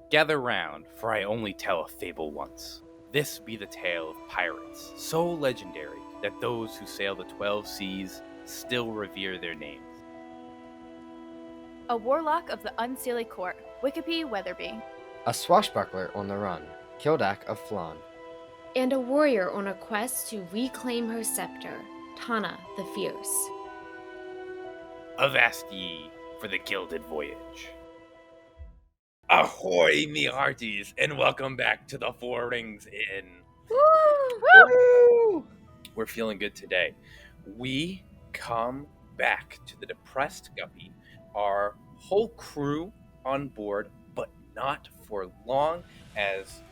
Gather round, for I only tell a fable once. This be the tale of pirates, so legendary that those who sail the 12 seas still revere their names. A warlock of the Unseelie Court, Wikipe Weatherby. A swashbuckler on the run, Kildak of Flan. And a warrior on a quest to reclaim her scepter, Tana the Fierce. Avast ye for the Gilded Voyage. Ahoy, me hearties, and welcome back to the Four Rings Inn. Woo! We're feeling good today. We come back to the Depressed Guppy, our whole crew on board, but not for long, as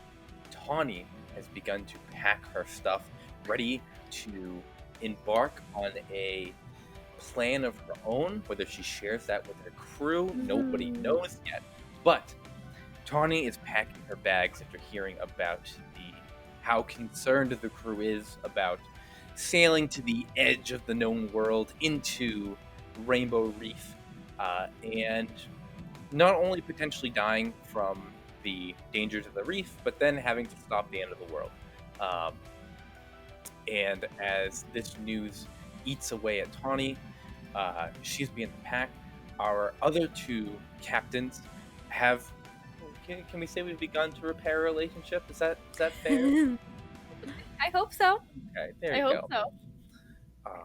Tawny has begun to pack her stuff, ready to embark on a plan of her own. Whether she shares that with her crew, nobody knows yet. But Tawny is packing her bags after hearing about how concerned the crew is about sailing to the edge of the known world into Rainbow Reef, and not only potentially dying from the dangers of the reef, but then having to stop the end of the world. And as this news eats away at Tawny, she's being packed. Our other two captains have. Can we say we've begun to repair a relationship? Is that fair? I hope so. Okay, there I you hope go. so.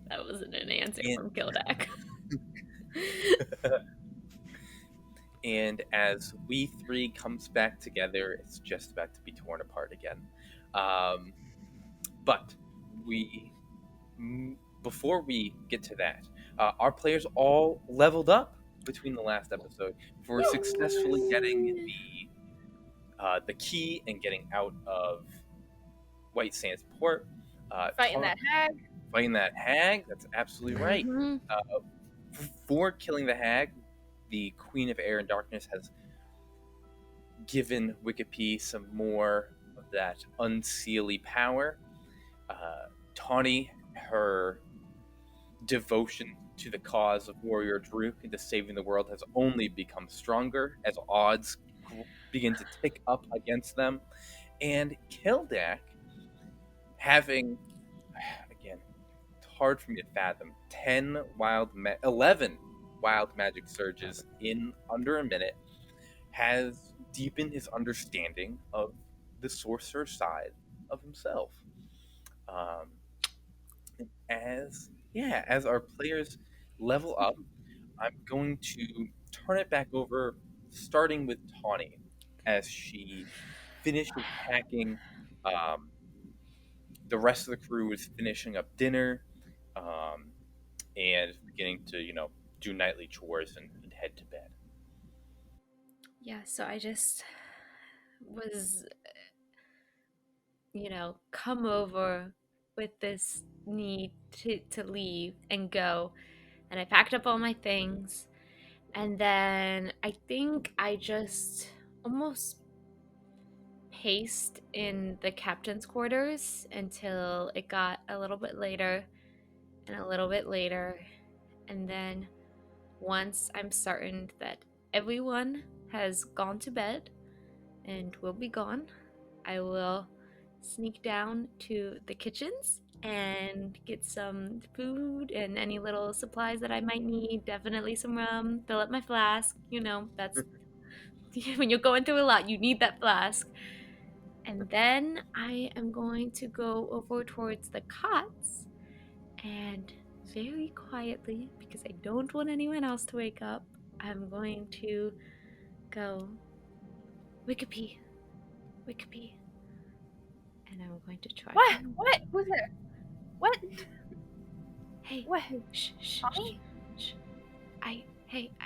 That wasn't an answer from Kildak. And as we three comes back together, it's just about to be torn apart again. But before we get to that, our players all leveled up between the last episode for successfully getting the key and getting out of White Sands Port. Fighting that hag. That's absolutely right. For killing the hag, the Queen of Air and Darkness has given Wikipe some more of that unseelie power. Tawny, her devotion to the cause of Warrior Drew into saving the world has only become stronger as odds begin to tick up against them. And Kildak, having, again, it's hard for me to fathom, 11 wild magic surges in under a minute, has deepened his understanding of the sorcerer side of himself. As our players level up, I'm going to turn it back over, starting with Tawny, as she finishes packing. The rest of the crew is finishing up dinner, and beginning to, do nightly chores and head to bed. Yeah, so I just was, come over with this need to leave and go. And I packed up all my things. And then I think I just almost paced in the captain's quarters until it got a little bit later and a little bit later. And then once I'm certain that everyone has gone to bed and will be gone, I will sneak down to the kitchens and get some food and any little supplies that I might need. Definitely some rum, fill up my flask. That's when you're going through a lot, you need that flask. And then I am going to go over towards the cots and very quietly, because I don't want anyone else to wake up, I'm going to go, Wikipe. And I'm going to try. What? Who's there? What? Hey. What? Shh. Tawny? I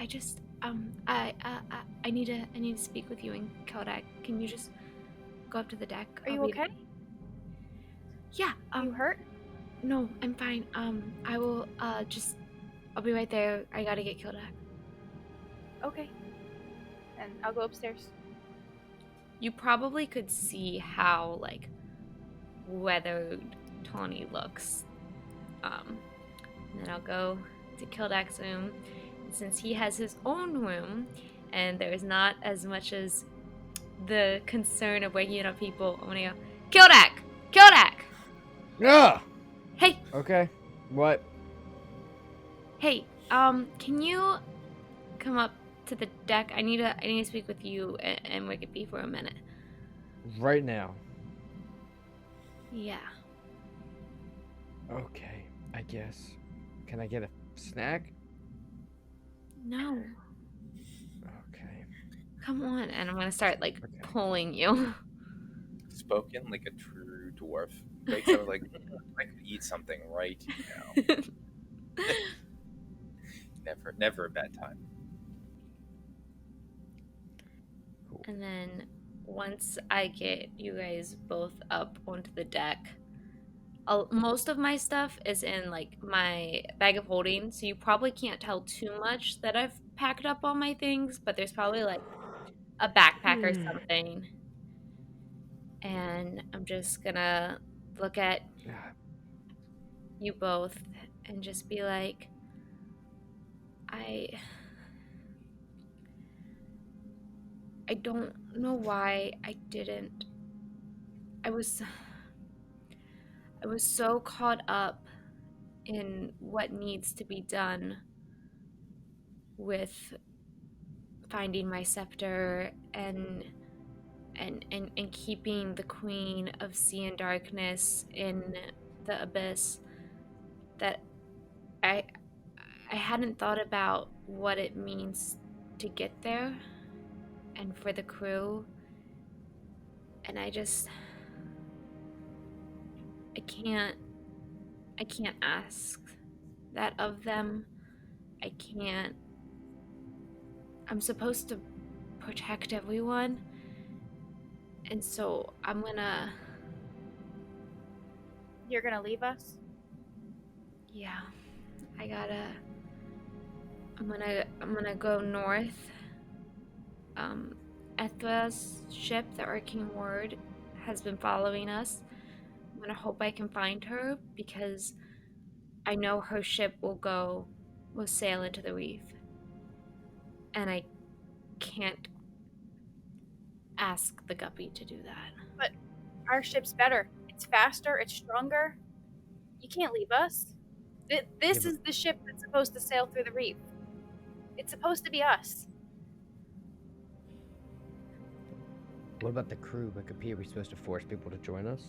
just I need to speak with you and Kodak. Can you just go up to the deck? Are you okay? Yeah. You hurt? No, I'm fine. I will I'll be right there. I gotta get Kodak. Okay. And I'll go upstairs. You probably could see how weathered Tawny looks. And then I'll go to Kildak's room. And since he has his own room and there's not as much as the concern of waking up people, I'm gonna go, Kildak! Kildak! Yeah. Hey, Okay. What? hey, can you come up to the deck? I need to speak with you and Wicked for a minute. Right now. Yeah. Okay. I guess. Can I get a snack? No. Okay. Come on. And I'm gonna start like Okay. pulling you. Spoken like a true dwarf. Wakes up like, I could eat something right now. Never a bad time. Cool. And then once I get you guys both up onto the deck, most of my stuff is in like my bag of holding, so you probably can't tell too much that I've packed up all my things, but there's probably like a backpack or something. And I'm just gonna look at you both and just be like, I don't know why I didn't. I was so caught up in what needs to be done with finding my scepter and keeping the Queen of Sea and Darkness in the abyss that I hadn't thought about what it means to get there and for the crew. And I can't ask that of them. I'm supposed to protect everyone. And so You're gonna leave us? yeah, I'm gonna go north. Ethra's ship, the Arcane Ward, has been following us. I'm gonna hope I can find her because I know her ship will sail into the reef. And I can't ask the Guppy to do that. But our ship's better. It's faster, it's stronger. You can't leave us. This is the ship that's supposed to sail through the reef. It's supposed to be us. What about the crew? Wikipedia, are we supposed to force people to join us?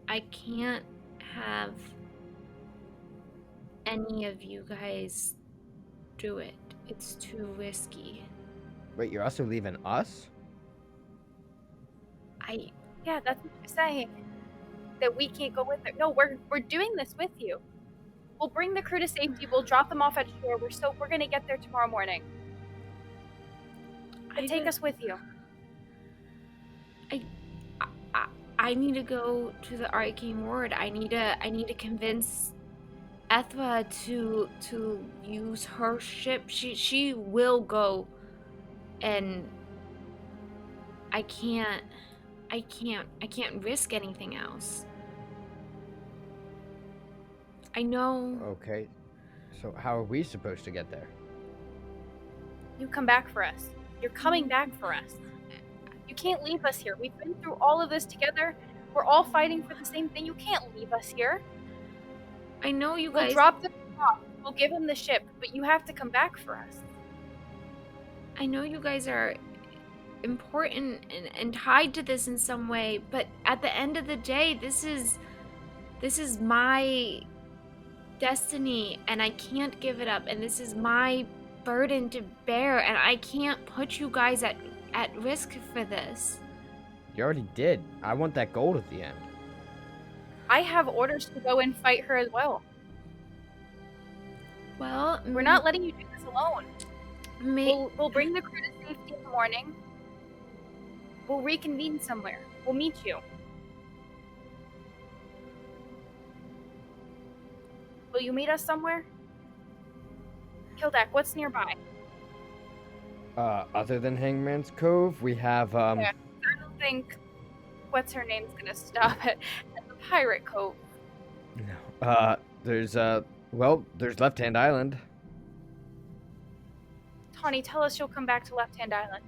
I can't have any of you guys do it. It's too risky. Wait, you're also leaving us? Yeah, that's what you're saying. That we can't go with it. No, we're doing this with you. We'll bring the crew to safety. We'll drop them off at shore. We're gonna get there tomorrow morning. But take us with you. I need to go to the Arcane Ward. I need to convince Ethra to use her ship. She will go, and I can't risk anything else. I know. Okay. So how are we supposed to get there? You come back for us. You're coming back for us. You can't leave us here. We've been through all of this together. We're all fighting for the same thing. You can't leave us here. I know you We'll guys. drop them off. We'll give them the ship, but you have to come back for us. I know you guys are important and tied to this in some way, but at the end of the day, this is my destiny, and I can't give it up, and this is my burden to bear, and I can't put you guys at risk for this. You already did. I want that gold at the end. I have orders to go and fight her as well. Well, We're not letting you do this alone. May- We'll bring the crew to safety in the morning. We'll reconvene somewhere. We'll meet you. Will you meet us somewhere? Kildak, what's nearby? Other than Hangman's Cove, we have, Yeah, I don't think what's her name's gonna stop at the Pirate Cove. No. There's Left Hand Island. Tawny, tell us you'll come back to Left Hand Island.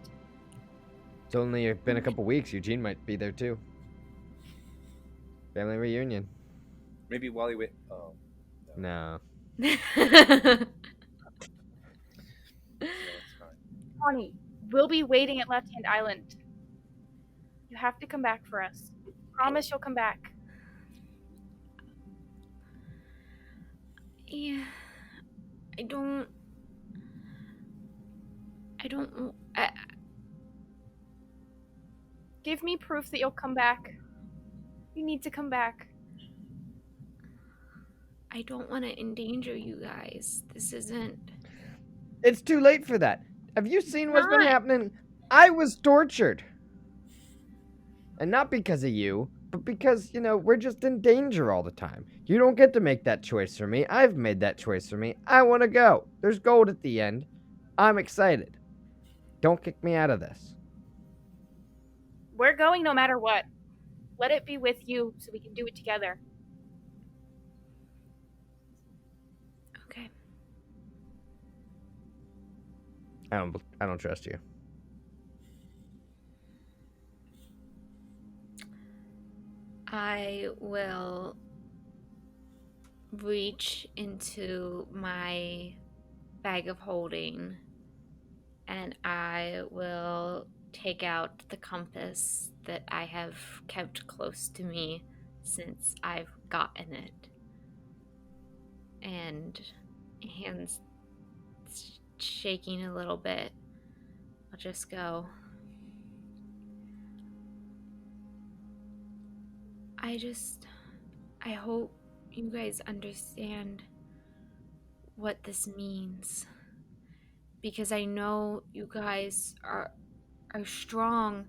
It's only been a couple weeks. Eugene might be there too. Family reunion. Maybe Wally wait. Oh. No. No, it's fine. Tawny, we'll be waiting at Left Hand Island. You have to come back for us. Promise you'll come back. Yeah. I don't. Give me proof that you'll come back. You need to come back. I don't want to endanger you guys. This isn't. It's too late for that. Have you seen what's been Not. happening? I was tortured. And not because of you, but because, we're just in danger all the time. You don't get to make that choice for me. I've made that choice for me. I want to go. There's gold at the end. I'm excited. Don't kick me out of this. We're going no matter what. Let it be with you so we can do it together. Okay. I don't trust you. I will reach into my bag of holding and I will take out the compass that I have kept close to me since I've gotten it. And hands shaking a little bit, I'll just go, I hope you guys understand what this means. Because I know you guys are strong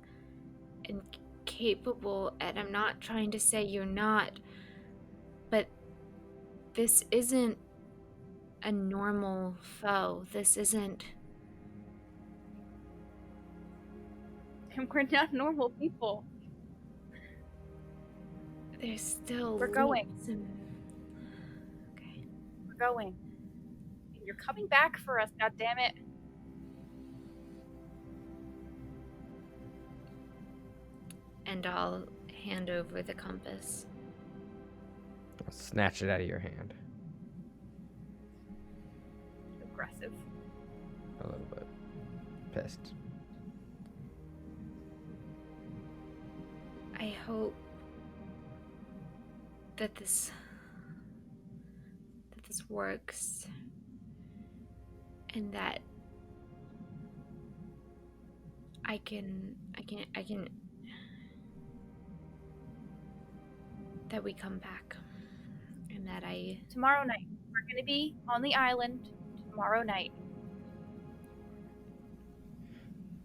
and capable, and I'm not trying to say you're not, but this isn't a normal foe. This isn't. We're not normal people. There's still. We're going. Okay. We're going. And you're coming back for us, goddammit. And I'll hand over the compass. I'll snatch it out of your hand. Aggressive. A little bit. Pissed. I hope that this works and that I can that we come back and that I Tomorrow night. We're going to be on the island tomorrow night.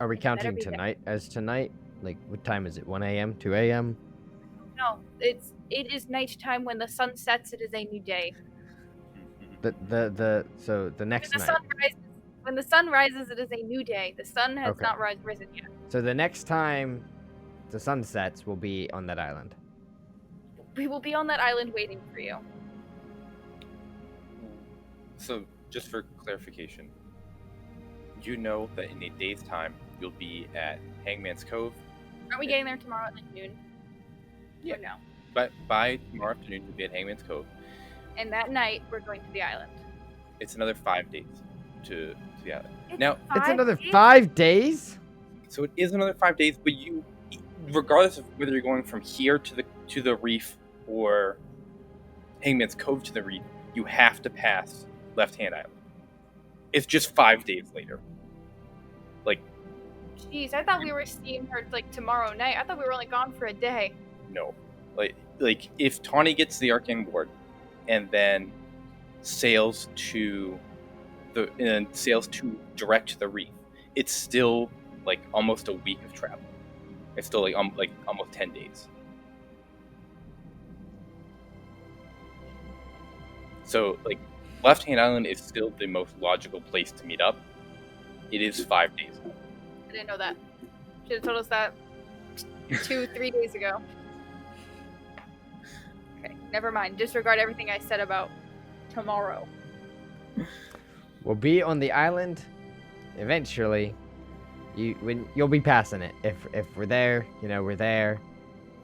Are we It better counting be there. tonight as tonight? Like, what time is it? 1 a.m.? 2 a.m.? No, it is nighttime. When the sun sets, it is a new day. So the next When the night. sun rises, when the sun rises, it is a new day. The sun has Okay. not risen yet. So the next time the sun sets will be on that island. We will be on that island waiting for you. So, just for clarification, you know that in a day's time, you'll be at Hangman's Cove. Aren't we getting there tomorrow at like noon? Yeah. Or no? But by tomorrow afternoon, you'll be at Hangman's Cove. And that night, we're going to the island. It's another 5 days to the island. It's Now, It's 5 another days? 5 days? so it is another 5 days, but you, regardless of whether you're going from here to the reef or Hangman's Cove to the reef, you have to pass Left Hand Island. It's just 5 days later. Jeez, I thought we were seeing her like tomorrow night. I thought we were only gone for a day. No, like if Tawny gets the Arcane Ward and then sails direct to the reef, it's still like almost a week of travel. It's still like almost 10 days. So like Left Hand Island is still the most logical place to meet up. It is 5 days. I didn't know that. Should have told us that 2-3 days ago. Okay, never mind. Disregard everything I said about tomorrow. We'll be on the island eventually, you'll be passing it. If we're there, we're there.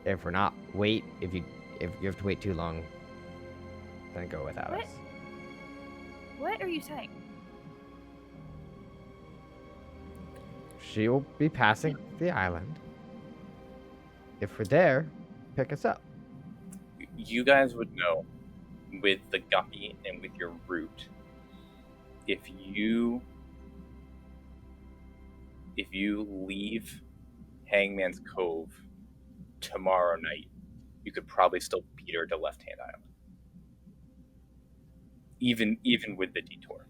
If we're not, wait. If you have to wait too long, then go without What? us. What are you saying? She'll be passing the island. If we're there, pick us up. You guys would know with the guppy and with your route, if you leave Hangman's Cove tomorrow night, you could probably still beat her to Left Hand Island. Even with the detour.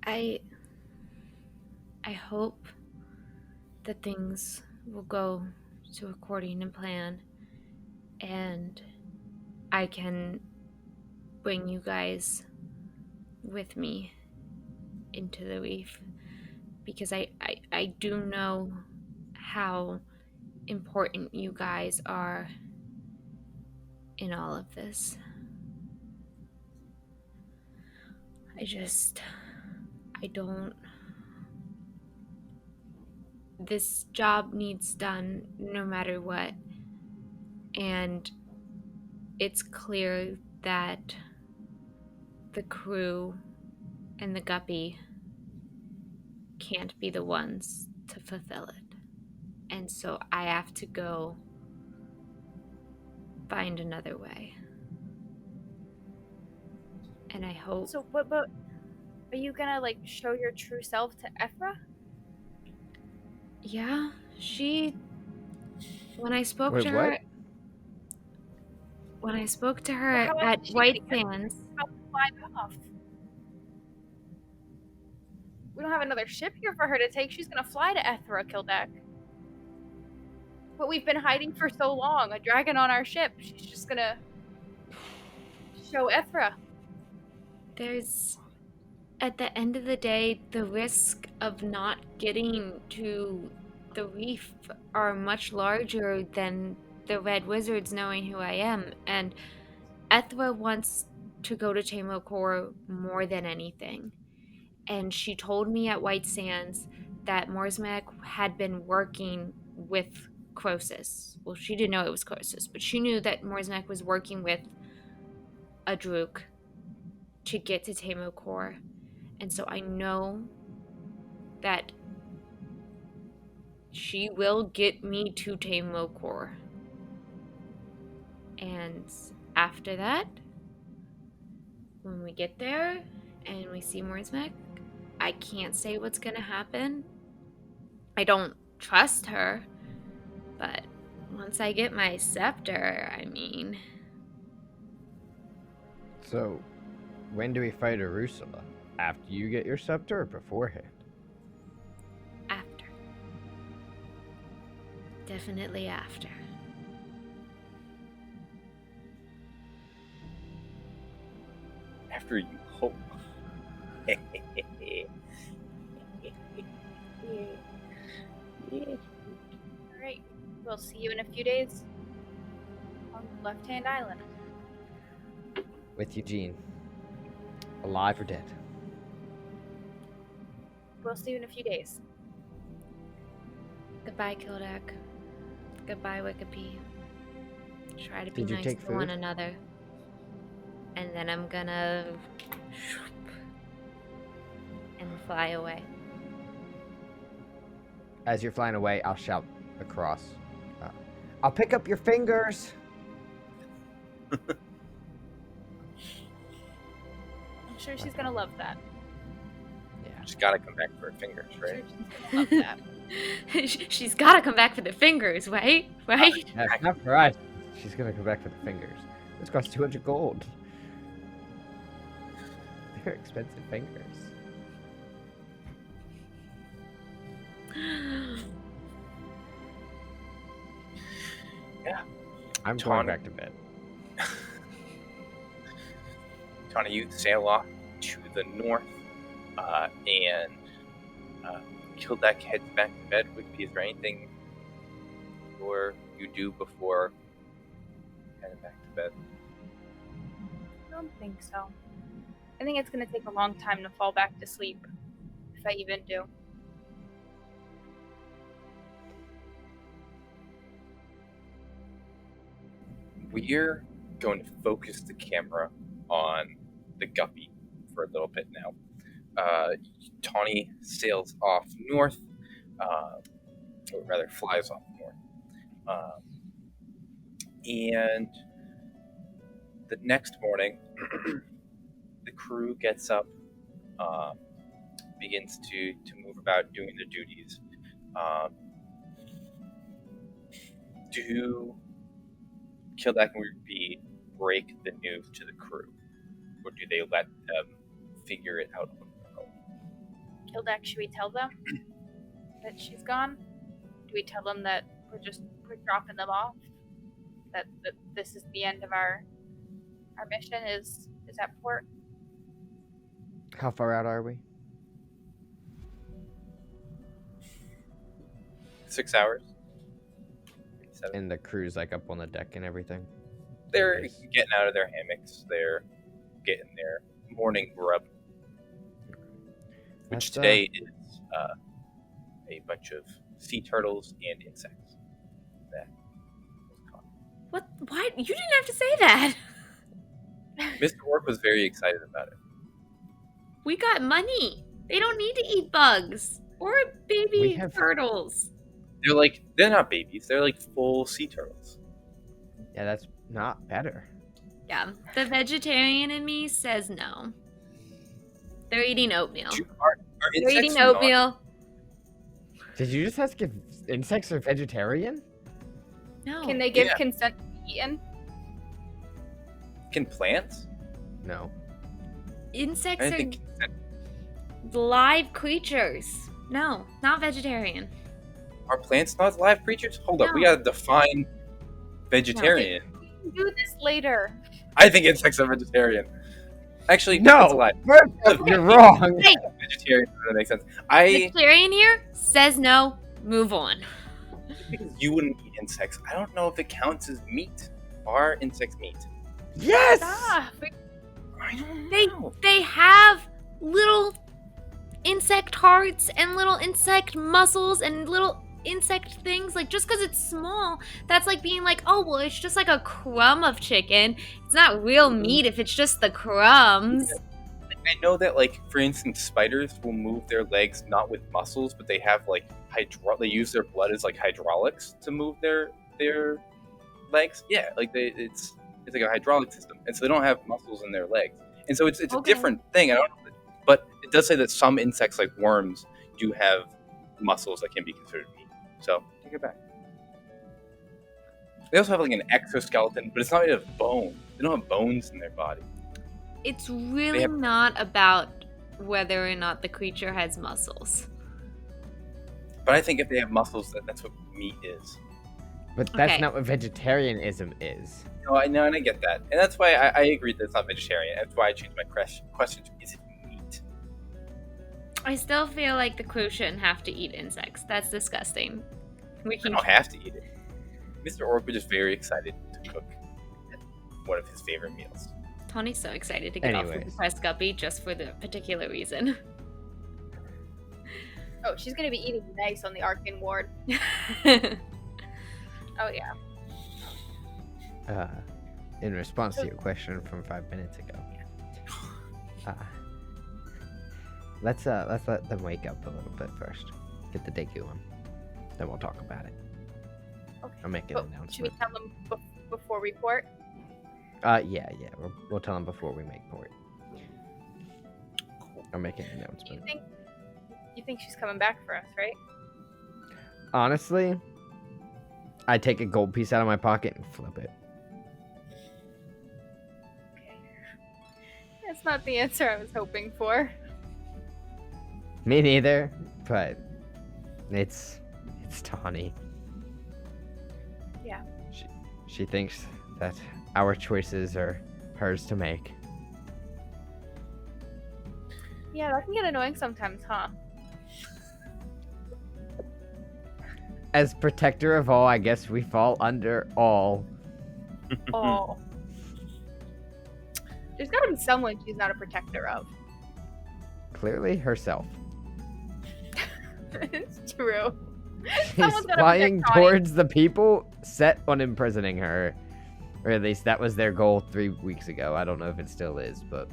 I hope that things will go to according to plan, and I can bring you guys with me into the reef, because I do know how important you guys are in all of this. This job needs done no matter what, and it's clear that the crew and the guppy can't be the ones to fulfill it, and so I have to go find another way. And I hope. So, but are you gonna show your true self to Ephra? Yeah, when I spoke Wait, to what? her. When I spoke to her How else at is she White gonna Sands. Fly off. We don't have another ship here for her to take. She's gonna fly to Ethra, Kildak. But we've been hiding for so long. A dragon on our ship. She's just gonna show Ethra. At the end of the day, the risk of not getting to the reef are much larger than the Red Wizards knowing who I am. And Ethra wants to go to Tamokor more than anything. And she told me at White Sands that Morsmac had been working with Croesus. Well, she didn't know it was Croesus, but she knew that Morsmac was working with a Druk to get to Tamokor. And so I know that she will get me to Tamokor. And after that, when we get there and we see Morsmac, I can't say what's gonna happen. I don't trust her, but once I get my scepter, So, when do we fight Arusula? After you get your scepter or beforehand? After. Definitely after. After you hope. Alright. We'll see you in a few days on Left Hand Island. With Eugene. Alive or dead? We'll see you in a few days. Goodbye, Kildak. Goodbye, Wikipedia. Try to be Did you nice take to one food? another. And then I'm gonna and fly away. As you're flying away, I'll shout across. I'll pick up your fingers! I'm sure she's gonna love that. Yeah. She's gotta come back for her fingers, I'm right? sure she's gonna love that. She's gotta come back for the fingers, right? Right? That's not for us. She's gonna come back for the fingers. This costs 200 gold. They're expensive fingers. Yeah. I'm Tawny. going back to bed. Tawny, you sail off to the north, and Kildak heads back to bed. Is there anything you do before heading back to bed? I don't think so. I think it's gonna take a long time to fall back to sleep, if I even do. We're going to focus the camera on the guppy for a little bit now. Tawny sails off north, or rather flies off north. And the next morning, the crew gets up, begins to move about doing their duties. Do Kildak and Ruby break the news to the crew? Or do they let them figure it out on their own? Kildak, should we tell them that she's gone? Do we tell them that we're dropping them off? That this is the end of our mission is at port? How far out are we? 6 hours. 7. And the crew's like up on the deck and everything. They're Yes. getting out of their hammocks. They're getting their morning grub, which That's, today is a bunch of sea turtles and insects that was caught. What? Why? You didn't have to say that. Mr. Orc was very excited about it. We got money. They don't need to eat bugs or baby We have- turtles. They're not babies. They're like full sea turtles. Yeah, that's not better. Yeah, the vegetarian in me says no. They're eating oatmeal. Are They're insects eating not- oatmeal. Did you just ask if insects are vegetarian? No. Can they give Yeah. consent to be eaten? Can plants? No. Insects I are didn't think live creatures. No, not vegetarian. are plants not live creatures? Hold up, we No. gotta define vegetarian. We can do this later. I think insects are vegetarian. Actually, that's a No! lie. You're wrong! Hey, Vegetarian doesn't make sense. I vegetarian here says no. Move on. because you wouldn't eat insects. I don't know if it counts as meat. Are insects meat? Yes! Ah, I don't They know. they have little insect hearts and little insect muscles and little insect things. Like, just because it's small, that's like being like, oh well, it's just like a crumb of chicken. It's not real meat if it's just the crumbs. I know that, like, for instance, spiders will move their legs not with muscles, but they have like they use their blood as like hydraulics to move their legs. Yeah, like it's like a hydraulic system, and so they don't have muscles in their legs, and so it's a Okay. different thing. I don't know, but it does say that some insects, like worms, do have muscles that can be considered meat. So take it back. They also have like an exoskeleton, but it's not made of bone. They don't have bones in their body. It's really have- not about whether or not the creature has muscles. But I think if they have muscles, that's what meat is. But that's Okay. not what vegetarianism is. No, I know, and I get that, and that's why I agree that it's not vegetarian. That's why I changed my question to: is it meat? I still feel like the crew shouldn't have to eat insects. That's disgusting. We You can don't have to eat it. Mr. Orc was just very excited to cook one of his favorite meals. Tawny's so excited to get off the Anyways. Depressed Guppy just for the particular reason. oh, she's gonna be eating nice on the Arkin ward. Oh yeah. In response to your question from 5 minutes ago. Let's let them wake up a little bit first. Get the day going. Then we'll talk about it. Okay. I'll make an But should we announcement. tell them before we port? Yeah. We'll tell them before we make port. I'll make an Do you announcement. think she's coming back for us, right? Honestly, I take a gold piece out of my pocket and flip it. That's not the answer I was hoping for. Me neither, but it's Tawny. Yeah. She thinks that our choices are hers to make. Yeah, that can get annoying sometimes, huh? As protector of all, I guess we fall under all. Oh. There's gotta be someone she's not a protector of. Clearly herself. It's true. She's Someone's gotta flying protect Tawny. towards the people set on imprisoning her. Or at least that was their goal 3 weeks ago. I don't know if it still is, but...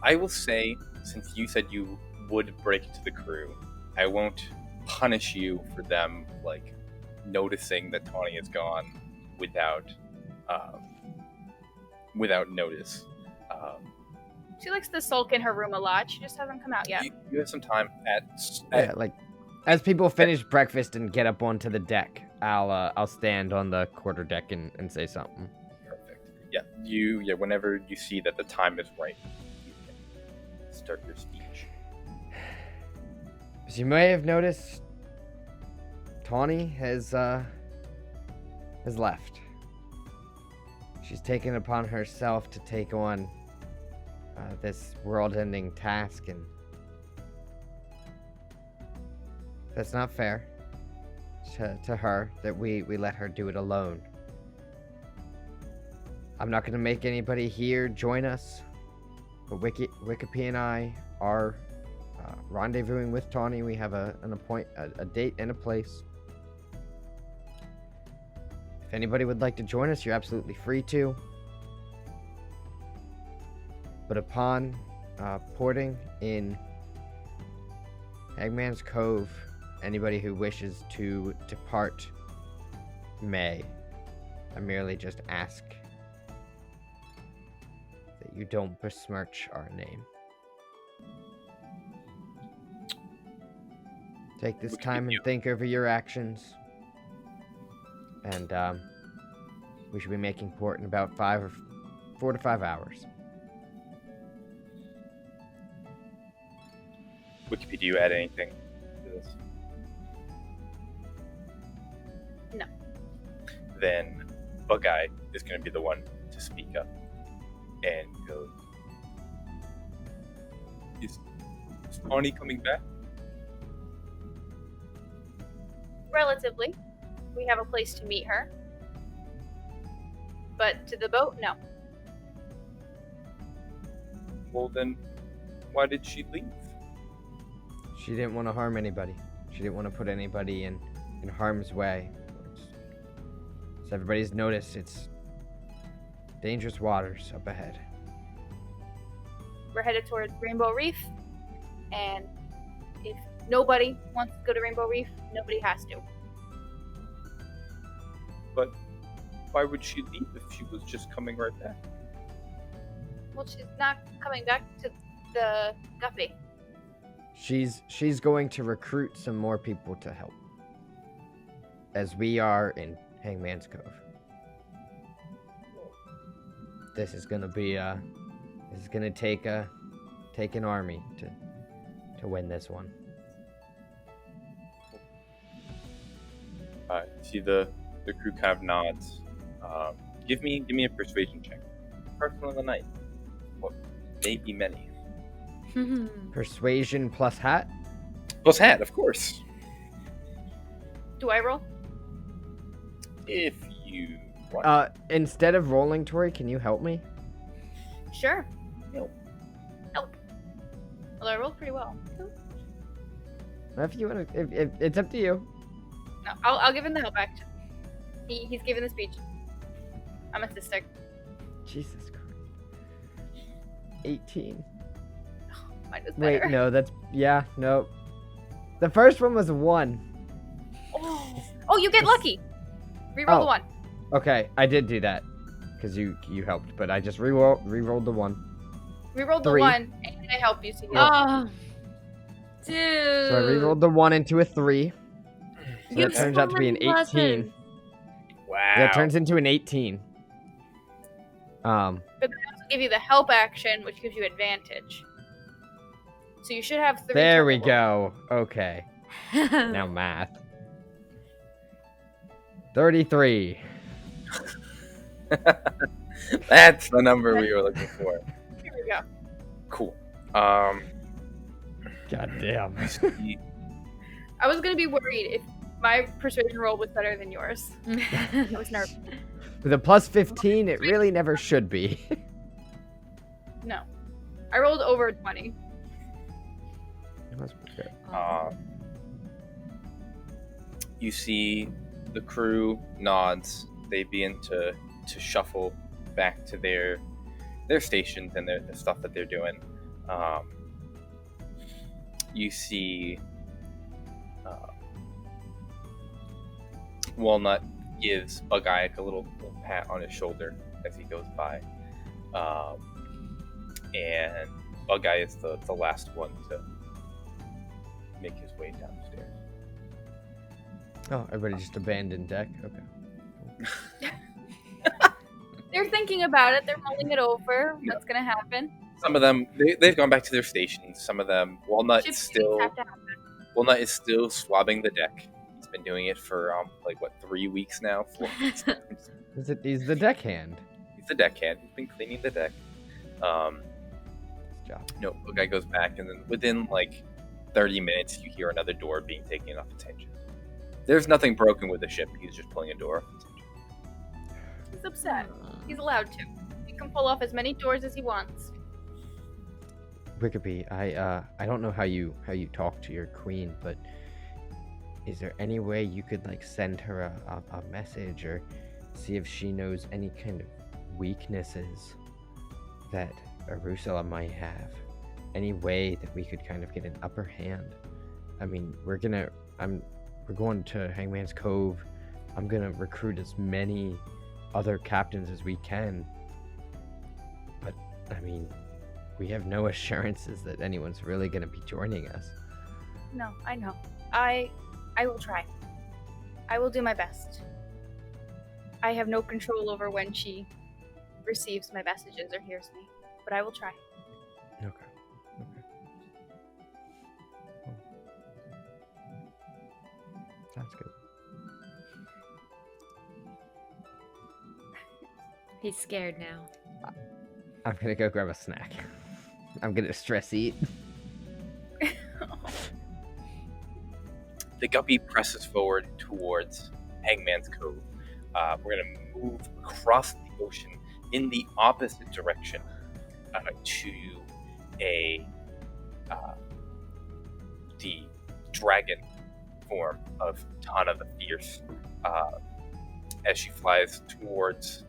I will say, since you said you would break into the crew, I won't punish you for them, like, noticing that Tawny is gone without notice. She likes to sulk in her room a lot. She just hasn't come out yet. You have some time Yeah, like, as people finish breakfast and get up onto the deck, I'll stand on the quarterdeck and say something. Perfect. Yeah, whenever you see that the time is right, you can start your speech. As you may have noticed, Tawny has left. She's taken upon herself to take on this world-ending task, and that's not fair to her that we let her do it alone. I'm not going to make anybody here join us, but Wikipedia and I are rendezvousing with Tawny. We have a date and a place. If anybody would like to join us, you're absolutely free to. But upon porting in Hangman's Cove, anybody who wishes to depart may. I merely just ask that you don't besmirch our name. Take this time and think over your actions. And we should be making port in about 4 to 5 hours. Wikipedia, do you add anything to this? No. Then Bug-Eye is going to be the one to speak up and go, Is Tawny coming back? Relatively. We have a place to meet her. But to the boat, no. Well then, why did she leave? She didn't want to harm anybody. She didn't want to put anybody in harm's way. As everybody's noticed, it's dangerous waters up ahead. We're headed towards Rainbow Reef, and if nobody wants to go to Rainbow Reef, nobody has to. But why would she leave if she was just coming right back? Well, she's not coming back to the Guppy. She's going to recruit some more people to help, as we are in Hangman's Cove. This is gonna be this is gonna take an army to win this one. See the crew kind of nods. Give me a persuasion check. Person of the night. What may be many. Persuasion plus hat? Plus hat, of course. Do I roll? If you want. Instead of rolling, Tori, can you help me? Sure. Nope. Help. Well, I rolled pretty well. If you want to, if it's up to you. No, I'll give him the help action. He's giving the speech. I'm assisting. Jesus Christ. 18. Mine was better. Wait, no, no. The first one was a 1. Oh, you get lucky. Reroll the 1. Okay, I did do that because you helped, but I just rerolled the 1. Rerolled the 3. 1, and I helped you. So you Oh, dude. So I rerolled the 1 into a 3. So You that turns out to be an 18. Wow. That turns into an 18. But then I also give you the help action, which gives you advantage. So you should have 3. There we total. go. Okay. Now math. 33. That's the number we were looking for. Here we go. Cool. God damn. I was gonna be worried if my persuasion roll was better than yours. I was nervous. With a plus 15, it really never should be. No. I rolled over 20. That's pretty good. You see the crew nods. They begin to shuffle back to their stations and the stuff that they're doing. You see Walnut gives Bug-Eye a little pat on his shoulder as he goes by. And Bug-Eye is the last one to make his way downstairs. Oh, everybody just abandoned deck? Okay. They're thinking about it. They're mulling it over. What's gonna happen? Some of them, they've gone back to their stations. Some of them, Walnut is Ship meetings have to happen. still swabbing the deck. He's been doing it for 3 weeks now. 4 weeks. He's the deckhand. He's the deckhand. He's been cleaning the deck. Good job. No, the guy goes back, and then within 30 minutes, you hear another door being taken off its hinges. There's nothing broken with the ship. He's just pulling a door off its hinges. He's upset. He's allowed to. He can pull off as many doors as he wants. Wickeby, I don't know how you talk to your queen, but is there any way you could send her a message or see if she knows any kind of weaknesses that Arusala might have? Any way that we could kind of get an upper hand? I mean, we're going to Hangman's Cove. I'm gonna recruit as many other captains as we can. But I mean, we have no assurances that anyone's really gonna be joining us. No, I know. I will try. I will do my best. I have no control over when she receives my messages or hears me, but I will try. Okay. Sounds good. He's scared now. I'm gonna go grab a snack. I'm gonna stress eat. The guppy presses forward towards Hangman's Cove. We're going to move across the ocean in the opposite direction to the dragon form of Tana the Fierce as she flies towards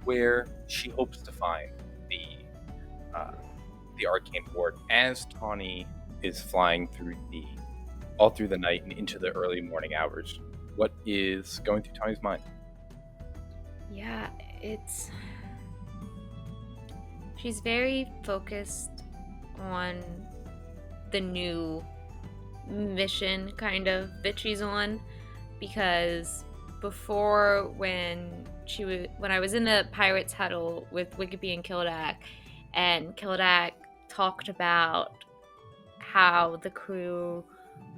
where she hopes to find the arcane board. As Tawny is flying all through the night and into the early morning hours, what is going through Tawny's mind? Yeah, she's very focused on the new mission kind of that she's on, because before when I was in the pirates huddle with Wickeby and Kildak talked about how the crew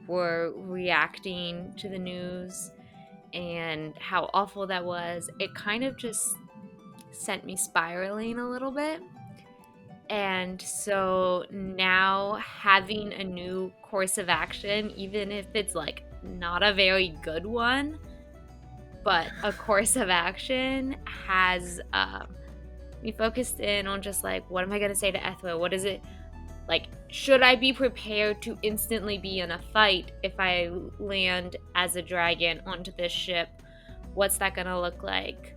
were reacting to the news and how awful that was, it kind of just sent me spiraling a little bit. And so now having a new course of action, even if it's not a very good one, but a course of action, has me focused in on just what am I going to say to Ethel? What is it? Should I be prepared to instantly be in a fight if I land as a dragon onto this ship? What's that going to look like?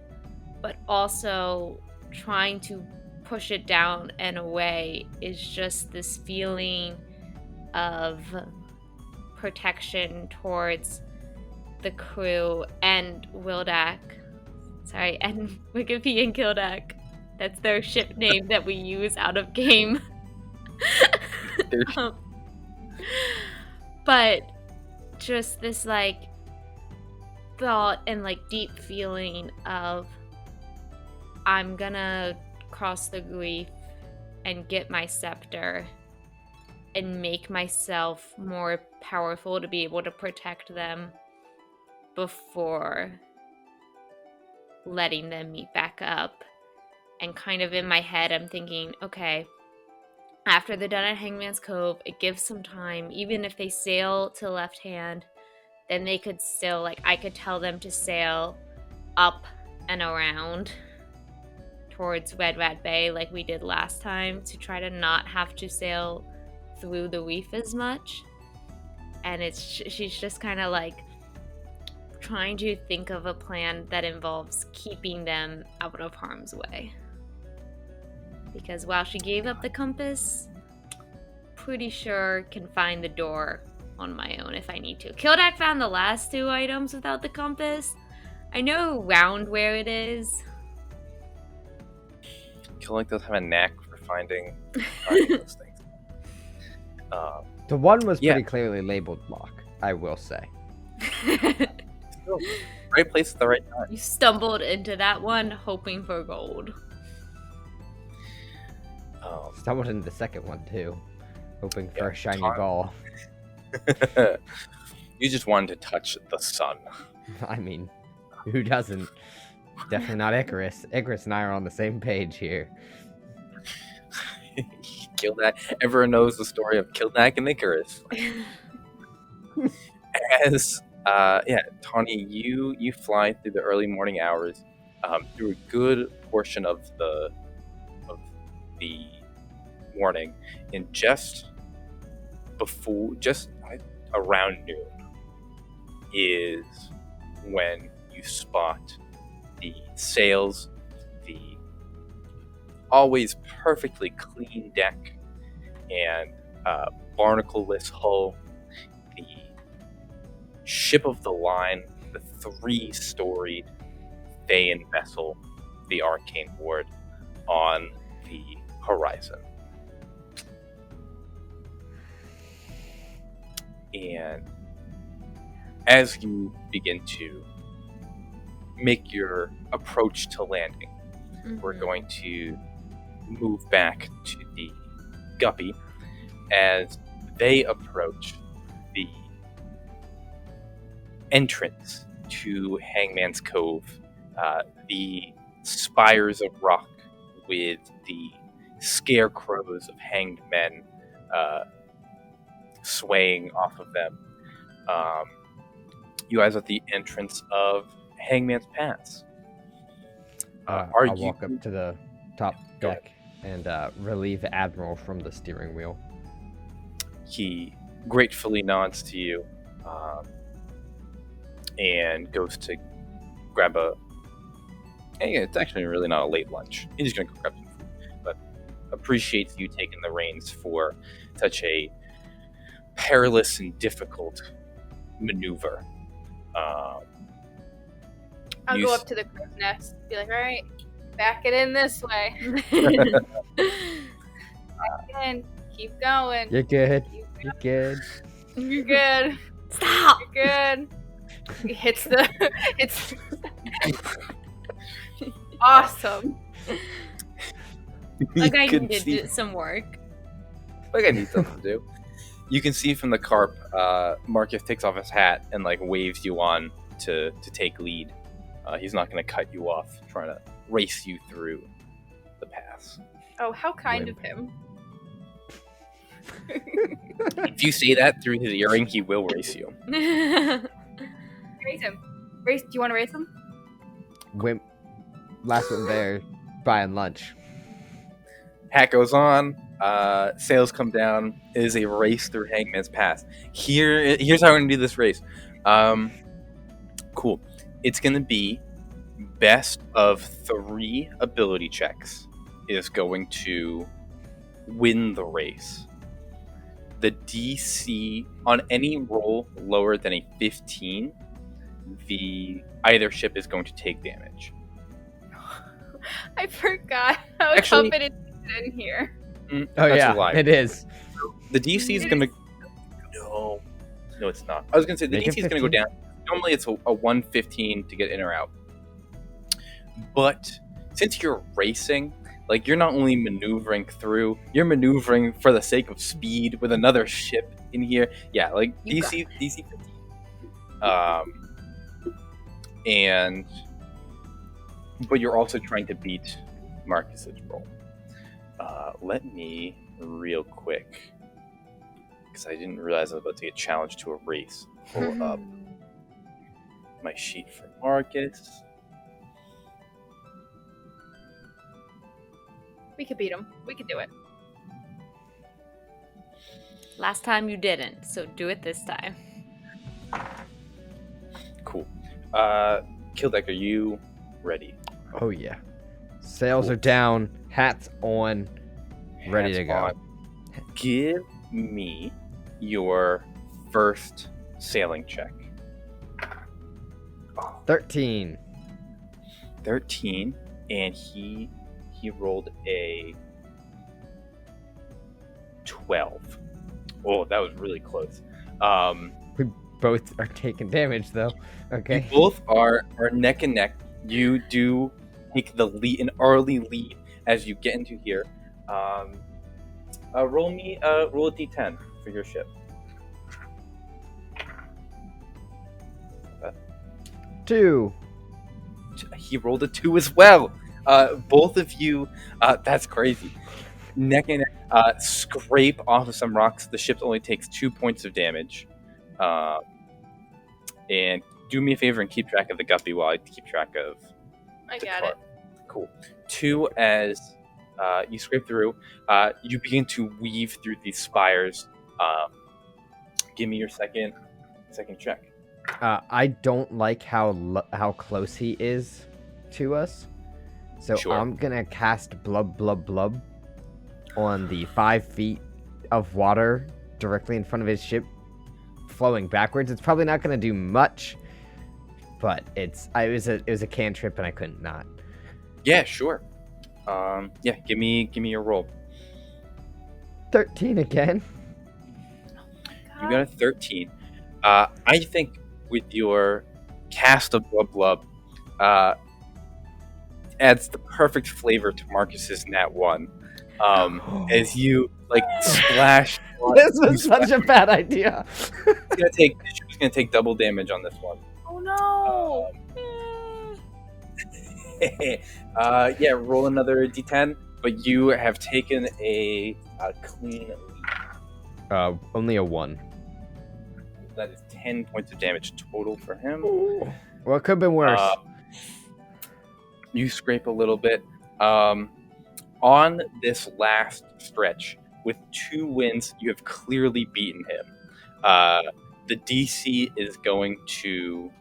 But also trying to push it down and away is just this feeling of protection towards the crew and and Wickeby and Kildak. That's their ship name that we use out of game. But just this thought and deep feeling of I'm gonna cross the reef and get my scepter and make myself more powerful to be able to protect them before letting them meet back up. And kind of in my head I'm thinking, okay, after they're done at Hangman's Cove, it gives some time. Even if they sail to left hand, then they could still, I could tell them to sail up and around towards Red Rat Bay like we did last time to try to not have to sail through the reef as much. And she's just kind of like trying to think of a plan that involves keeping them out of harm's way. Because while she gave up the compass, pretty sure can find the door on my own if I need to. Kildak found the last 2 items without the compass. I know around where it is. Kildak does have a knack for finding those things. The one was Yeah. pretty clearly labeled lock, I will say. Still, right place at the right time. You stumbled into that one hoping for gold. Stumbled into the second one too, hoping for Yeah, a shiny Tawny. ball. You just wanted to touch the sun. I mean, who doesn't? Definitely not Icarus. Icarus and I are on the same page here. Kildak. Everyone knows the story of Kildak and Icarus. As Tawny, you fly through the early morning hours, through a good portion of the morning, and just around noon is when you spot the sails, the always perfectly clean deck, and barnacle-less hull, the ship of the line, the 3-storied Thayan vessel, the Arcane Ward, on the horizon. And as you begin to make your approach to landing, we're going to move back to the Guppy as they approach the entrance to Hangman's Cove, the spires of rock with the scarecrows of hanged men swaying off of them. You guys are at the entrance of Hangman's Pass. I'll walk up to the top Go deck and relieve Admiral from the steering wheel. He gratefully nods to you and goes to grab it's actually really not a late lunch. He's just going to go grab some food, but appreciates you taking the reins for such a perilous and difficult maneuver. I'll go up to the crow's nest, be like, all right, back it in this way. Back in, keep going. You're good. You're good. You're good. Stop! You're good. It's awesome. Like I can needed see- some work. Like I need something to do. You can see from the carp, Marcus takes off his hat and like waves you on to take lead. He's not going to cut you off, trying to race you through the pass. Oh, how kind Wimp. of him. If you say that through his earring, he will race you. Raise him. Do you want to raise him? Wimp. Last one there, buying lunch. Hat goes on. Sails come down. It is a race through Hangman's Pass. Here's how we're going to do this race. Cool. It's going to be best of 3 ability checks is going to win the race. The DC on any roll lower than a 15, either ship is going to take damage. I forgot how Actually- confident he's in here. Oh That's yeah, a lie. it is. The DC is going to... No, it's not. I was going to say, the Make it DC is going to go 15. down. Normally it's a 115 to get in or out. But since you're racing, like, you're not only maneuvering through, you're maneuvering for the sake of speed with another ship in here. Yeah, like, You DC 15. But you're also trying to beat Marcus's roll. Let me real quick, because I didn't realize I was about to get challenged to a race. Pull up my sheet for Marcus. We could beat him. We could do it. Last time you didn't, so do it this time. Cool. Kildek, are you ready? Oh yeah. Sails Cool. are down, hats on, ready Hats to go. on. Give me your first sailing check. 13. 13, and he rolled a 12. Oh, that was really close. We both are taking damage though. You Okay. both are neck and neck. You do take the lead, an early lead as you get into here. Roll a d10 for your ship. 2. He rolled a 2 as well. Both of you, that's crazy. Neck and neck, scrape off of some rocks. The ship only takes 2 points of damage. And do me a favor and keep track of the guppy while I keep track of I the got car. it. Cool. 2, as you scrape through, you begin to weave through these spires. Give me your second check. I don't like how close he is to us. So Sure. I'm gonna cast blub blub blub on the 5 feet of water directly in front of his ship, flowing backwards. It's probably not gonna do much, but it was a cantrip and I couldn't not. Yeah, sure. Give me your roll. 13 again. You got a 13. I think with your cast of blub blub, adds the perfect flavor to Marcus's nat 1. As you splash. This was such a bad idea. It's gonna take double damage on this one. Oh no! Yeah, roll another d10, but you have taken a clean lead. Only a 1. That is 10 points of damage total for him. Well, it could have been worse. You scrape a little bit. On this last stretch, with 2 wins, you have clearly beaten him. The DC is going to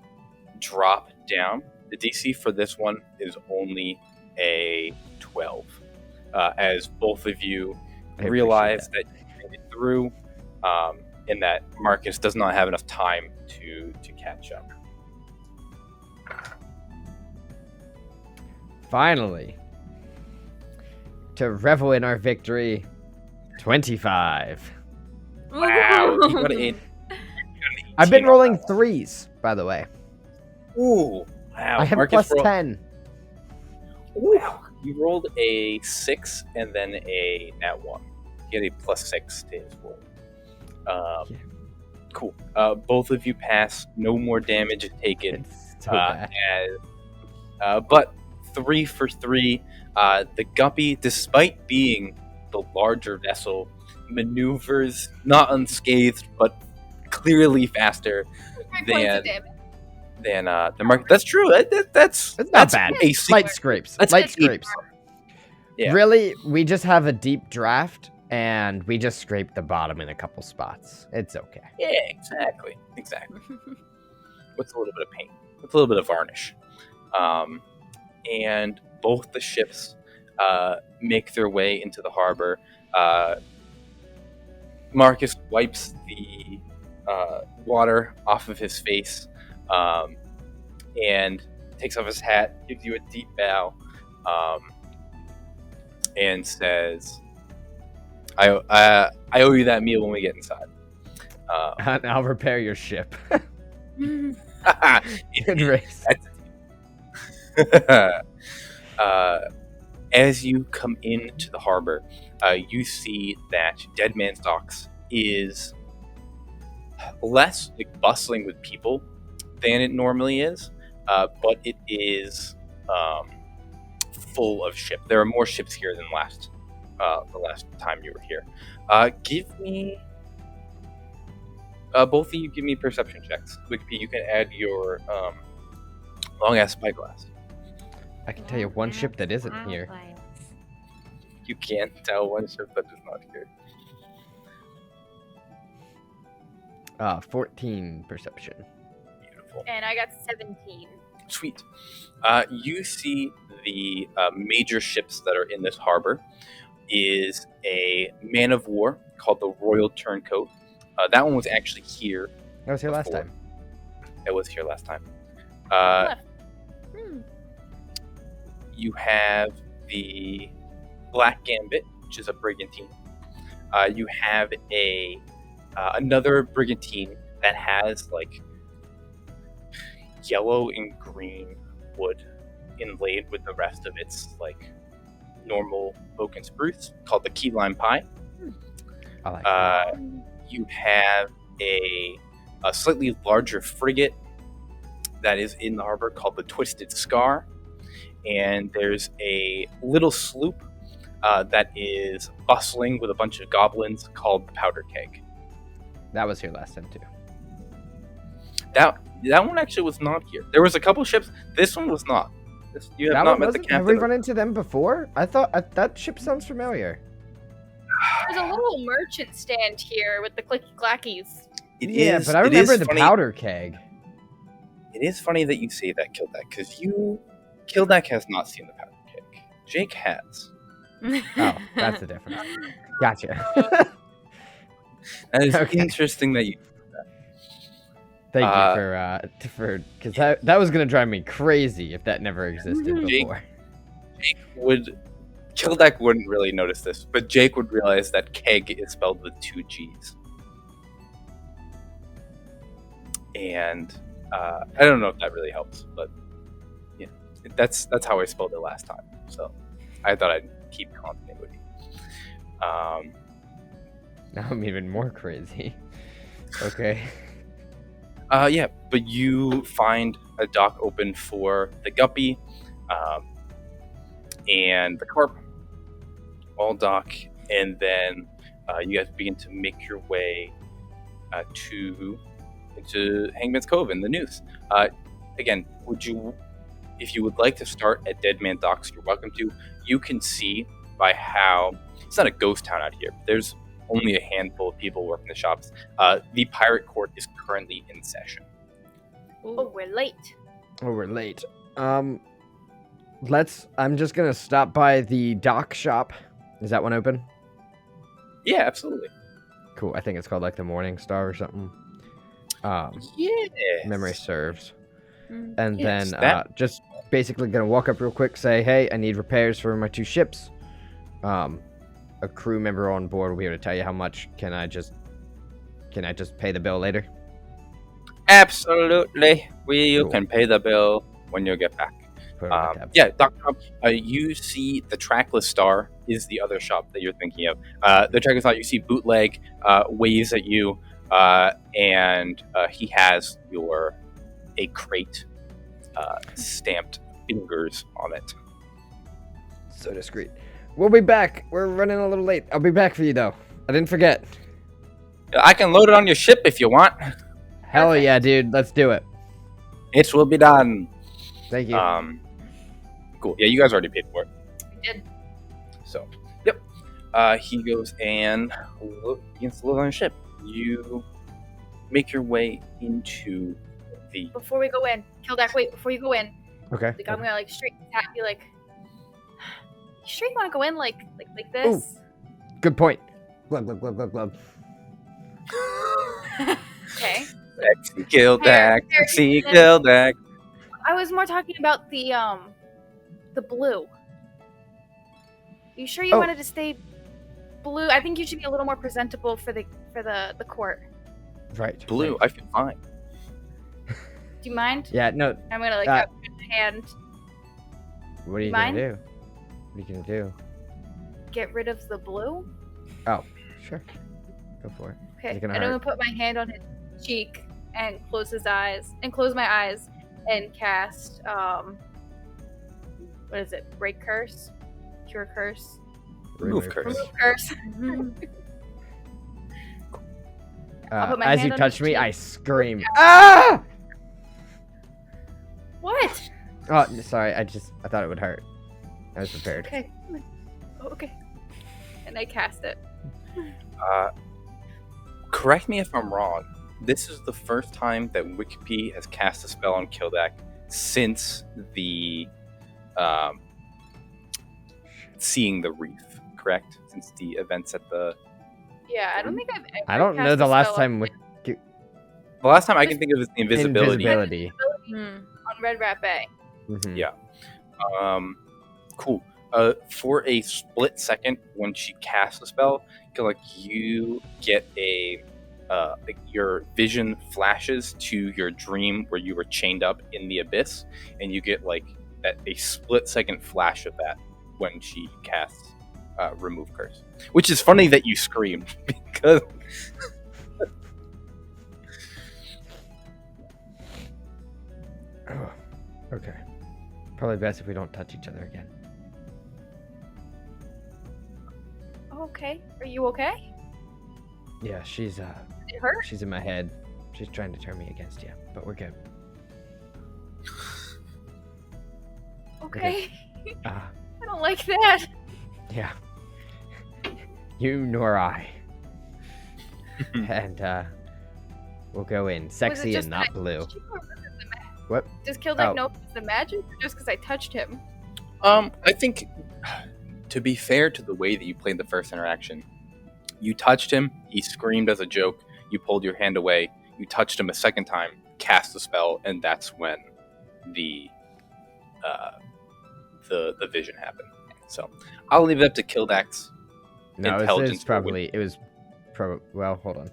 drop down. The DC for this one is only a 12. As both of you I realize appreciate that you made it through, and that Marcus does not have enough time to catch up. Finally, to revel in our victory, 25. Wow, you got an I've been 18 on rolling that one. 3s, by the way. Ooh, wow. I have Marcus plus 10. Wow. You rolled a 6 and then a nat 1. You get a plus 6 to his roll. Yeah. Cool. Both of you pass. No more damage is taken. It's so bad. But 3 for 3. The Guppy, despite being the larger vessel, maneuvers not unscathed, but clearly faster 3 points of damage. than the Marcus. That's true. That's not bad. A Light scrapes. That's Light deep. scrapes. Yeah. Really, we just have a deep draft, and we just scrape the bottom in a couple spots. It's okay. Yeah, exactly. What's a little bit of paint? What's a little bit of varnish? And both the ships make their way into the harbor. Marcus wipes the water off of his face and takes off his hat, gives you a deep bow, and says, I owe you that meal when we get inside. And I'll repair your ship. Good Good race. As you come into the harbor, you see that Dead Man's Docks is less bustling with people than it normally is, but it is full of ships. There are more ships here than the last time you were here. Give me both of you. Give me perception checks. Wikipedia, you can add your long ass spyglass. I can tell you one ship that isn't here. You can't tell one ship that is not here. 14 perception. Beautiful. And I got 17. Sweet. You see the major ships that are in this harbor is a man of war called the Royal Turncoat. That one was actually here. That was here last before. time. It was here last time. Left. You have the Black Gambit, which is a brigantine. You have another brigantine that has like yellow and green wood inlaid with the rest of its like normal oak and spruce, called the Key Lime Pie. I like that. You have a slightly larger frigate that is in the harbor called the Twisted Scar, and there's a little sloop that is bustling with a bunch of goblins called the Powder Keg. That was here last time too. That one actually was not here. There was a couple ships. This one was not. You have not met the captain. Have we run into them before? I thought that ship sounds familiar. There's a little merchant stand here with the clicky clackies. But I remember the powder keg. It is funny that you say that, Kildak, because Kildak has not seen the powder keg. Jake has. Oh, that's the difference. Gotcha. That is Okay. interesting that you. Thank you for because that was gonna drive me crazy if that never existed Jake- before. Kildak wouldn't really notice this, but Jake would realize that keg is spelled with 2 G's. And I don't know if that really helps, but yeah, that's how I spelled it last time. So I thought I'd keep continuity. Now I'm even more crazy. Okay. Yeah, but you find a dock open for the Guppy and the Carp, all dock, and then you guys begin to make your way into Hangman's Cove in the Noose. Again, if you would like to start at Dead Man Docks, you're welcome to. You can see by how it's not a ghost town out here. There's only a handful of people working the shops. The pirate court is currently in session. Oh, we're late. Oh, we're late. I'm just gonna stop by the dock shop. Is that one open? Yeah, absolutely. Cool. I think it's called like the Morning Star or something. Yes. Memory serves. Mm. And Yes, then that- just basically gonna walk up real quick, say, hey, I need repairs for my 2 ships. A crew member on board will be able to tell you how much. Can I just pay the bill later? Absolutely. You Cool. can pay the bill when you get back. Put it on the tab. Yeah, Dr. Trump, you see the Trackless Star is the other shop that you're thinking of. The Trackless Star, you see Bootleg waves at you, and he has a crate stamped fingers on it. So discreet. We'll be back. We're running a little late. I'll be back for you though. I didn't forget. I can load it on your ship if you want. Hell Perfect. yeah, dude. Let's do it. It will be done. Thank you. Cool. Yeah, you guys already paid for it. We did. So, yep. He goes and begins to load on a ship. You make your way into the. Before we go in, Kildak, wait, before you go in, Okay. like, I'm gonna like straighten his hat and be like, you sure you wanna go in like this? Good point. Glub glub glub glub glub. Okay. Sexy Gildak, There- sexy there- Gildak. I was more talking about the blue. You sure you Oh. wanted to stay blue? I think you should be a little more presentable for the court. Right. Blue, right. I feel fine. Do you mind? Yeah. No. I'm gonna like Uh, have my hand, What are you Mine? gonna do? What are you gonna do? get rid of the blue. Oh, sure. Go for it. Okay. Is it gonna And I'm hurt? gonna put my hand on his cheek and close my eyes and cast what is it? Break curse? Cure curse? Remove curse. Remove curse. I'll put my As hand you on touch his me, cheek. I scream. Ah! What? Oh, sorry. I thought it would hurt. I was prepared. Okay. Oh, okay. And I cast it. Correct me if I'm wrong. This is the first time that Wikipedia has cast a spell on Kildek since the seeing the reef. Correct? Since the events at the. Yeah, I don't think I've ever I don't cast know a the last spell time The last time I can think of is the invisibility. on Red Rat Bay. Mhm. Yeah. Cool. For a split second, when she casts a spell, like you get your vision flashes to your dream where you were chained up in the abyss, and you get like a split second flash of that when she casts remove curse. Which is funny that you screamed because. Oh, okay. Probably best if we don't touch each other again. Okay. Are you okay? Yeah, she's Did it hurt? she's in my head. She's trying to turn me against you, but we're good. Okay. Uh, I don't like that. yeah. You nor I. And we'll go in sexy just and not that I blue. touched you, or was it the What? Does Kildek Oh. know if it's the magic or just because I touched him? I think, to be fair to the way that you played the first interaction, you touched him, he screamed as a joke, you pulled your hand away, you touched him a second time, cast the spell, and that's when the vision happened. So I'll leave it up to Kildak's No, intelligence. Well, hold on.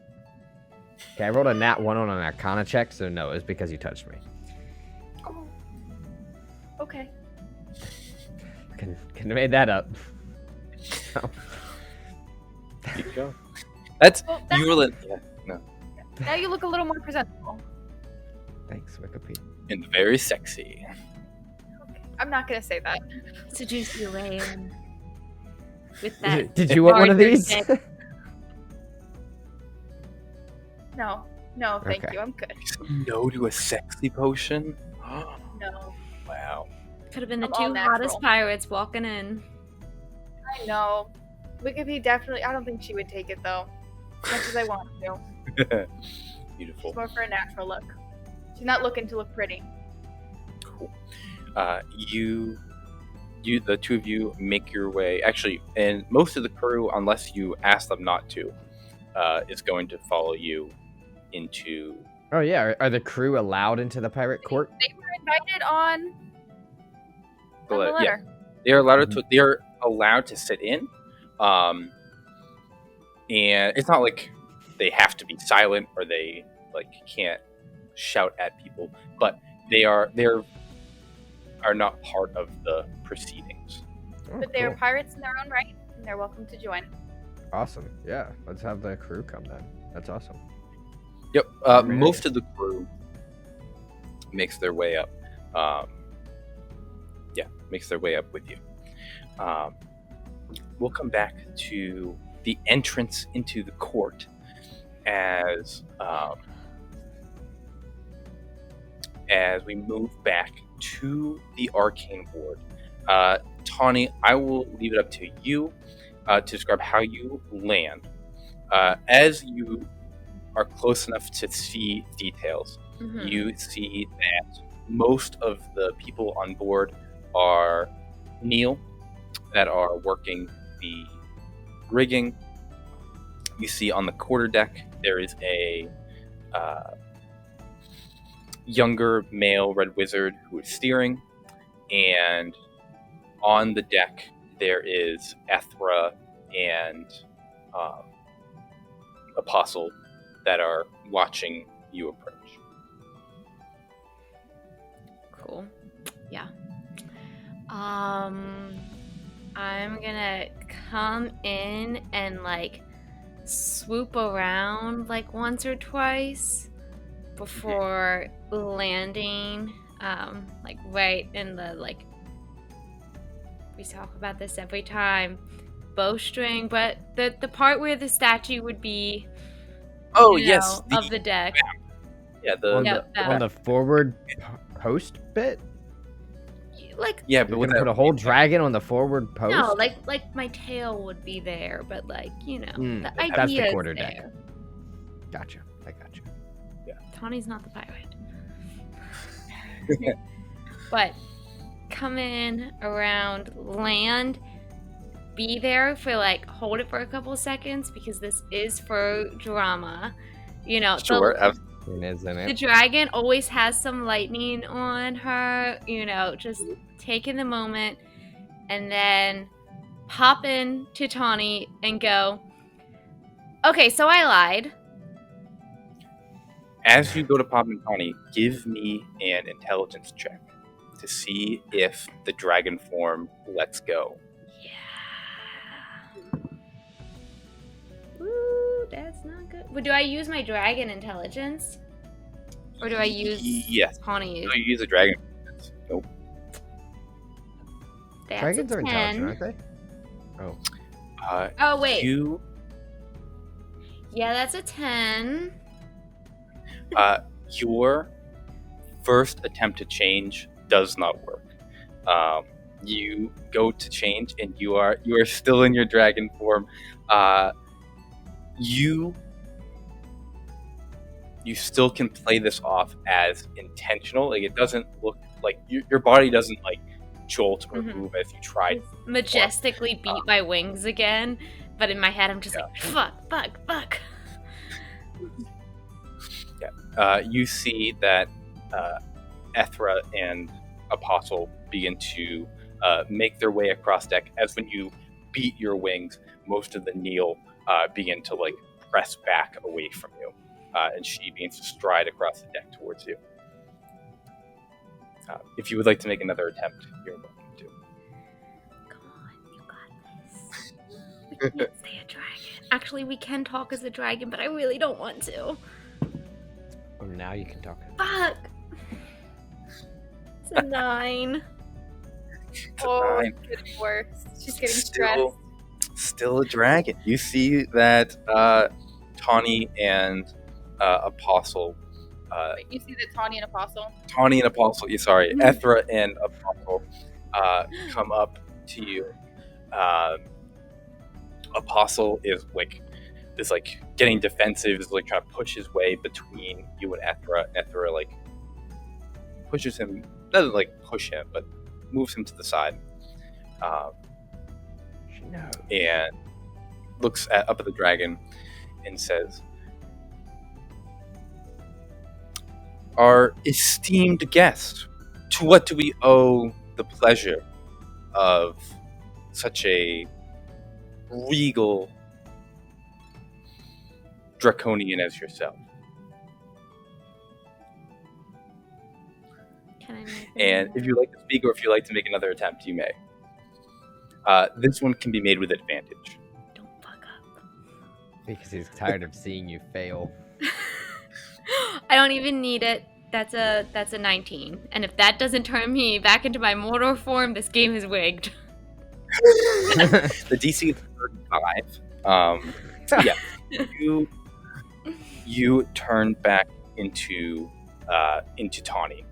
Okay, I rolled a nat 1 on an Arcana check, so no, it's because you touched me. Oh. Okay. Can have made that up. There you go. That's Well, you were now you look a little more presentable. Thanks, Wikipedia. and very sexy. Okay. I'm not gonna say that. Seduce you away and with that. Did you want one of larger these? dick. No. No, thank Okay. you. I'm good. No to a sexy potion. No. Wow. Could have been the I'm all two natural. hottest pirates walking in. I know. Wikipedia definitely. I don't think she would take it though. As much as I want to. Beautiful. She's more for a natural look. She's not looking to look pretty. Cool. You, the two of you, make your way. Actually, and most of the crew, unless you ask them not to, is going to follow you into. Oh yeah, are the crew allowed into the pirate court? They were invited on the Yeah, letter. they are allowed to. They are allowed to sit in, and it's not like they have to be silent or they like can't shout at people, but they are not part of the proceedings. Oh, But they are cool. pirates in their own right, and they're welcome to join. Awesome. Yeah, let's have the crew come then. That's awesome. Yep. Right. Most of the crew makes their way up. Makes their way up with you. We'll come back to the entrance into the court as we move back to the arcane board. Tawny, I will leave it up to you to describe how you land. As you are close enough to see details, Mhm. you see that most of the people on board are Neil, that are working the rigging. You see on the quarterdeck there is a younger male red wizard who is steering, and on the deck there is Ethra and Apostle that are watching you approach. Cool. Yeah. I'm gonna come in and like swoop around like once or twice before landing, like right in the like. We talk about this every time, bowstring, but the part where the statue would be. Oh you yes, know, of the deck. yeah, the On Yep, the on the forward post bit. like Yeah, You're but with gonna that put a whole dragon on the forward post? no, like my tail would be there, but like the That's the idea is quarterdeck. there. Gotcha. I gotcha. Tawny's not the pirate. But come in around land, be there for like hold it for a couple seconds because this is for drama. You know, sure. Isn't the it? dragon always has some lightning on her, you know, just taking the moment and then pop in to Tawny and go, okay, so I lied. As you go to Pop and Tawny, give me an intelligence check to see if the dragon form lets go. Yeah. Ooh, that's not good. But do I use my dragon intelligence? Or do I use Yes. Tawny's? No, you use a dragon. Nope. That's Dragons a are 10. intelligent, aren't they? Oh, wait. You, Yeah, that's a 10. your first attempt to change does not work. You go to change, and you are still in your dragon form. You still can play this off as intentional. Like it doesn't look like your body doesn't like jolt or Mhm. move as you try. Majestically beat my wings again, but in my head I'm just like, fuck. You see that Ethra and Apostle begin to make their way across deck. As when you beat your wings, most of the Neil begin to like press back away from you, and she begins to stride across the deck towards you. If you would like to make another attempt, you're welcome to. Come on, you got this. We can't stay a dragon. Actually, we can talk as a dragon, but I really don't want to. Oh, now you can talk. Fuck. It's a 9. Oh, Nine. it's getting worse. She's getting stressed. Still a dragon. You see that Tawny and Apostle. Wait, you see the Tawny and Apostle? Tawny and Apostle. Sorry, Ethra and Apostle come up to you. Apostle is like getting defensive, is like trying to push his way between you and Ethra. And Ethra like pushes him, doesn't like push him, but moves him to the side. She knows. And looks up at the dragon and says, "Our esteemed guest, to what do we owe the pleasure of such a regal draconian as yourself?" Can I make And if you'd like to speak or if you'd like to make another attempt, you may. This one can be made with advantage. Don't fuck up. Because he's tired of seeing you fail. I don't even need it. That's a 19. And if that doesn't turn me back into my mortal form, this game is wigged. The DC is 35. Yeah, you turn back into Tawny.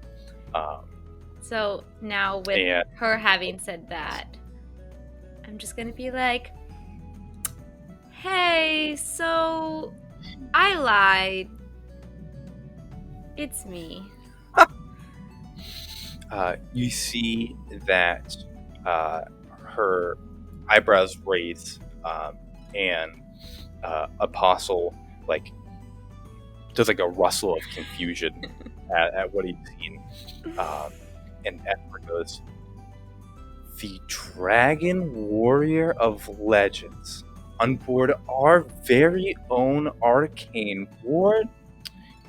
So now with And her having said that, I'm just gonna be like, hey, so I lied. It's me. you see that her eyebrows raise, and Apostle like does like a rustle of confusion at what he's seen, and Ethra goes, "The Dragon Warrior of Legends on board our very own arcane ward.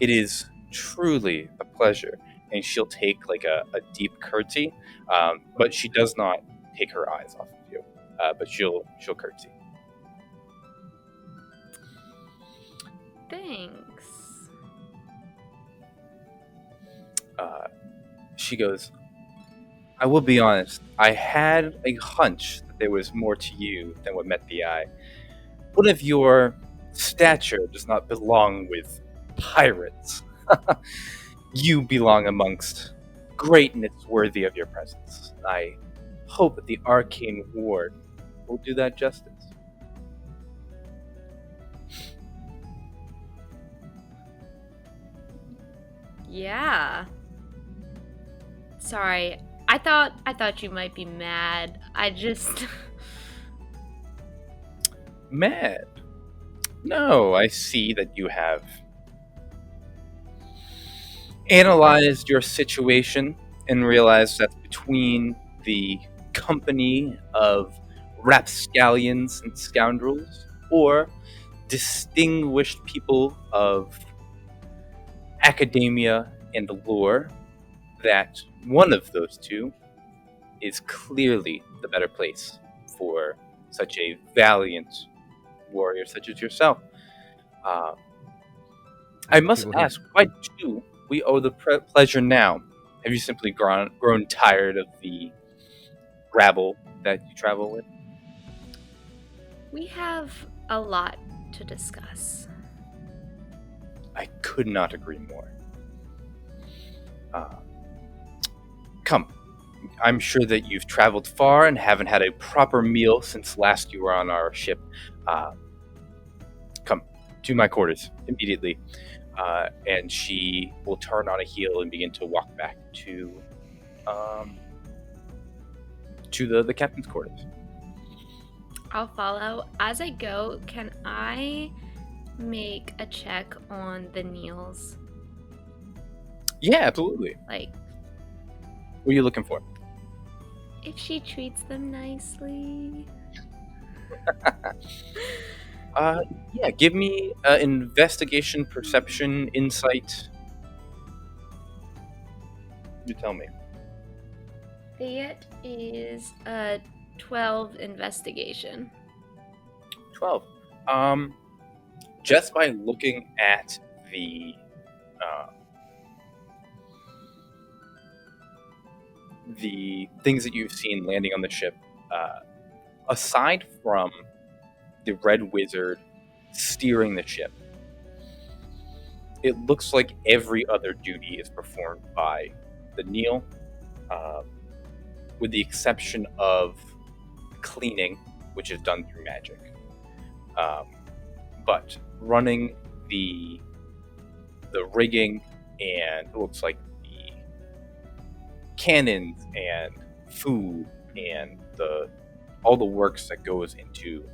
It is truly a pleasure." And she'll take like a deep curtsy, but she does not take her eyes off of you. But she'll curtsy. Thanks. She goes, "I will be honest, I had a hunch that there was more to you than what met the eye. One of your stature does not belong with pirates. You belong amongst great and it's worthy of your presence. I hope that the Arcane Ward will do that justice. Yeah. Sorry. I thought you might be mad. I just Mad? No, I see that you have analyzed your situation and realized that between the company of rapscallions and scoundrels or distinguished people of academia and lore, that one of those two is clearly the better place for such a valiant warrior such as yourself. I must People who- ask, why do we owe the pleasure now? Have you simply grown tired of the rabble that you travel with? we have a lot to discuss. I could not agree more. Come. I'm sure that you've traveled far and haven't had a proper meal since last you were on our ship. Come to my quarters immediately. And she will turn on a heel and begin to walk back to the captain's quarters. I'll follow. As I go, can I make a check on the Neils? Yeah, absolutely. Like, What are you looking for? if she treats them nicely. Yeah, give me investigation, perception, insight. You tell me. That is a 12 investigation. 12. Just by looking at the things that you've seen landing on the ship, aside from the Red Wizard steering the ship, it looks like every other duty is performed by the Neil, with the exception of cleaning, which is done through magic. But running the rigging and it looks like the cannons and food and all the works that goes into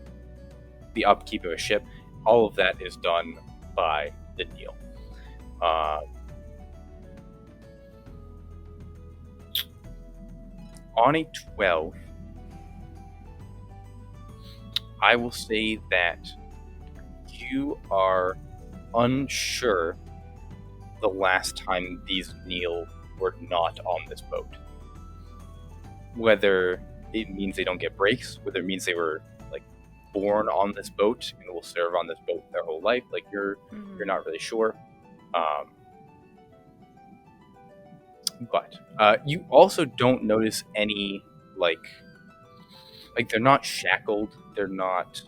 the upkeep of a ship, all of that is done by the Neil. On a 12, I will say that you are unsure the last time these Neil were not on this boat. Whether it means they don't get breaks, whether it means they were like born on this boat and will serve on this boat their whole life, like you're not really sure. But you also don't notice any like they're not shackled. They're not.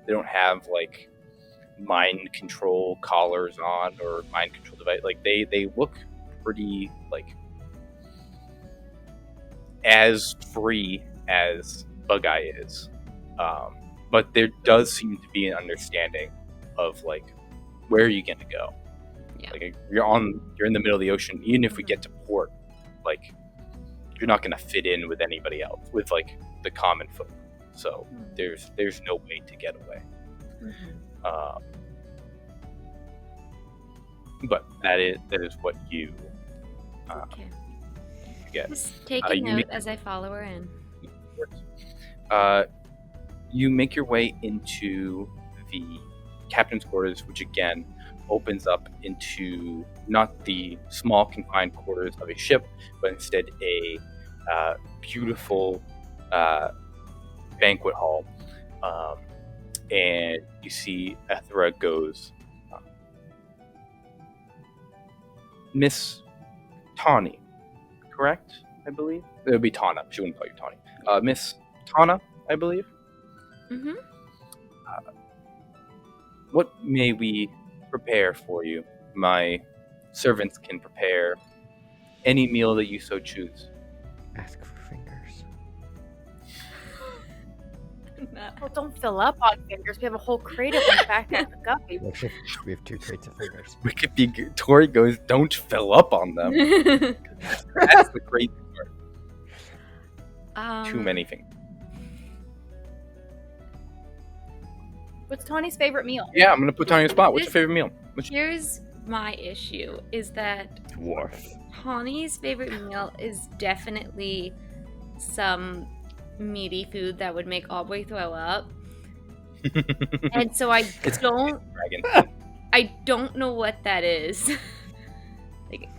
They don't have like mind control collars on or mind control device. Like they look pretty like as free as Bug-Eye is. But there does seem to be an understanding of like where are you gonna go. Yeah. Like you're in the middle of the ocean. Even if we get to port, like you're not gonna fit in with anybody else, with like the common folk. So there's no way to get away. But that is what you Okay. get. Just take a you note make- as I follow her in. You make your way into the captain's quarters, which again opens up into not the small confined quarters of a ship, but instead a beautiful banquet hall. And you see Ethra goes, Miss Tawny, correct? I believe it would be Tana. She wouldn't call you Tawny. Miss Tana, I believe. Mm-hmm. What may we prepare for you? My servants can prepare any meal that you so choose. Ask for fingers. Well, don't fill up on fingers. We have a whole crate of them back at the Guppy. Actually, we have 2 crates of fingers. Tori goes, don't fill up on them. That's the great part. Too many fingers. What's Tawny's favorite meal? Yeah, I'm gonna put Tawny on the spot. What's your favorite meal? Here's my issue: is that Dwarf. Tawny's favorite meal is definitely some meaty food that would make Aubrey throw up, and so I Dragon. don't know what that is. Like,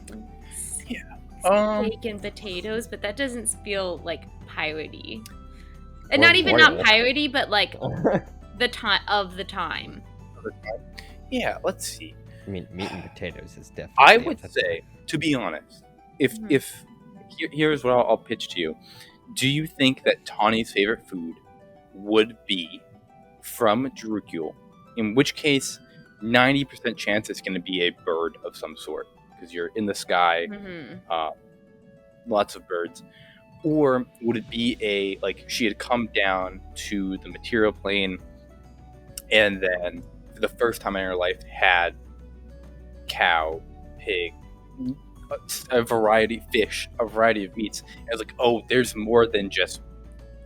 Yeah. steak and potatoes, but that doesn't feel like piratey, and Or not even not royal. piratey, but like the time. Yeah, let's see. I mean, meat and potatoes is definitely. I would say, to be honest, Mhm. if here's what I'll pitch to you. Do you think that Tawny's favorite food would be from Drukule? In which case, 90% chance it's going to be a bird of some sort because you're in the sky, lots of birds. Or would it be she had come down to the material plane and then for the first time in her life had cow, pig, a variety of fish, a variety of meats. And it's like, oh, there's more than just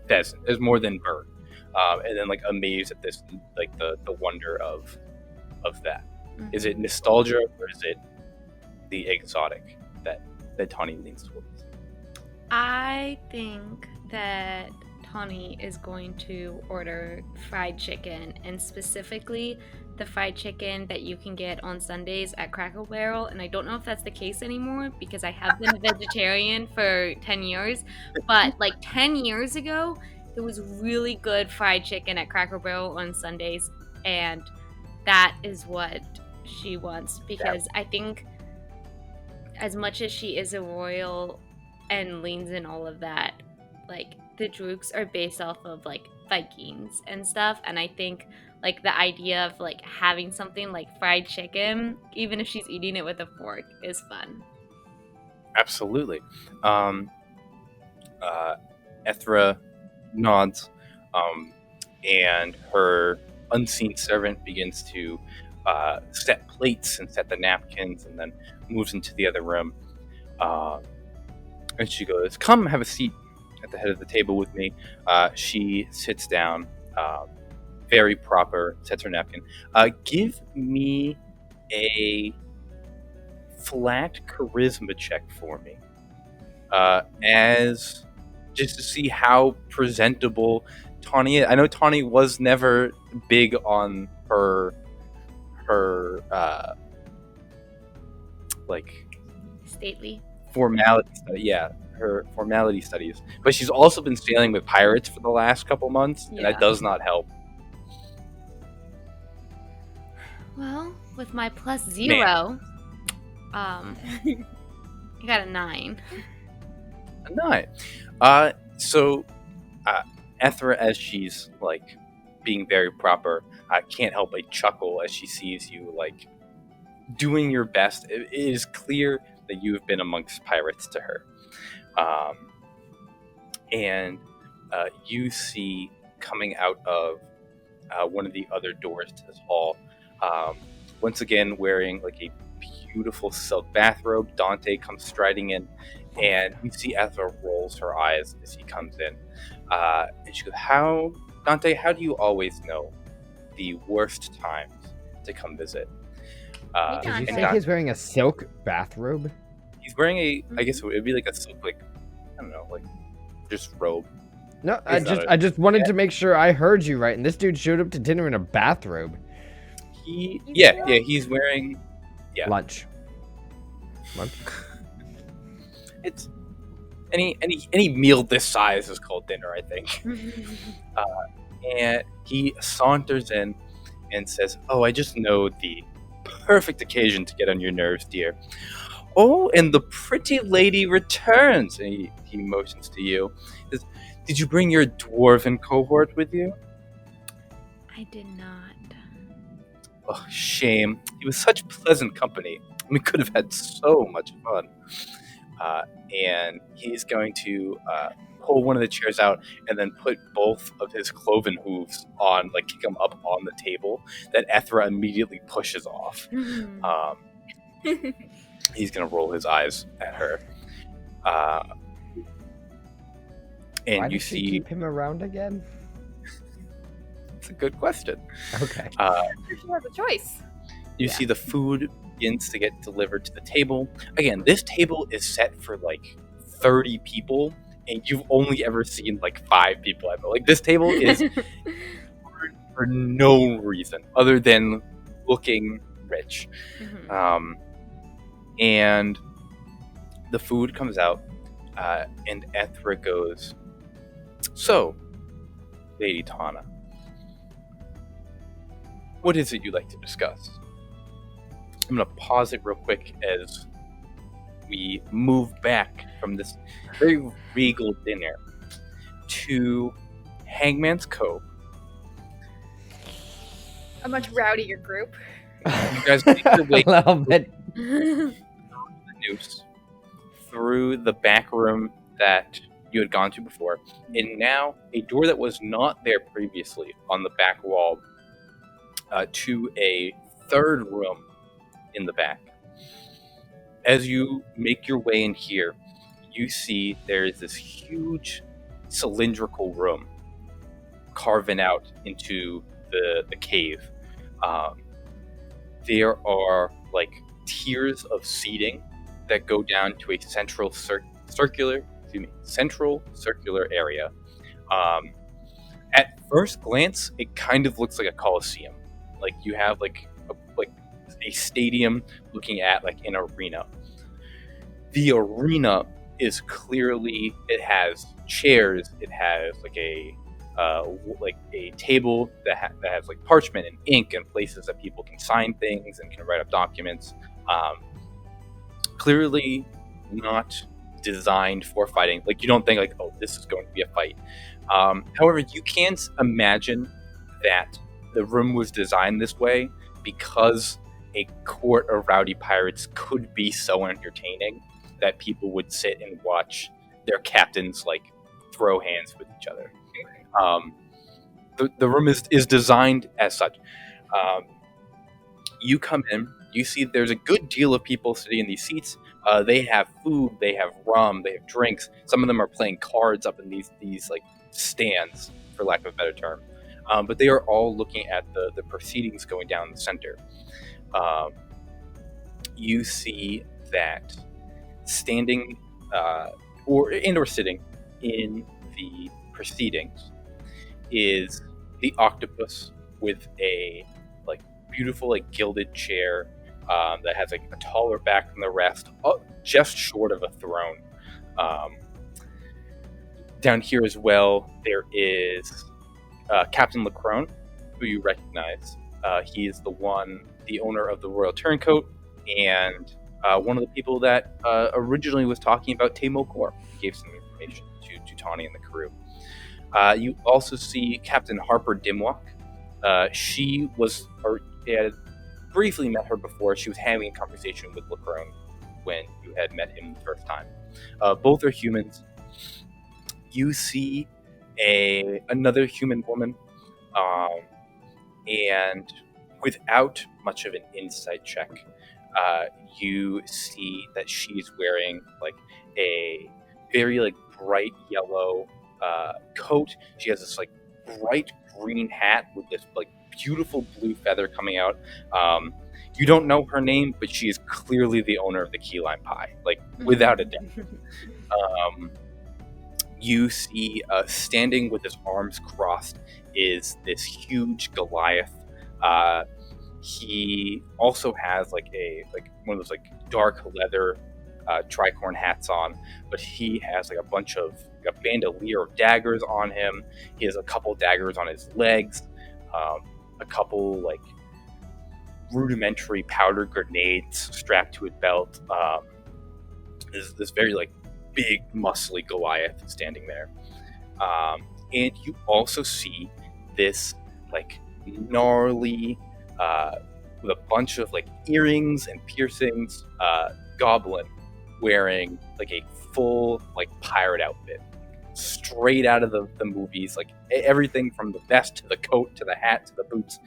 pheasant. There's more than bird. And then like amazed at this, like the wonder of that. Mhm. Is it nostalgia or is it the exotic that Tawny leans towards? I think that Tawny is going to order fried chicken, and specifically the fried chicken that you can get on Sundays at Cracker Barrel. And I don't know if that's the case anymore because I have been a vegetarian for 10 years. But like 10 years ago, there was really good fried chicken at Cracker Barrel on Sundays. And that is what she wants, because I think as much as she is a royal and leans in all of that, like the Drooks are based off of like Vikings and stuff, and I think like the idea of like having something like fried chicken, even if she's eating it with a fork, is fun. Absolutely. Ethra nods, and her unseen servant begins to set plates and set the napkins, and then moves into the other room. And she goes, "Come, have a seat at the head of the table with me." She sits down, very proper, sets her napkin. Give me a flat charisma check for me, as just to see how presentable Tawny is. I know Tawny was never big on her like Stately. formality study. Yeah, her formality studies. But she's also been sailing with pirates for the last couple months, and that Yeah. does not help. Well, with my +0, I got a 9. A 9. So Ethra, as she's like being very proper, can't help but chuckle as she sees you like doing your best. It is clear that you have been amongst pirates to her. And you see coming out of one of the other doors to this hall, once again wearing like a beautiful silk bathrobe, Dante comes striding in, and you see Ethra rolls her eyes as he comes in. And she goes, Dante, how do you always know the worst times to come visit? Did you and say Dante- he's wearing a silk bathrobe? He's wearing I guess it would be like a silk, like, I don't know, like just robe. No, It's not I just wanted to make sure I heard you right. And this dude showed up to dinner in a bathrobe. He's wearing Yeah. Lunch. it's any meal this size is called dinner, I think. And he saunters in and says, "Oh, I just know the perfect occasion to get on your nerves, dear. Oh, and the pretty lady returns." And he motions to you. He says, "Did you bring your dwarven cohort with you?" I did not. Oh, shame. He was such pleasant company. We could have had so much fun. and he's going to pull one of the chairs out and then put both of his cloven hooves on, like kick them up on the table. That Ethra immediately pushes off. He's going to roll his eyes at her. And Why you does she see... keep him around again? It's a good question. Okay. She has a choice. You see the food begins to get delivered to the table. Again, this table is set for like 30 people, and you've only ever seen like 5 people ever. Like, this table is for no reason other than looking rich. And the food comes out, and Ethra goes, "So, Lady Tana, what is it you'd like to discuss?" I'm going to pause it real quick as we move back from this very regal dinner to Hangman's Cove. A much rowdier group. You guys make your way A little bit. the noose through the back room that you had gone to before, and now a door that was not there previously on the back wall to a third room in the back. As you make your way in here, you see there is this huge cylindrical room carving out into the cave. There are like tiers of seating that go down to a central circular area. At first glance, it kind of looks like a coliseum. Like, you have like a stadium looking at like an arena. The arena is clearly, it has chairs, it has like a table that has like parchment and ink and places that people can sign things and can write up documents. Clearly not designed for fighting. Like, you don't think like, oh, this is going to be a fight. However, you can imagine that the room was designed this way because a court of rowdy pirates could be so entertaining that people would sit and watch their captains like throw hands with each other. The room is designed as such. You come in, you see there's a good deal of people sitting in these seats. They have food, they have rum, they have drinks. Some of them are playing cards up in these like stands, for lack of a better term. But they are all looking at the proceedings going down in the center. You see that standing or sitting in the proceedings is the octopus with a like beautiful like gilded chair that has like a taller back than the rest, just short of a throne. Down here as well, there is Captain Lacrone, who you recognize. He is the owner of the Royal Turncoat, and one of the people that originally was talking about Tamokor. Gave some information to Tawny and the crew. You also see Captain Harper Dimwalk. She had briefly met her before. She was having a conversation with Lacrone when you had met him the first time. Both are humans. You see another human woman, and without much of an insight check, you see that she's wearing like a very like bright yellow coat. She has this like bright green hat with this like beautiful blue feather coming out. You don't know her name, but she is clearly the owner of the key lime pie, like without a doubt. You see standing with his arms crossed is this huge Goliath. He also has like one of those like dark leather tricorn hats on, but he has like a bandolier of daggers on him. He has a couple daggers on his legs, a couple like rudimentary powder grenades strapped to his belt. This very like big muscly Goliath standing there, and you also see this like gnarly with a bunch of like earrings and piercings goblin wearing like a full like pirate outfit, straight out of the movies, like everything from the vest to the coat to the hat to the boots.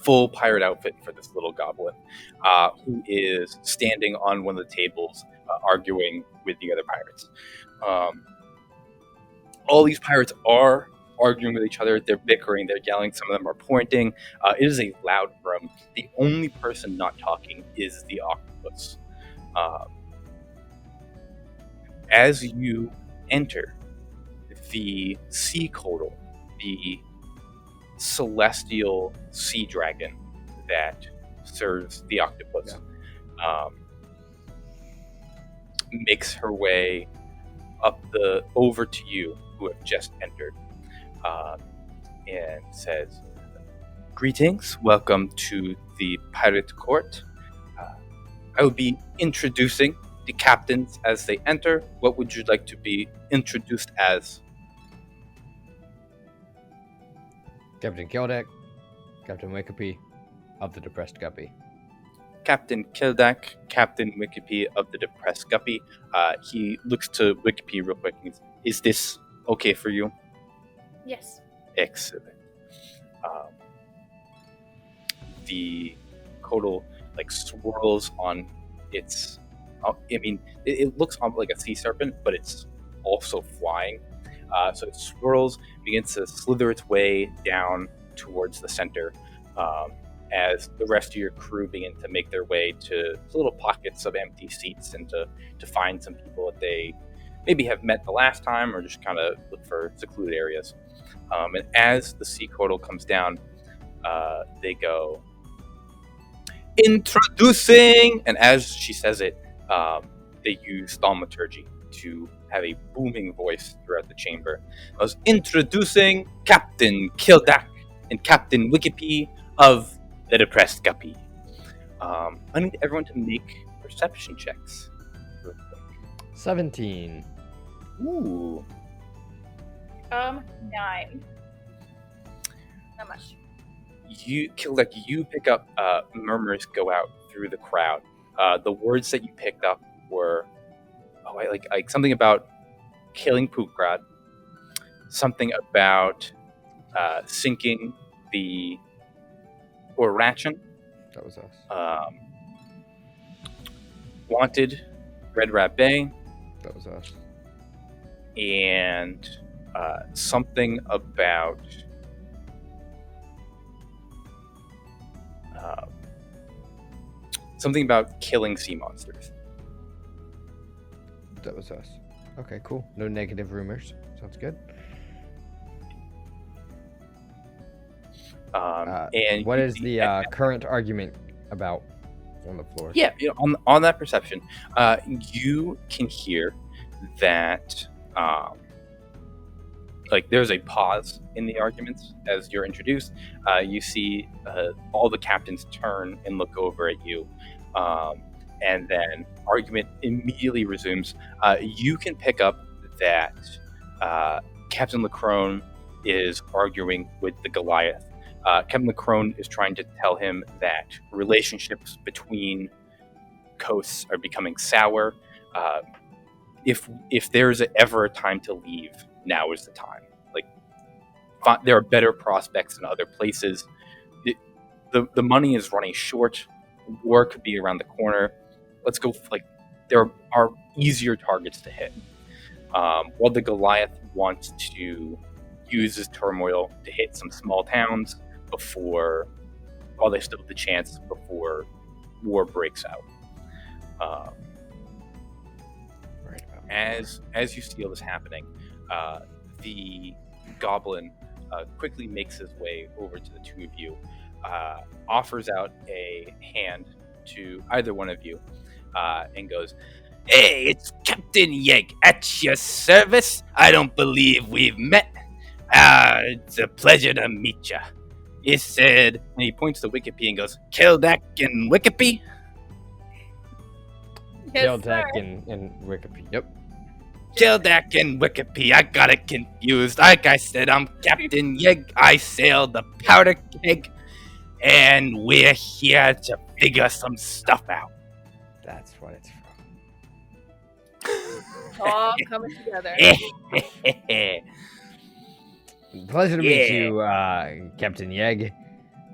Full pirate outfit for this little goblin, who is standing on one of the tables, arguing with the other pirates. All these pirates are arguing with each other. They're bickering. They're yelling. Some of them are pointing. It is a loud room. The only person not talking is the octopus. As you enter, the sea coddle, the celestial sea dragon that serves the octopus, makes her way over to you, who have just entered, and says, "Greetings, welcome to the pirate court. I will be introducing the captains as they enter. What would you like to be introduced as?" Captain Kildek, Captain Wikipedia of the Depressed Guppy. Captain Kildak, Captain Wikipedia of the Depressed Guppy. He looks to Wikipedia real quick and goes, "Is this okay for you?" Yes. Excellent. The Kodal like swirls on its. It looks like a sea serpent, but it's also flying. So it swirls, begins to slither its way down towards the center, as the rest of your crew begin to make their way to little pockets of empty seats and to find some people that they maybe have met the last time, or just kind of look for secluded areas. And as the sea coddle comes down, they go, "Introducing!" And as she says it, they use thaumaturgy to have a booming voice throughout the chamber. I was introducing Captain Kildak and Captain Wikipedia of the Depressed Guppy. I need everyone to make perception checks real quick. 17. Ooh. 9. Not much. You pick up murmurs go out through the crowd. The words that you picked up were like something about killing Pukrad, something about sinking the Orachin. That was us. Wanted Red Rat Bay. That was us. And something about killing sea monsters. That was us. Okay, cool. No negative rumors. Sounds good. And what is the current argument about on the floor? Yeah, on that perception, you can hear that there's a pause in the arguments as you're introduced. You see all the captains turn and look over at you, and then argument immediately resumes. You can pick up that Captain Lacrone is arguing with the Goliath. Captain Lacrone is trying to tell him that relationships between coasts are becoming sour. If there's ever a time to leave, now is the time. There are better prospects in other places. The money is running short. War could be around the corner. Let's go. There are easier targets to hit. While the Goliath wants to use his turmoil to hit some small towns while they still have the chance before war breaks out. As you see all this happening, the goblin quickly makes his way over to the two of you, offers out a hand to either one of you, and goes, "Hey, it's Captain Yeg at your service. I don't believe we've met. It's a pleasure to meet you." He said, and he points to Wikipedia and goes, "Kildak and Wikipedia?" Yes, Kildek sir. and Wikipedia. Yep. Kildak and Wikipedia, I got it confused. Like I said, I'm Captain Yeg. I sail the powder keg, and we're here to figure some stuff out. That's what it's from. All coming together. Pleasure to meet Yeah. you, Captain Yeg.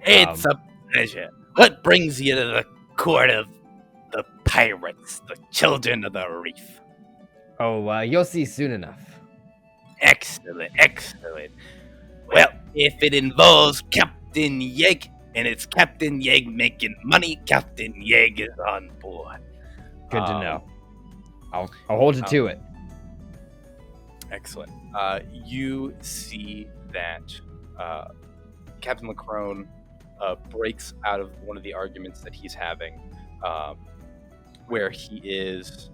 It's a pleasure. What brings you to the court of the pirates, the children of the reef? Oh, you'll see soon enough. Excellent, excellent. Well, if it involves Captain Yeg, and it's Captain Yeg making money, Captain Yeg is on board. Good to know. I'll hold you to it. Excellent. You see that Captain Lacrone breaks out of one of the arguments that he's having, where he is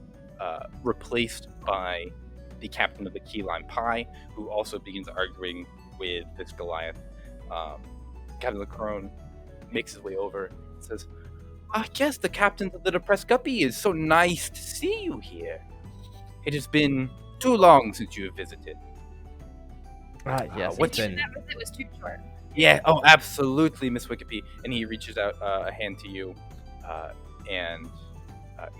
replaced by the captain of the Key Lime Pie, who also begins arguing with this Goliath. Captain Lacrone makes his way over and says, yes, the captain of the Depressed Guppy, is so nice to see you here. It has been too long since you have visited. Yes, what it's been... That visit was too short. Yeah, oh, absolutely, Miss Wikipedia. And he reaches out a hand to you, and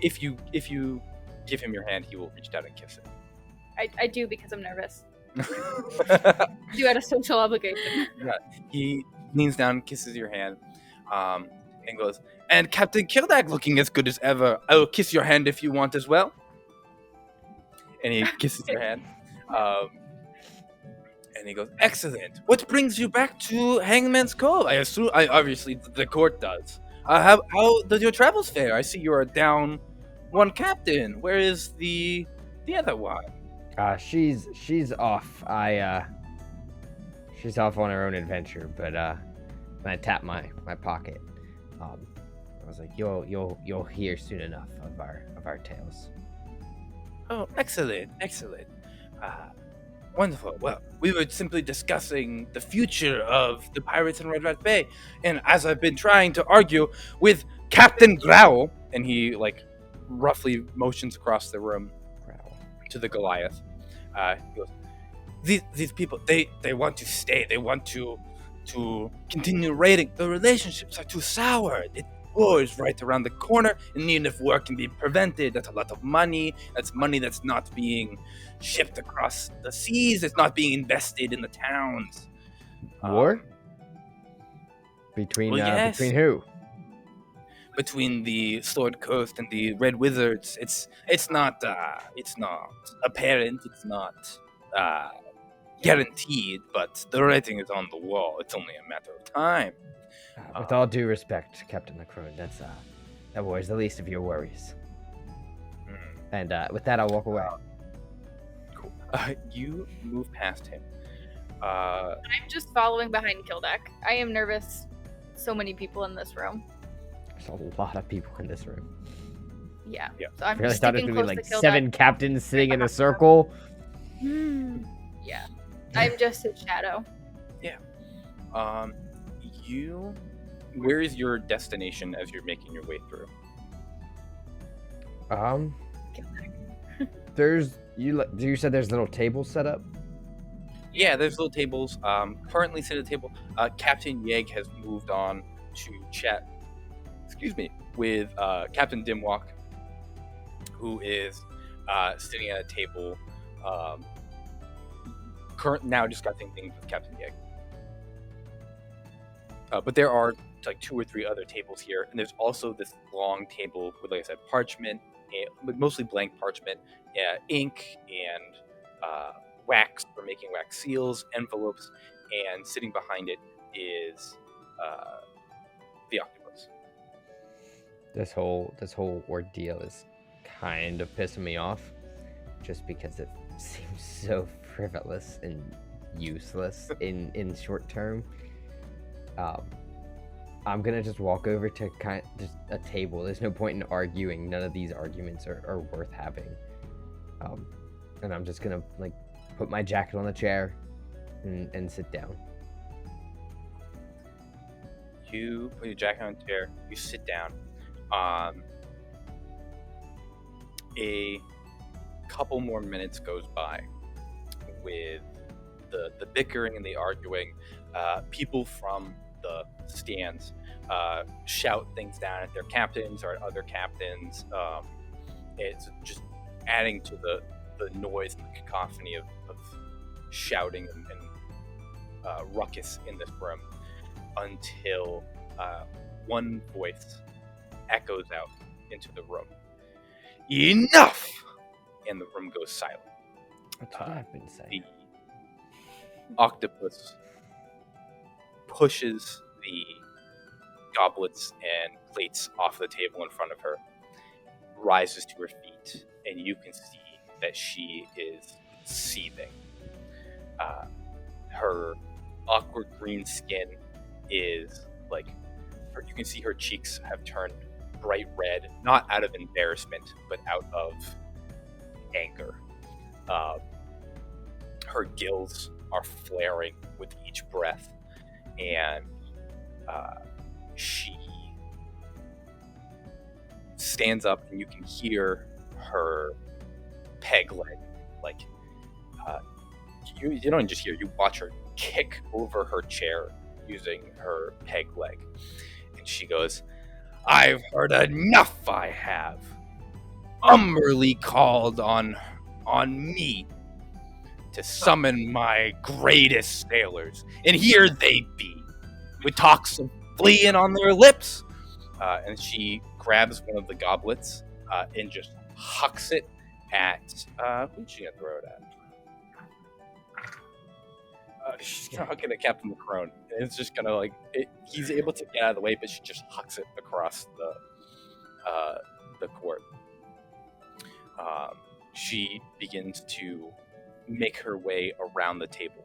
if you give him your hand, he will reach down and kiss I do because I'm nervous. it. You had a social obligation. He leans down and kisses your hand, and goes, and Captain Kildak looking as good as ever. I will kiss your hand if you want as well. And he kisses your hand. And he goes, excellent. What brings you back to Hangman's Cove? I assume, obviously, the court does. How does your travels fare? I see you are down one captain. Where is the other one? She's off. She's off on her own adventure. But when I tapped my pocket, I was like, you'll hear soon enough of our tales. Oh, excellent. Wonderful. Well, we were simply discussing the future of the pirates in Red Rat Bay, and as I've been trying to argue with Captain Growl, and he roughly motions across the room to the Goliath. He goes, these people, they want to stay. They want to continue raiding. The relationships are too sour. War is right around the corner, and even if war can be prevented, that's a lot of money. That's money that's not being shipped across the seas. It's not being invested in the towns. War? Between who? Between the Sword Coast and the Red Wizards. It's not apparent. It's not guaranteed, but the writing is on the wall. It's only a matter of time. With all due respect, Captain Lacrone, that war is the least of your worries. And with that, I'll walk away. Cool. You move past him. I'm just following behind Kildak. I am nervous. So many people in this room. There's a lot of people in this room. Yeah. Yeah. So I'm I really just thought it sticking was gonna close be to Kildak. 7 captains sitting in a circle. Yeah. I'm just his shadow. Where is your destination as you're making your way through? You said there's little tables set up? Yeah, there's little tables. Currently sitting at a table. Captain Yeg has moved on to chat. With Captain Dimwalk, who is sitting at a table. Now discussing things with Captain Yeg. But there are 2 or 3 other tables here, and there's also this long table with, like I said, parchment, mostly blank parchment, ink, and wax for making wax seals, envelopes, and sitting behind it is the octopus. This whole ordeal is kind of pissing me off, just because it seems so frivolous and useless in short term. I'm gonna just walk over to just a table. There's no point in arguing. None of these arguments are worth having. And I'm just gonna put my jacket on the chair and sit down. You put your jacket on the chair. You sit down. A couple more minutes goes by with the bickering and the arguing. People from the stands shout things down at their captains or at other captains. It's just adding to the noise and the cacophony of shouting and ruckus in this room until one voice echoes out into the room. Enough! And the room goes silent. That's what I've been saying. The octopus pushes the goblets and plates off the table in front of her, rises to her feet, and you can see that she is seething. Her awkward green skin is you can see her cheeks have turned bright red, not out of embarrassment, but out of anger. Her gills are flaring with each breath, and she stands up, and you can hear her peg leg. You don't just hear, you watch her kick over her chair using her peg leg. And she goes, "I've heard enough, I have. Umberly called on me to summon my greatest sailors, and here they be, with talks of fleeing on their lips." And she grabs one of the goblets and just hucks it at, who's she gonna throw it at? She's gonna huck it at Captain McCrone. And it's just gonna he's able to get out of the way, but she just hucks it across the court. She begins to make her way around the table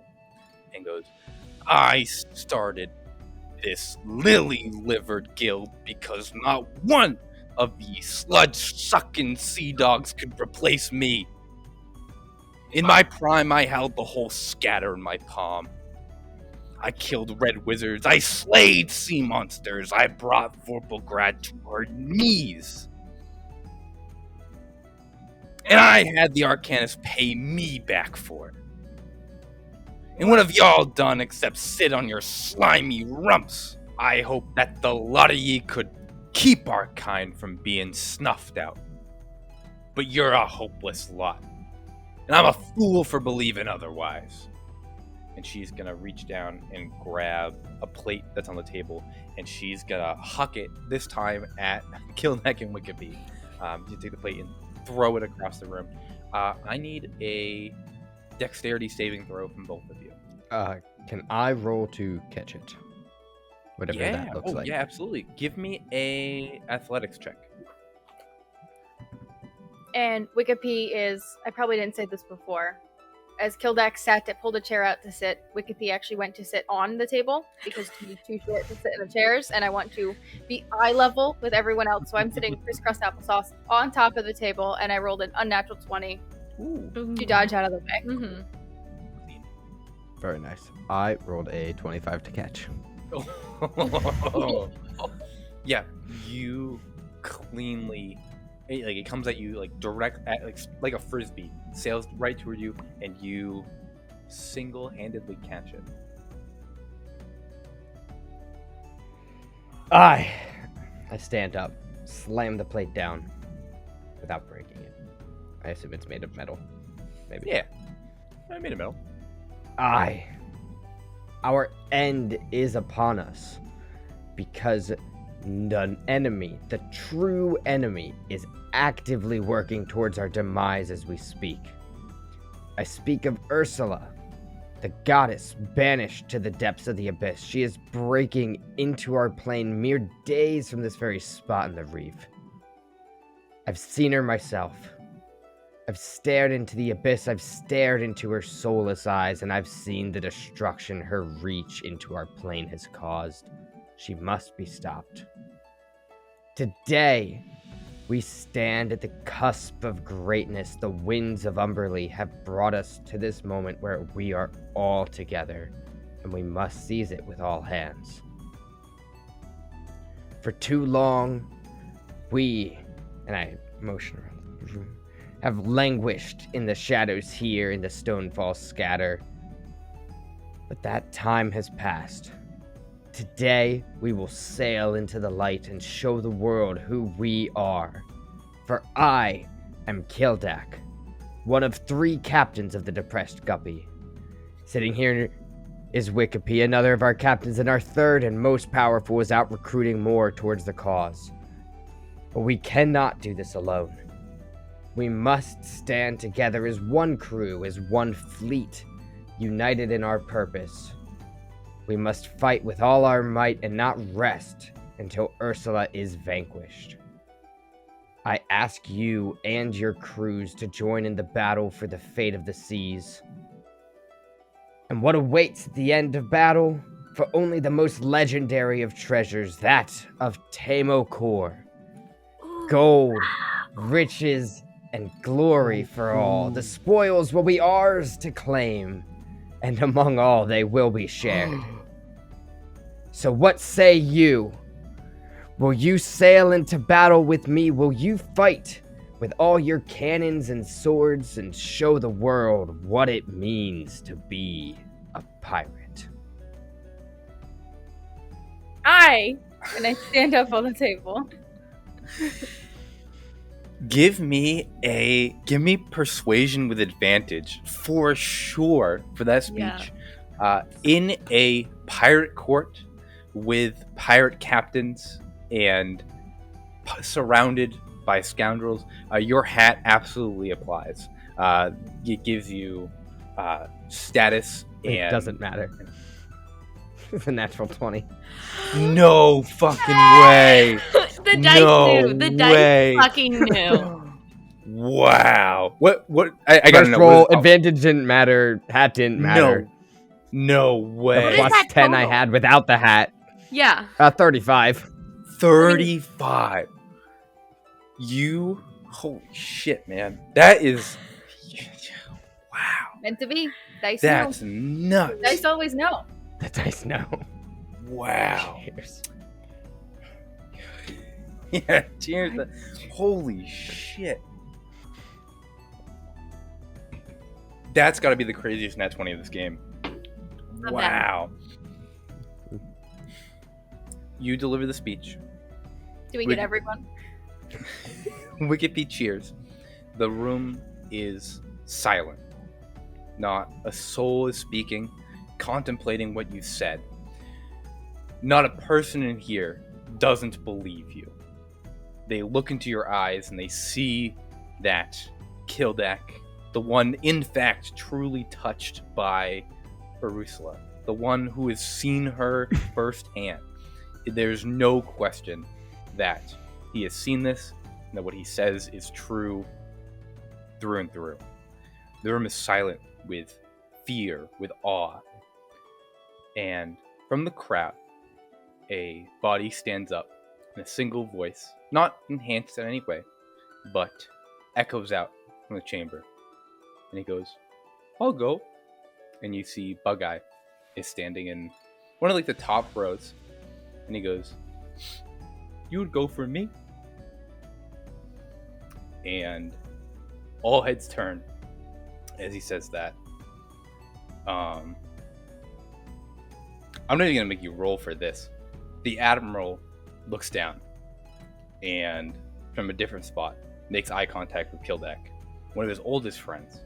and goes, "I started this lily-livered guild because not one of these sludge-sucking sea dogs could replace me. In my prime, I held the whole scatter in my palm. I killed red wizards, I slayed sea monsters, I brought Vorpalgrad to her knees. And I had the Arcanist pay me back for it. And what have y'all done except sit on your slimy rumps? I hope that the lot of ye could keep our kind from being snuffed out. But you're a hopeless lot. And I'm a fool for believing otherwise." And she's gonna reach down and grab a plate that's on the table, and she's gonna huck it, this time at Killneck and Wickeby. You take the plate and throw it across the room. I need a dexterity saving throw from both of you. Can I roll to catch it? Whatever that looks like. Yeah, absolutely. Give me a athletics check. And Wikipedia is, I probably didn't say this before, as Kildak pulled a chair out to sit, Wikipedia actually went to sit on the table because he's too short to sit in the chairs, and I want to be eye level with everyone else, so I'm sitting crisscross applesauce on top of the table, and I rolled an unnatural 20 to dodge out of the way. Mm-hmm. Very nice. I rolled a 25 to catch. Yeah, you cleanly, it comes at you direct, like a frisbee, sails right toward you, and you single-handedly catch it. I stand up, slam the plate down without breaking it. I assume it's made of metal. Maybe. Yeah, I made of metal. Our end is upon us because the enemy, the true enemy, is actively working towards our demise as we speak. I speak of Ursula, the goddess banished to the depths of the abyss. She is breaking into our plane mere days from this very spot in the reef. I've seen her myself. I've stared into the abyss, I've stared into her soulless eyes, and I've seen the destruction her reach into our plane has caused. She must be stopped. Today, we stand at the cusp of greatness. The winds of Umberly have brought us to this moment where we are all together, and we must seize it with all hands. For too long, we, and I motion around the room, have languished in the shadows here in the Stonefall scatter. But that time has passed. Today, we will sail into the light and show the world who we are. For I am Kildak, one of 3 captains of the Depressed Guppy. Sitting here is Wikipedia, another of our captains, and our 3rd and most powerful is out recruiting more towards the cause. But we cannot do this alone. We must stand together as one crew, as one fleet, united in our purpose. We must fight with all our might and not rest until Ursula is vanquished. I ask you and your crews to join in the battle for the fate of the seas. And what awaits at the end of battle? For only the most legendary of treasures, that of Tamo Core. Gold, riches, and glory for all. The spoils will be ours to claim, and among all they will be shared. So what say you? Will you sail into battle with me? Will you fight with all your cannons and swords and show the world what it means to be a pirate? And I stand up on the table. Give me persuasion with advantage for sure for that speech. Yeah. In a pirate court with pirate captains and surrounded by scoundrels, your hat absolutely applies. It gives you status. It doesn't matter. It's a natural 20. No fucking way. The dice knew. The dice fucking knew. Wow. What? I gotta First know. roll, advantage didn't matter. Hat didn't matter. No way. What is Plus that 10 I total? had without the hat. Yeah. 35. 35. Holy shit, man. That is, wow. Meant to be. Dice That's know. nuts. Dice always know. The dice know. Wow. Cheers. Yeah, cheers. Holy shit. That's got to be the craziest nat 20 of this game. Love Wow. You deliver the speech. Do we get everyone? Wikipedia cheers. The room is silent. Not a soul is speaking, contemplating what you said. Not a person in here doesn't believe you. They look into your eyes and they see that Kildak, the one in fact truly touched by Ursula, the one who has seen her firsthand. There's no question that he has seen this, and that what he says is true through and through. The room is silent with fear, with awe. And from the crowd, a body stands up in a single voice, not enhanced in any way, but echoes out from the chamber. And he goes, "I'll go." And you see Bug-Eye is standing in one of the top rows. And he goes, "You would go for me?" And all heads turn as he says that. I'm not even gonna make you roll for this. The Admiral looks down and from a different spot makes eye contact with Kildak, one of his oldest friends.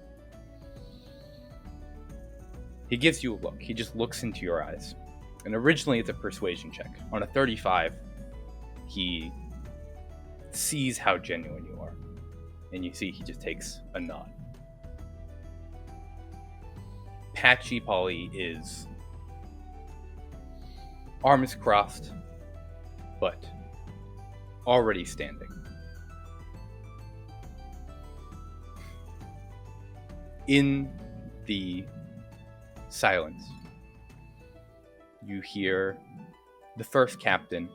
He gives you a look. He just looks into your eyes. And originally it's a persuasion check. On a 35, he sees how genuine you are. And you see he just takes a nod. Patchy Polly is arms crossed, but already standing. In the silence, you hear the first captain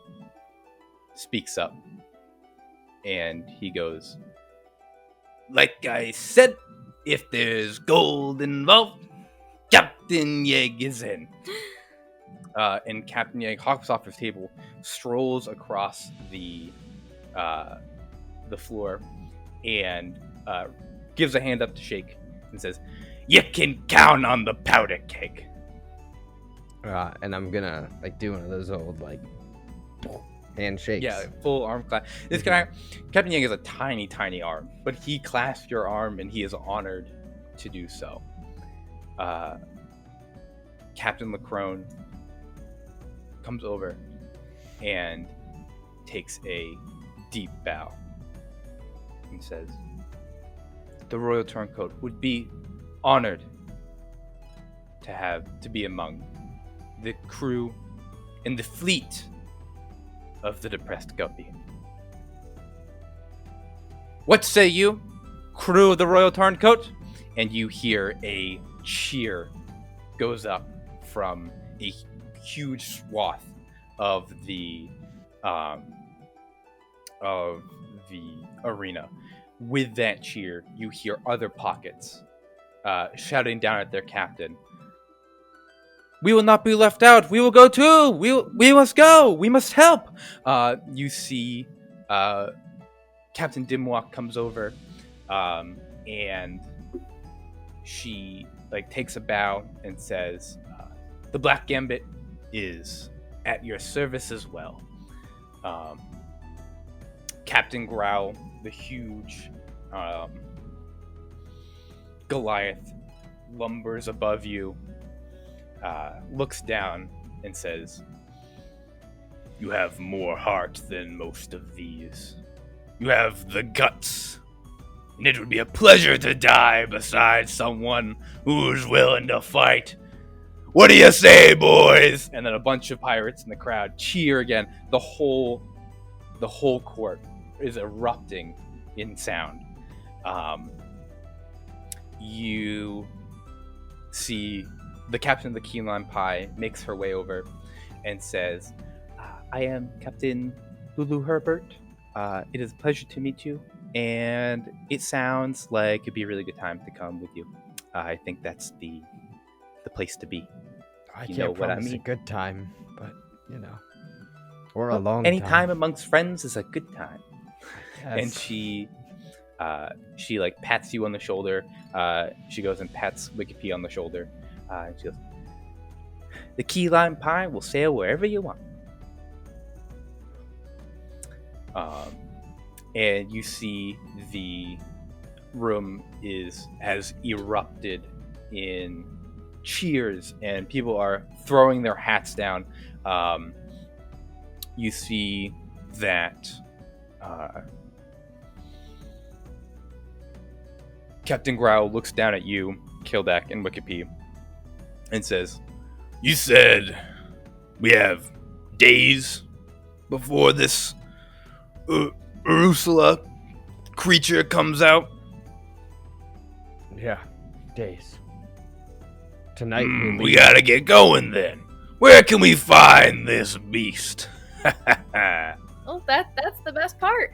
speaks up, and he goes, "Like I said, if there's gold involved, Captain Yegg is in." And Captain Yegg hops off his table, strolls across the floor, and gives a hand up to shake, and says, "You can count on the powder keg." And I'm gonna do one of those old Handshakes. Yeah, full arm clasp. This guy, Captain Yang, has a tiny, tiny arm, but he clasps your arm, and he is honored to do so. Captain Lacrone comes over and takes a deep bow and says, "The Royal Turncoat would be honored to be among the crew in the fleet of the Depressed Guppy. What say you, crew of the Royal Turncoat?" And you hear a cheer goes up from a huge swath of the arena. With that cheer, you hear other pockets shouting down at their captain, "We will not be left out. We will go too. We must go. We must help." You see Captain Dimwalk comes over, and she takes a bow and says, "The Black Gambit is at your service as well." Captain Growl, the huge Goliath, lumbers above you, looks down and says, "You have more heart than most of these. You have the guts, and it would be a pleasure to die beside someone who's willing to fight. What do you say, boys?" And then a bunch of pirates in the crowd cheer again. The whole court is erupting in sound. You see the captain of the Key Lime Pie makes her way over and says, "I am Captain Lulu Herbert. It is a pleasure to meet you, and it sounds like it'd be a really good time to come with you. I think that's the place to be." I You can't know what I promise mean. a good time, but or a Well, long any time. time amongst friends is a good time. Yes. And she pats you on the shoulder. She goes and pats Wikipedia on the shoulder. And she goes, "The Key Lime Pie will sail wherever you want." And you see the room has erupted in cheers, and people are throwing their hats down. You see that Captain Growl looks down at you, Kildak, and Wikipedia, and says, "You said we have days before this Ursula creature comes out?" Yeah, days. Tonight We leave. gotta get going then. Where can we find this beast? Well, that's the best part.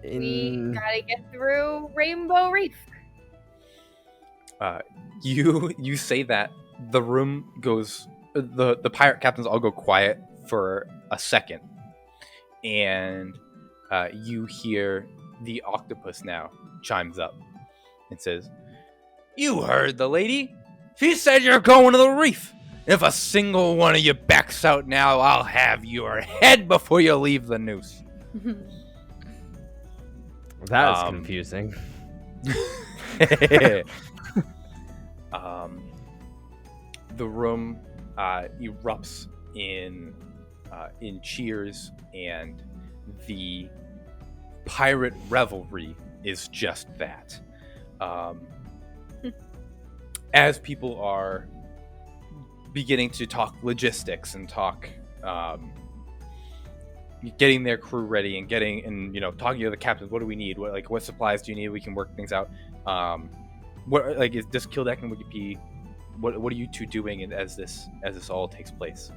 We gotta get through Rainbow Reef. You say that, the room goes, the pirate captains all go quiet for a second, and you hear the octopus now chimes up and says, "You heard the lady. She said you're going to the reef. If a single one of you backs out now, I'll have your head before you leave the noose." That was confusing. The room erupts in cheers, and the pirate revelry is just that. As people are beginning to talk logistics and talk getting their crew ready and talking to the captains, what do we need? What supplies do you need? We can work things out. Is this Kildak and Wikipedia? What are you two doing as this all takes place?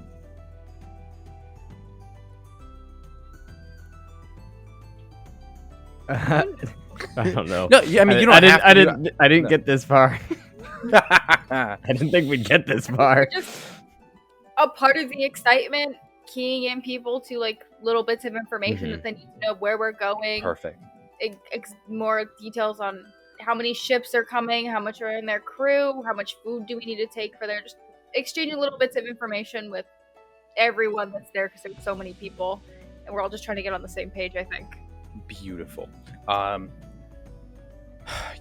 I don't know. No, yeah, I mean you don't have to. I didn't get this far. I didn't think we'd get this far. Just a part of the excitement, keying in people to little bits of information that they need to know where we're going. Perfect. More details on how many ships are coming, how much are in their crew, how much food do we need to take for their, just exchanging little bits of information with everyone that's there because there's so many people. And we're all just trying to get on the same page, I think. Beautiful.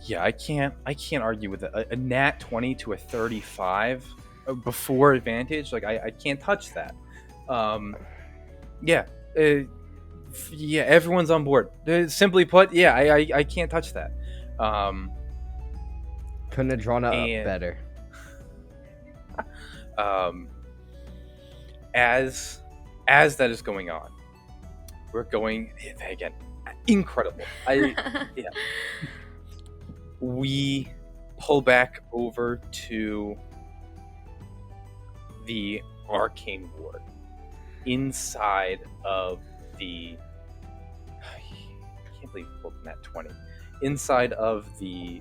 Yeah, I can't argue with it. A nat 20 to a 35 before advantage. Like I can't touch that. Yeah. Yeah, everyone's on board. Simply put, yeah, I can't touch that. Couldn't have drawn it And- up better. As that is going on, we're going again. Incredible. We pull back over to the arcane ward inside of the. I can't believe we pulled that 20. Inside of the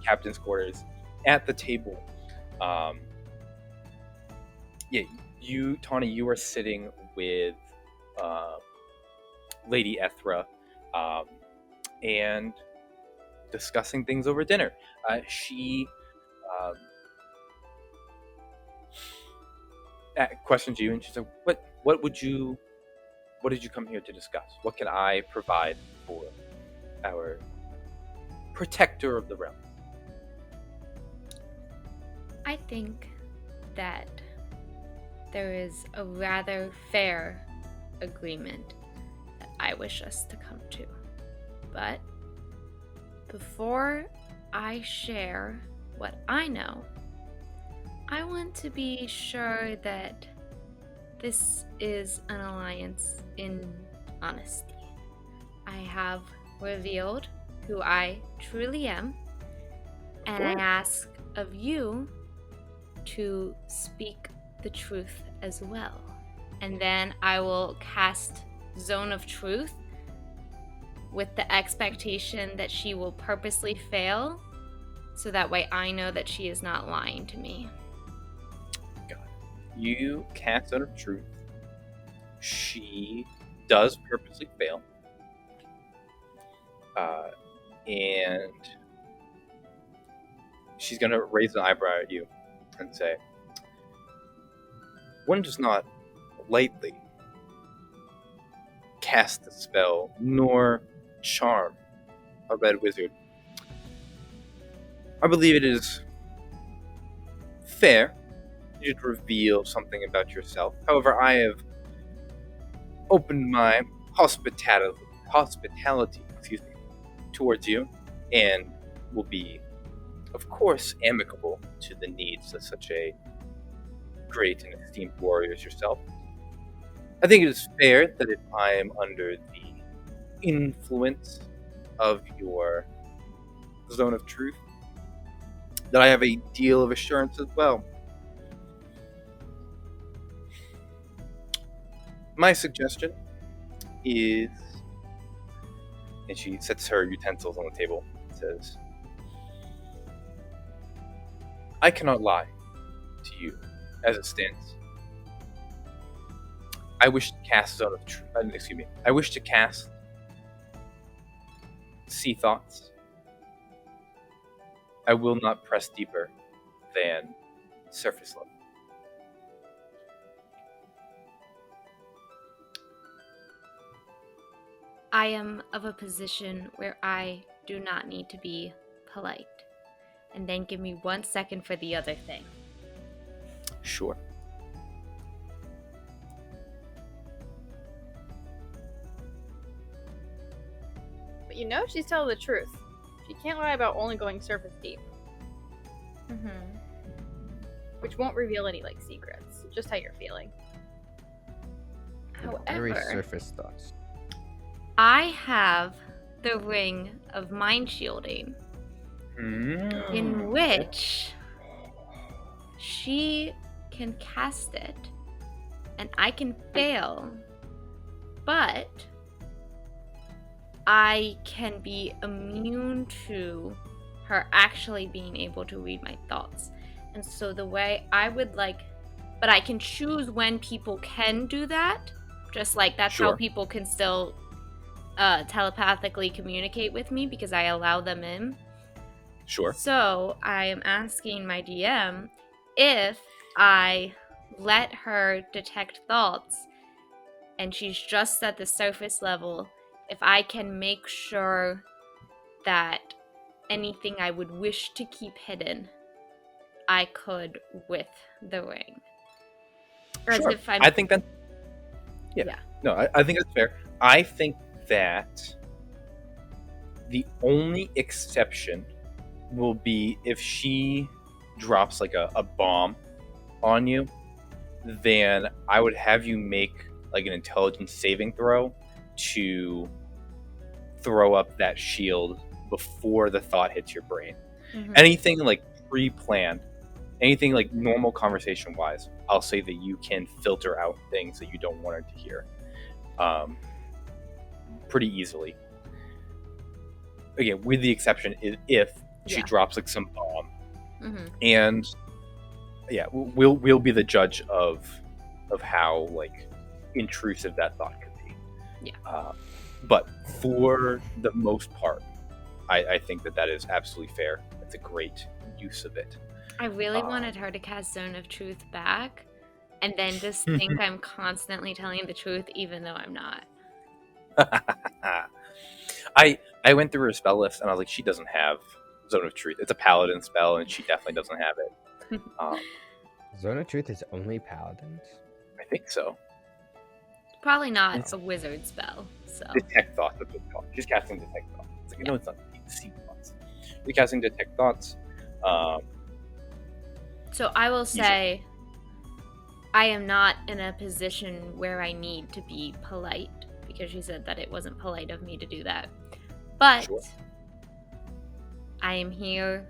captain's quarters, at the table. Yeah, you, Tawny, you are sitting with Lady Ethra, and discussing things over dinner. She questions you, and she's like, "What did you come here to discuss? What can I provide for our protector of the realm?" I think that there is a rather fair agreement that I wish us to come to. But before I share what I know, I want to be sure that this is an alliance in honesty. I have revealed who I truly am, and I ask of you to speak the truth as well. And then I will cast Zone of Truth with the expectation that she will purposely fail, so that way I know that she is not lying to me. Got it. You cast Zone of Truth. She does purposely fail. And she's going to raise an eyebrow at you and say, "One does not lightly cast a spell nor charm a red wizard. I believe it is fair you should reveal something about yourself. However, I have opened my hospitality towards you, and will be, of course, amicable to the needs of such a great and esteemed warrior as yourself. I think it is fair that if I am under the influence of your Zone of Truth, that I have a deal of assurance as well. My suggestion is," and she sets her utensils on the table and says, "I cannot lie to you as it stands. I wish to cast Zone of Truth. I wish to cast Sea Thoughts. I will not press deeper than surface level." I am of a position where I do not need to be polite. And then give me 1 second for the other thing. Sure. But you know she's telling the truth. She can't lie about only going surface deep, which won't reveal any like secrets. Just how you're feeling. Very However, surface thoughts. I have the ring of mind shielding, in which she can cast it and I can fail, but I can be immune to her actually being able to read my thoughts. And so the way I would like, but I can choose when people can do that, just like that's how Sure. people can still telepathically communicate with me because I allow them in. Sure. So I am asking my DM if I let her detect thoughts and she's just at the surface level, if I can make sure that anything I would wish to keep hidden, I could with the ring. As Sure. if I'm... I think that. Yeah. Yeah. No, I think that's fair. I think that the only exception will be if she drops like a bomb on you, then I would have you make like an intelligence saving throw to throw up that shield before the thought hits your brain. Mhm. Anything like pre-planned, anything like normal conversation wise, I'll say that you can filter out things that you don't want her to hear pretty easily. Again, with the exception if she Yeah. drops like some bomb, Mhm. and yeah, we'll be the judge of how like intrusive that thought could be. Yeah. But for the most part, I think that is absolutely fair. It's a great use of it. I really wanted her to cast Zone of Truth back, and then just think I'm constantly telling the truth, even though I'm not. I went through her spell list and I was like, she doesn't have Zone of Truth. It's a paladin spell, and she definitely doesn't have it. Zone of Truth is only paladins. I think so. Probably not a wizard spell, so... Detect thoughts. That's what it's called. She's casting detect thoughts. It's like, no, it's not. See thoughts. You're casting detect thoughts. So I will say, I am not in a position where I need to be polite, because she said that it wasn't polite of me to do that. But Sure. I am here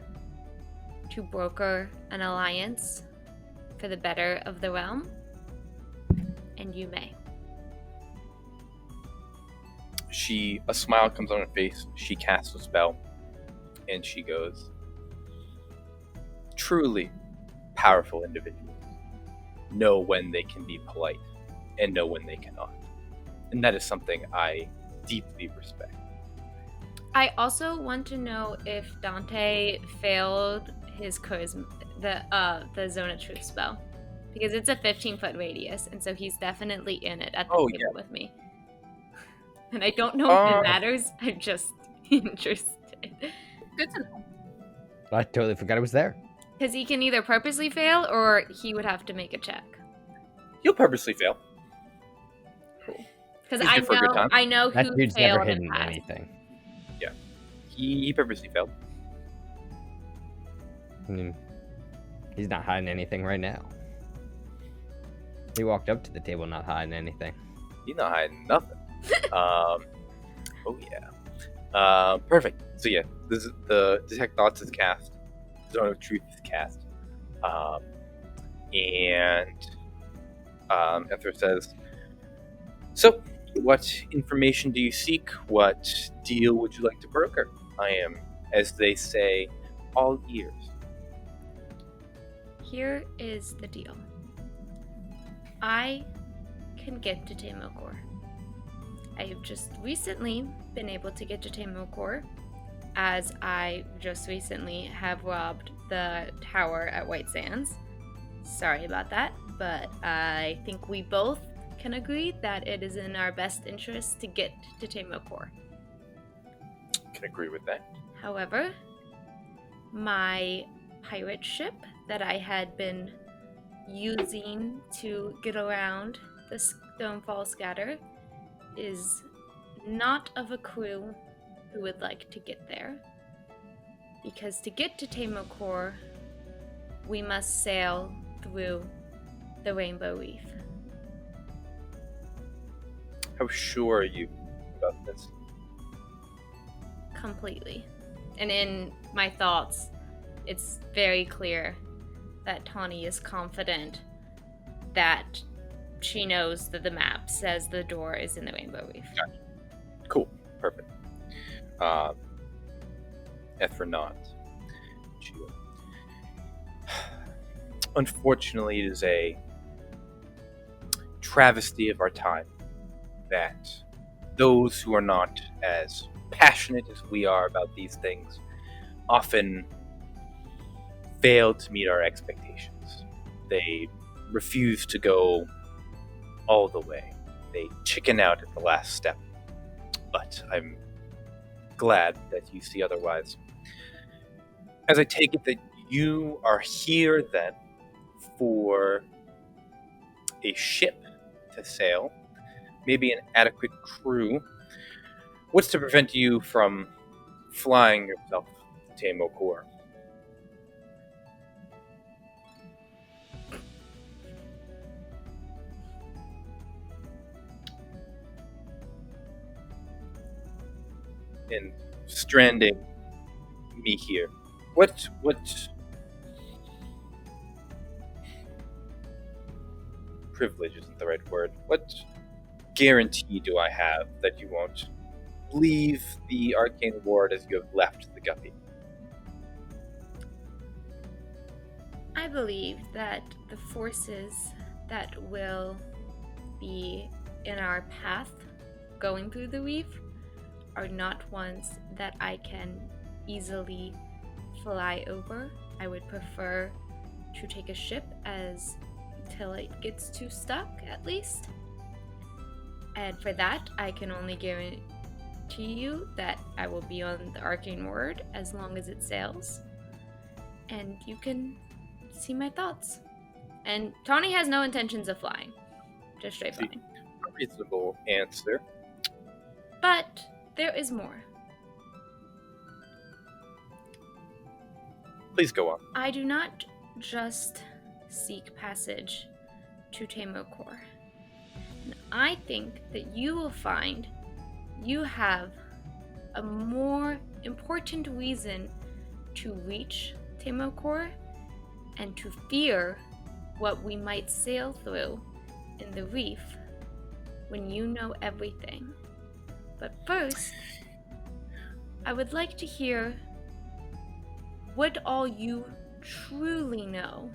to broker an alliance for the better of the realm, and you may. A smile comes on her face. She casts a spell, and she goes, truly powerful individuals know when they can be polite and know when they cannot. And that is something I deeply respect. I also want to know if Dante failed his charisma, the Zone of Truth spell, because it's a 15-foot radius, and so he's definitely in it at the table with me. And I don't know if it matters. I'm just interested. Good to know. I totally forgot it was there. Because he can either purposely fail, or he would have to make a check. You'll purposely fail. Because He's good for a good time. I know That who dude's failed never in hidden past. anything. He purposely failed. I mean, he's not hiding anything right now. He walked up to the table not hiding anything. He's not hiding nothing. Oh yeah. Perfect. So yeah, this is the Detect Thoughts is cast. Zone of Truth is cast. And Ethra says, so, what information do you seek? What deal would you like to broker? I am, as they say, all ears. Here is the deal. I can get to Tamokor. I have just recently been able to get to Tamokor, as I just recently have robbed the tower at White Sands. Sorry about that, but I think we both can agree that it is in our best interest to get to Tamokor. Can agree with that. However, my pirate ship that I had been using to get around the Stonefall Scatter is not of a crew who would like to get there. Because to get to Tamokor, we must sail through the Rainbow Reef. How sure are you about this? Completely. And in my thoughts, it's very clear that Tawny is confident that she knows that the map says the door is in the Rainbow Reef. Gotcha. Cool. Perfect. Ethra nods. Unfortunately, it is a travesty of our time that those who are not as passionate as we are about these things often fail to meet our expectations. They refuse to go all the way. they chicken out at the last step. But I'm glad that you see otherwise. As I take it that you are here then for a ship to sail, maybe an adequate crew. What's to prevent you from flying yourself to Tamokor? And stranding me here. What privilege isn't the right word. What guarantee do I have that you won't leave the arcane ward as you have left the Guppy? I believe that the forces that will be in our path going through the reef are not ones that I can easily fly over. I would prefer to take a ship until it gets too stuck, at least. And for that, I can only guarantee you that I will be on the arcane ward as long as it sails. And you can see my thoughts. And Tawny has no intentions of flying. Just straight flying. A reasonable answer. But there is more. Please go on. I do not just seek passage to Tamokor. And I think that you will find you have a more important reason to reach Tamokor and to fear what we might sail through in the reef when you know everything. But first, I would like to hear what all you truly know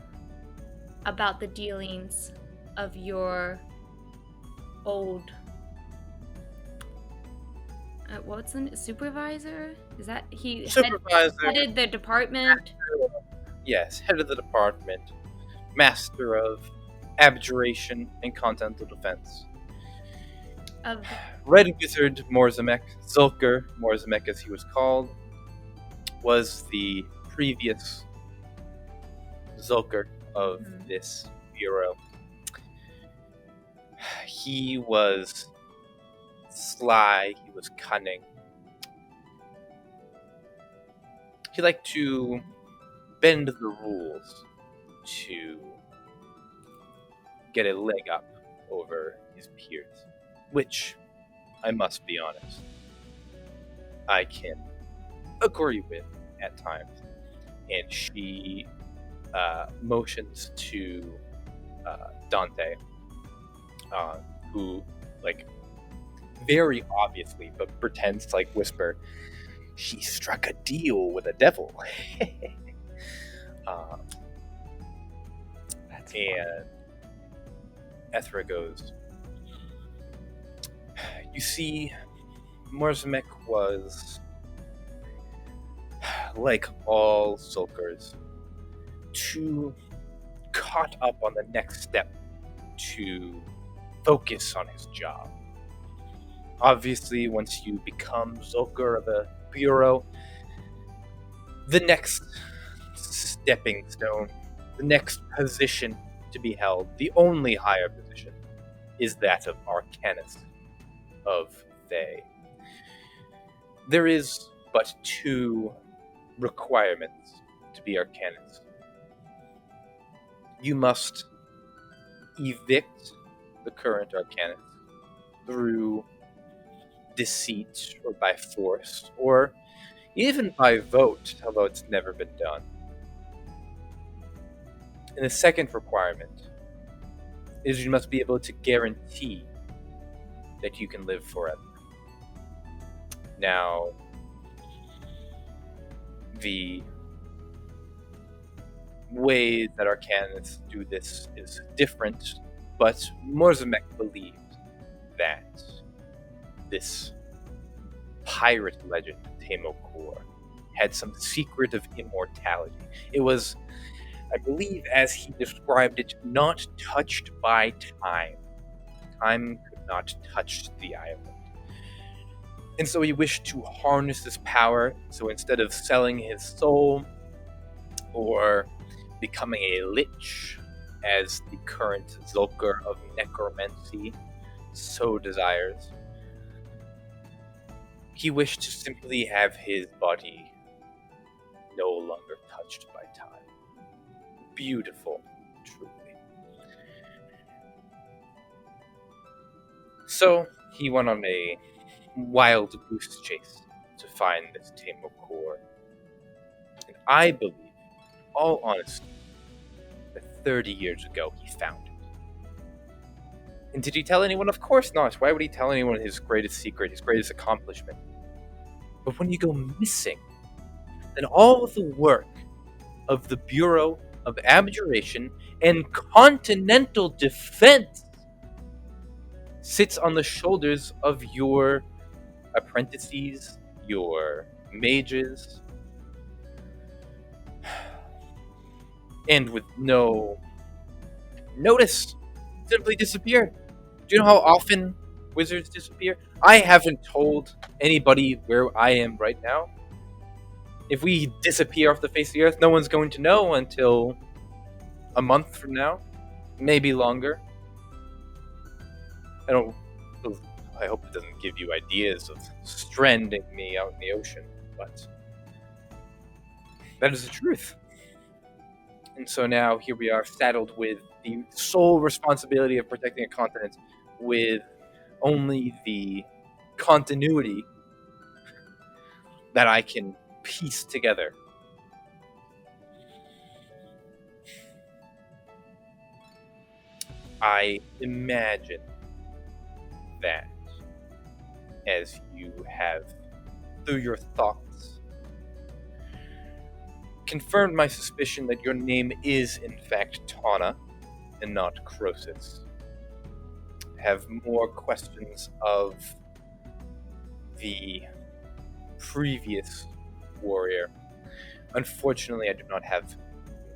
about the dealings of your old what's the supervisor? Is that he Supervisor, headed the department? Yes, head of the department, master of abjuration and continental defense. Of Red Wizard Morzamek, Zulker Morzamek as he was called, was the previous Zulker of this bureau. He was sly, he was cunning. He liked to bend the rules to get a leg up over his peers, which, I must be honest, I can agree with at times. And she motions to Dante, who, very obviously, but pretends to, whisper, "She struck a deal with a devil." And Ethra goes, "You see, Morzamek was, like all Zulkers, too caught up on the next step to focus on his job. Obviously, once you become Zulker of a bureau, the next stepping stone, the next position to be held, the only higher position, is that of Arcanist of Thay. There is but two requirements to be Arcanist. You must evict the current Arcanist through deceit or by force, or even by vote, although it's never been done. And the second requirement is you must be able to guarantee that you can live forever. Now, the way that Arcanists do this is different, but Morzamek believed that this pirate legend, Tamokor, had some secret of immortality. It was, I believe, as he described it, not touched by time. Time could not touched the island. And so he wished to harness this power, so instead of selling his soul or becoming a lich, as the current Zulker of necromancy so desires, he wished to simply have his body no longer touched by time. Beautiful, truly. So he went on a wild goose chase to find this Tamo core. And I believe, all honesty, that 30 years ago he found it. And did he tell anyone? Of course not. Why would he tell anyone his greatest secret, his greatest accomplishment? But when you go missing, then all of the work of the Bureau of Abjuration and Continental Defense sits on the shoulders of your apprentices, your mages, and with no notice, simply disappear. Do you know how often wizards disappear? I haven't told anybody where I am right now. If we disappear off the face of the earth, no one's going to know until a month from now, maybe longer. I hope it doesn't give you ideas of stranding me out in the ocean, but that is the truth. And so now here we are, saddled with the sole responsibility of protecting a continent, with only the continuity that I can piece together. I imagine that as you have, through your thoughts, confirmed my suspicion that your name is in fact Tawny and not Croesus, have more questions of the previous warrior. Unfortunately, I do not have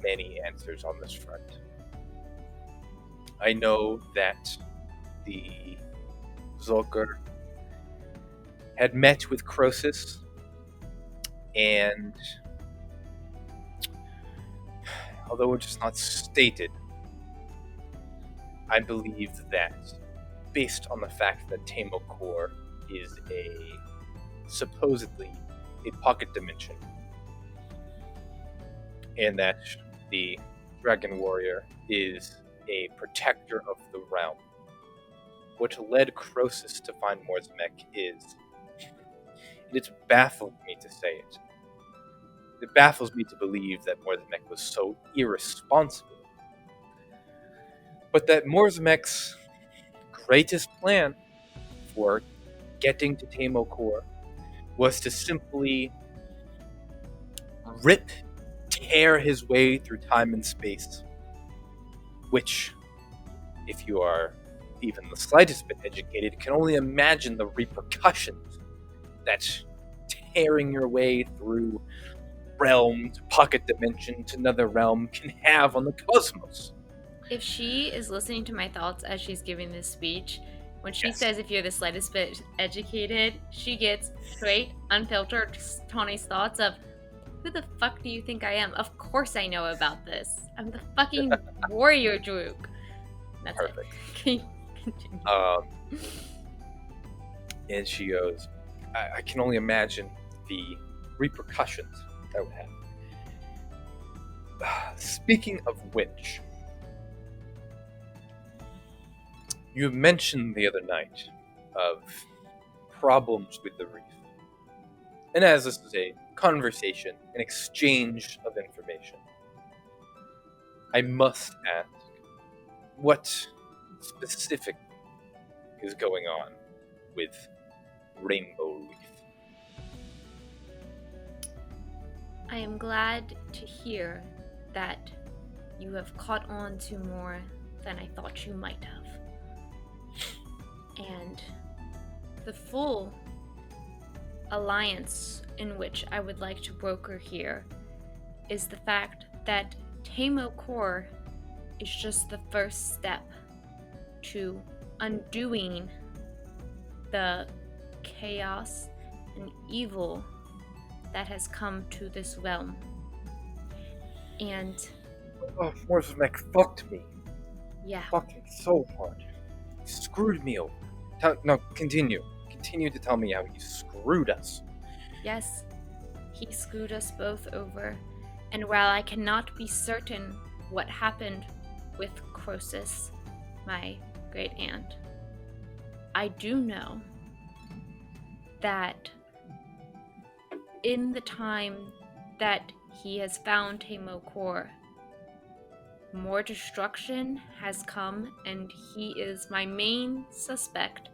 many answers on this front. I know that the Zulker had met with Croesus, and although it is not stated, I believe that based on the fact that Tamo Core is supposedly a pocket dimension, and that the Dragon Warrior is a protector of the realm, what led Croesus to find Morzmek is, and it's baffled me to say it. It baffles me to believe that Morzmek was so irresponsible. But that Morzmek's greatest plan for getting to Tamo Core was to simply tear his way through time and space. Which, if you are even the slightest bit educated, can only imagine the repercussions that tearing your way through realm to pocket dimension to another realm can have on the cosmos. If she is listening to my thoughts as she's giving this speech, when she Yes. says if you're the slightest bit educated, she gets straight, unfiltered Tawny's thoughts of, who the fuck do you think I am? Of course I know about this. I'm the fucking warrior Droog. That's Perfect. it. Can you continue? And she goes, I can only imagine the repercussions that would have. Speaking of which, you mentioned the other night of problems with the reef. And as this is a conversation, an exchange of information, I must ask, what specifically is going on with Rainbow Reef? I am glad to hear that you have caught on to more than I thought you might have. And the full alliance in which I would like to broker here is the fact that Tamo Core is just the first step to undoing the chaos and evil that has come to this realm. And Oh, Morsmek fucked me. yeah, Fucking so hard. He screwed me over. No, continue. Continue to tell me how he screwed us. yes, he screwed us both over. And while I cannot be certain what happened with Croesus, my great aunt, I do know that in the time that he has found Tamokor, more destruction has come, and he is my main suspect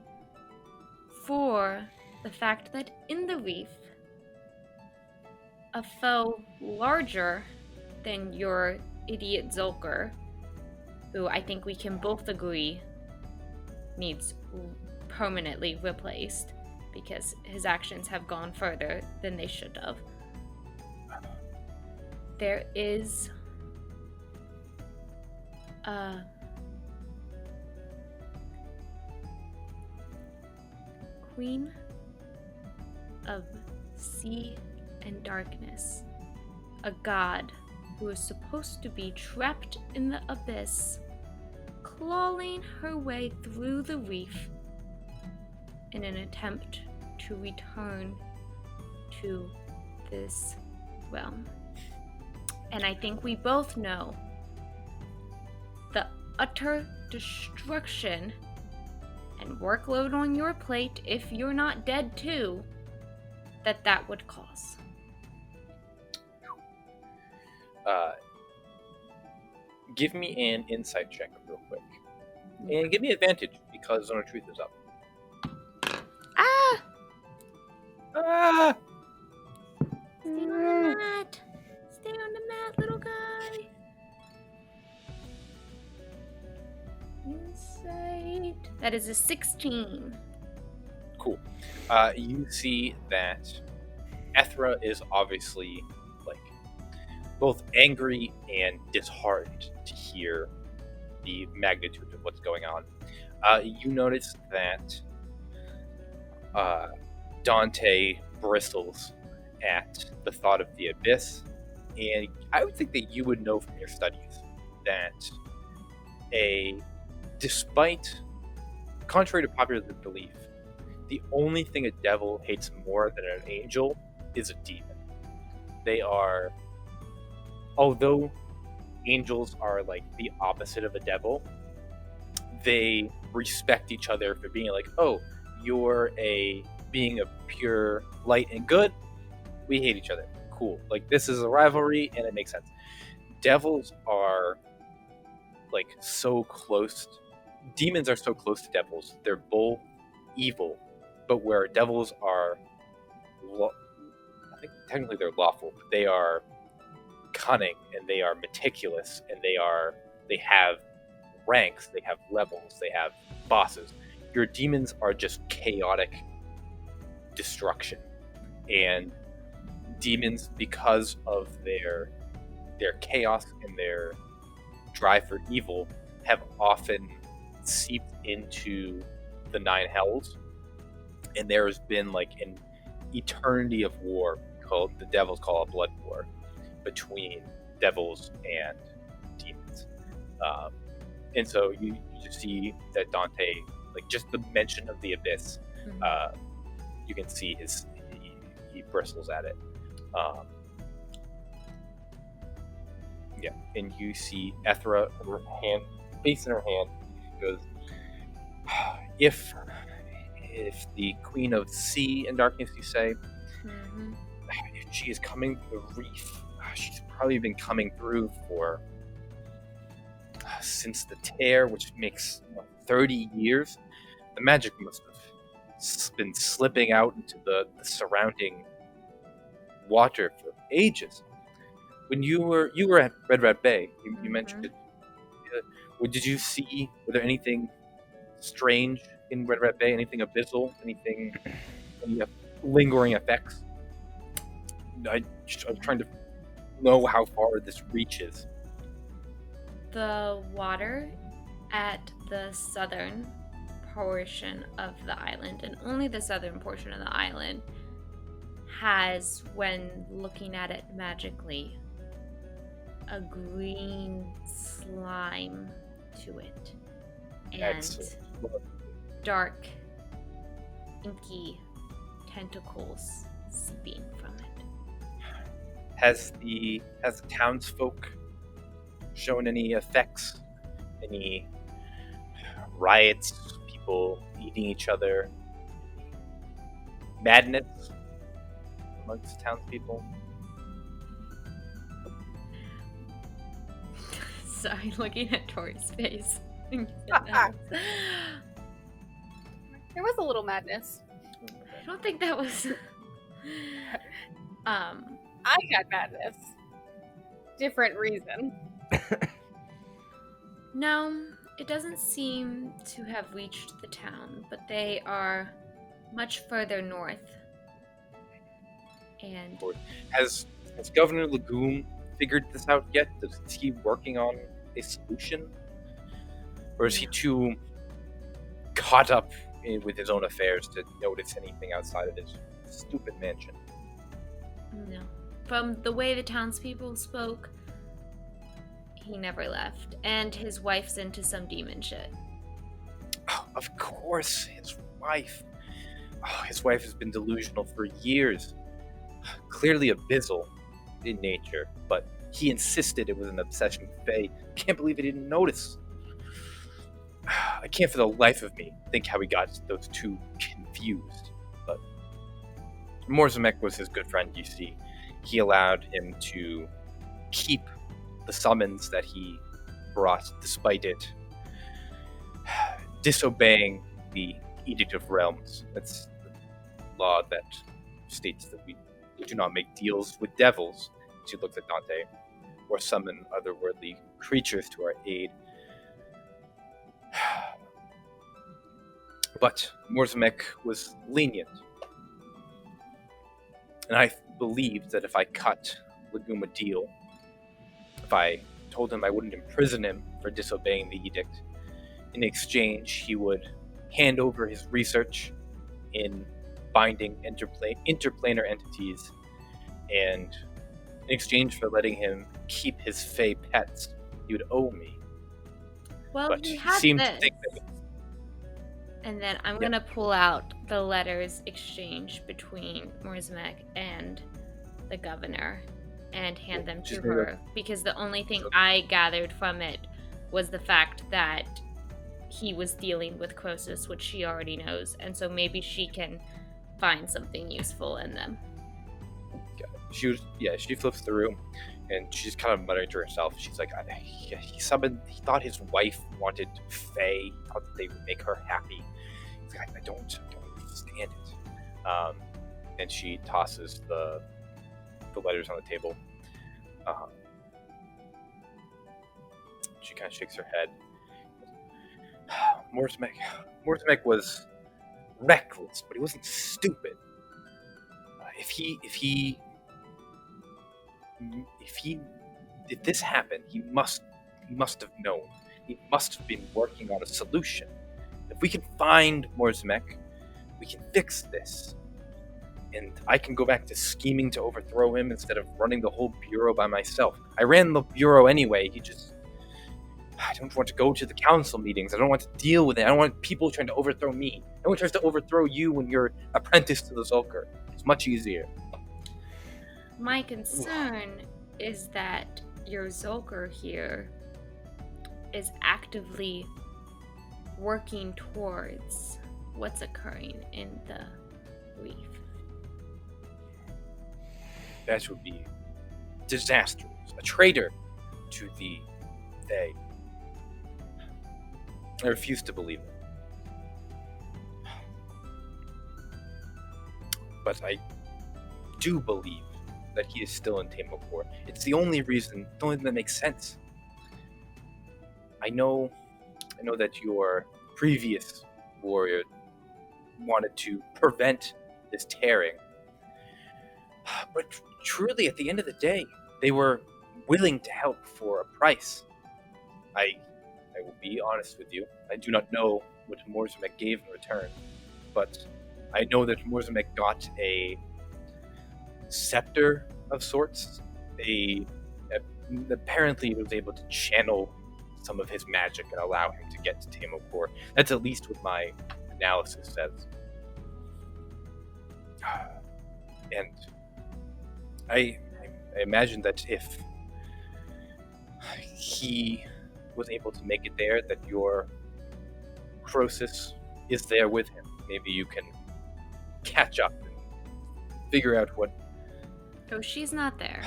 for the fact that in the reef, a foe larger than your idiot Zolker, who I think we can both agree needs permanently replaced because his actions have gone further than they should have. There is a queen of sea and darkness, a god who is supposed to be trapped in the abyss, clawing her way through the reef in an attempt to return to this realm. And I think we both know the utter destruction and workload on your plate, if you're not dead too, that would cause. Give me an insight check real quick. And give me advantage because Zone of Truth is up. Ah! Ah! Stay on the mat! Stay on the mat, little guy! Insight. That is a 16. Cool. You see that Ethra is obviously like both angry and disheartened to hear the magnitude of what's going on. You notice that Dante bristles at the thought of the abyss, and I would think that you would know from your studies that despite, contrary to popular belief, the only thing a devil hates more than an angel is a demon. They are, although angels are like the opposite of a devil, they respect each other for being like, oh, you're a being of pure light and good, we hate each other. Cool. Like, this is a rivalry and it makes sense. Devils are like so close. Demons are so close to devils. They're both evil, but where devils are, I think technically they're lawful, but they are cunning and they are meticulous and they have ranks, they have levels, they have bosses. Your demons are just chaotic destruction, and demons, because of their chaos and their drive for evil, have often seeped into the nine hells, and there has been like an eternity of war called the devils call a blood war between devils and demons. And so you just see that Dante, like, just the mention of the abyss, you can see he bristles at it. Yeah, and you see Ethra, her hand, face in her hand, goes, if the Queen of Sea and Darkness, you say, if she is coming through the reef, she's probably been coming through for since the tear, which makes 30 years. The magic must have been slipping out into the surrounding water for ages. When you were at Red Rat Bay, you mentioned it. Did you see? Were there anything strange in Red Rat Bay? Anything abyssal? Any lingering effects? I'm trying to know how far this reaches. The water at the southern portion of the island, and only the southern portion of the island, has, when looking at it magically, a green slime to it. And Excellent. dark, inky tentacles seeping from it. Has the townsfolk shown any effects? Any riots? People eating each other? Madness amongst the townspeople? Sorry, looking at Tori's face. There was a little madness. I don't think that was. I had madness. Different reason. No, it doesn't seem to have reached the town, but they are much further north. And Has Governor Legume figured this out yet? Is he working on a solution? Or is he too caught up with his own affairs to notice anything outside of his stupid mansion? no, from the way the townspeople spoke, he never left, and his wife's into some demon shit. Oh, of course, his wife. Oh, his wife has been delusional for years. Clearly abyssal in nature, but he insisted it was an obsession with Faye. Can't believe he didn't notice. I can't for the life of me think how he got those two confused. But Morzamek was his good friend, you see. He allowed him to keep the summons that he brought, despite it disobeying the Edict of Realms. That's the law that states that we do not make deals with devils, she looks at Dante, or summon otherworldly creatures to our aid. But Morzamek was lenient. And I believed that if I cut Legume a deal, if I told him I wouldn't imprison him for disobeying the edict, in exchange he would hand over his research in binding interplanar entities, and in exchange for letting him keep his Fey pets, he would owe me. Well, But he he had seemed this. to think that And then I'm gonna pull out the letters exchanged between Morzamek and the governor and hand them to Just her, because the only thing I gathered from it was the fact that he was dealing with Croesus, which she already knows, and so maybe she can find something useful in them. she flips through, and she's kind of muttering to herself. She's like, he thought his wife wanted Faye, thought that they would make her happy. He's like, I don't understand it. And she tosses the letters on the table. She kind of shakes her head. Morzamek was reckless, but he wasn't stupid. If this happened, he must have known. He must have been working on a solution. If we can find Morzamek, we can fix this. And I can go back to scheming to overthrow him instead of running the whole bureau by myself. I ran the bureau anyway. I don't want to go to the council meetings. I don't want to deal with it. I don't want people trying to overthrow me. No one tries to overthrow you when you're apprenticed to the Zulker. It's much easier. My concern is that your Zulker here is actively working towards what's occurring in the reef. That would be disastrous. A traitor to the Fae. I refuse to believe it. But I do believe that he is still in Tamokor. It's the only thing that makes sense. I know that your previous warrior wanted to prevent this tearing. But truly, at the end of the day, they were willing to help for a price. I will be honest with you. I do not know what Morzemek gave in return, but I know that Morzemek got a scepter of sorts. Apparently he was able to channel some of his magic and allow him to get to Tamokor. That's at least what my analysis says. And I imagine that if he was able to make it there, that your Croesus is there with him. Maybe you can catch up and figure out what... Oh, she's not there.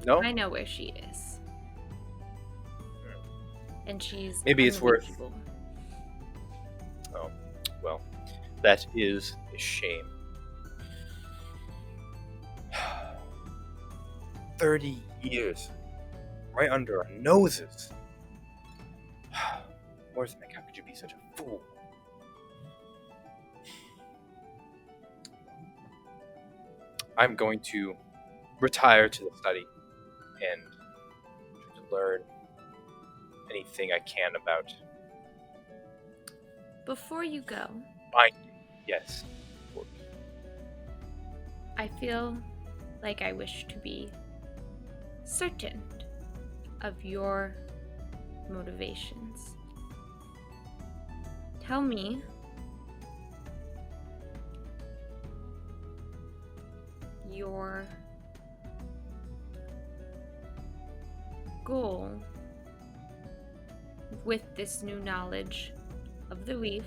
No? I know where she is. And she's Maybe it's worth... unreachable. Oh, well, that is a shame. 30 years. Right under our noses. Morzemek, how could you be such a fool? I'm going to retire to the study and try to learn anything I can about Before you go, binding. Yes, of course. I feel like I wish to be certain of your motivations. Tell me your goal with this new knowledge of the reef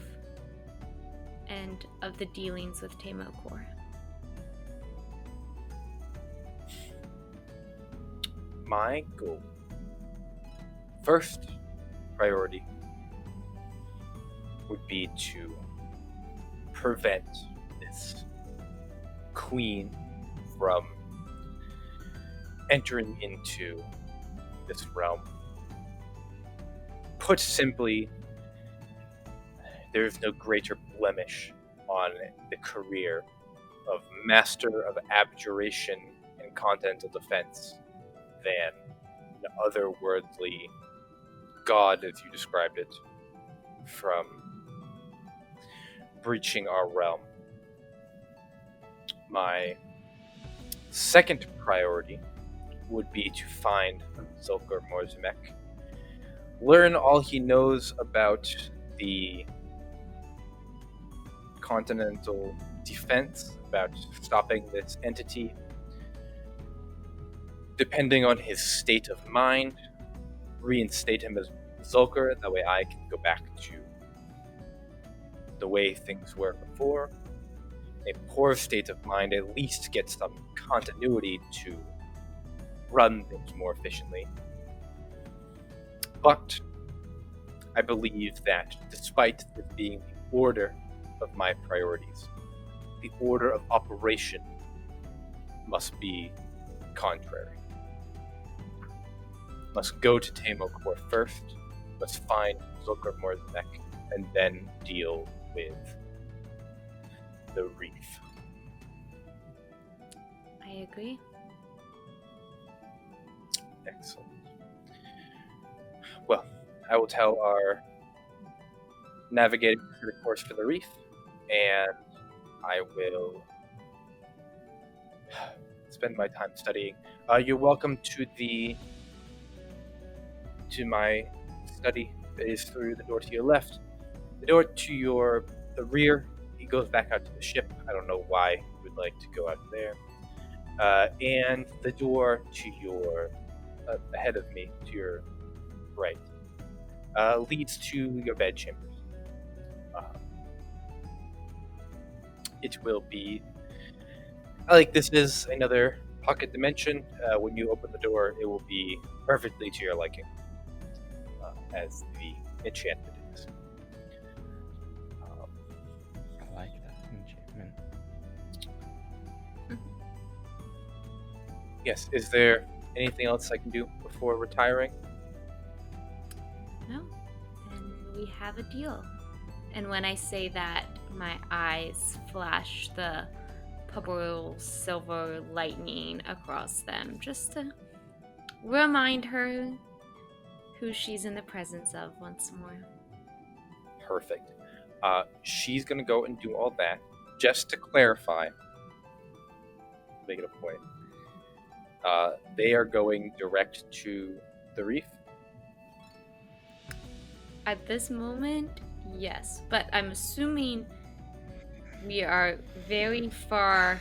and of the dealings with Tamokor. My goal, first priority, would be to prevent this queen from entering into this realm. Put simply, there is no greater blemish on the career of Master of Abjuration and Continental Defense than an otherworldly god, as you described it, from breaching our realm. My second priority would be to find Zulker Morzemek, learn all he knows about the continental defense, about stopping this entity. Depending on his state of mind, reinstate him as Zulker, that way I can go back to the way things were before. A poor state of mind at least get some continuity to run things more efficiently. But I believe that despite this being the order of my priorities, the order of operation must be contrary. Must go to Tamokor first, must find Zulker Morzemek, and then deal with the reef. I agree. Excellent. Well, I will tell our navigator the course for the reef, and I will spend my time studying. You're welcome to my study. It is through the door to your left. The door to the rear, it goes back out to the ship. I don't know why you would like to go out there. And the door to your ahead of me, to your right, leads to your bed chambers. It will be this is another pocket dimension. When you open the door, it will be perfectly to your liking, as the enchantment is. I like that enchantment. Yes, is there anything else I can do before retiring? No. And we have a deal. And when I say that, my eyes flash the purple silver lightning across them, just to remind her who she's in the presence of once more. Perfect. She's going to go and do all that. Just to clarify, make it a point, they are going direct to the reef. At this moment, yes. But I'm assuming we are very far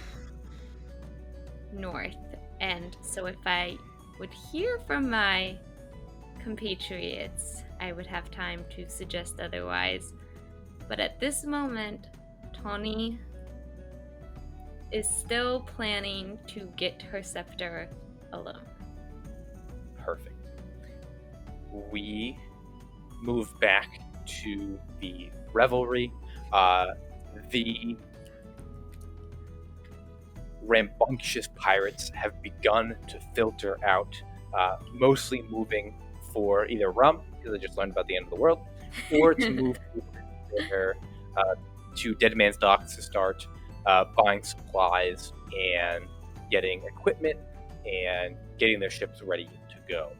north. And so if I would hear from my compatriots, I would have time to suggest otherwise. But at this moment, Tawny is still planning to get her scepter alone. Perfect. We move back to the revelry. The rambunctious pirates have begun to filter out, mostly moving for either rum, because they just learned about the end of the world, or to move to Dead Man's Docks to start buying supplies and getting equipment and getting their ships ready to go.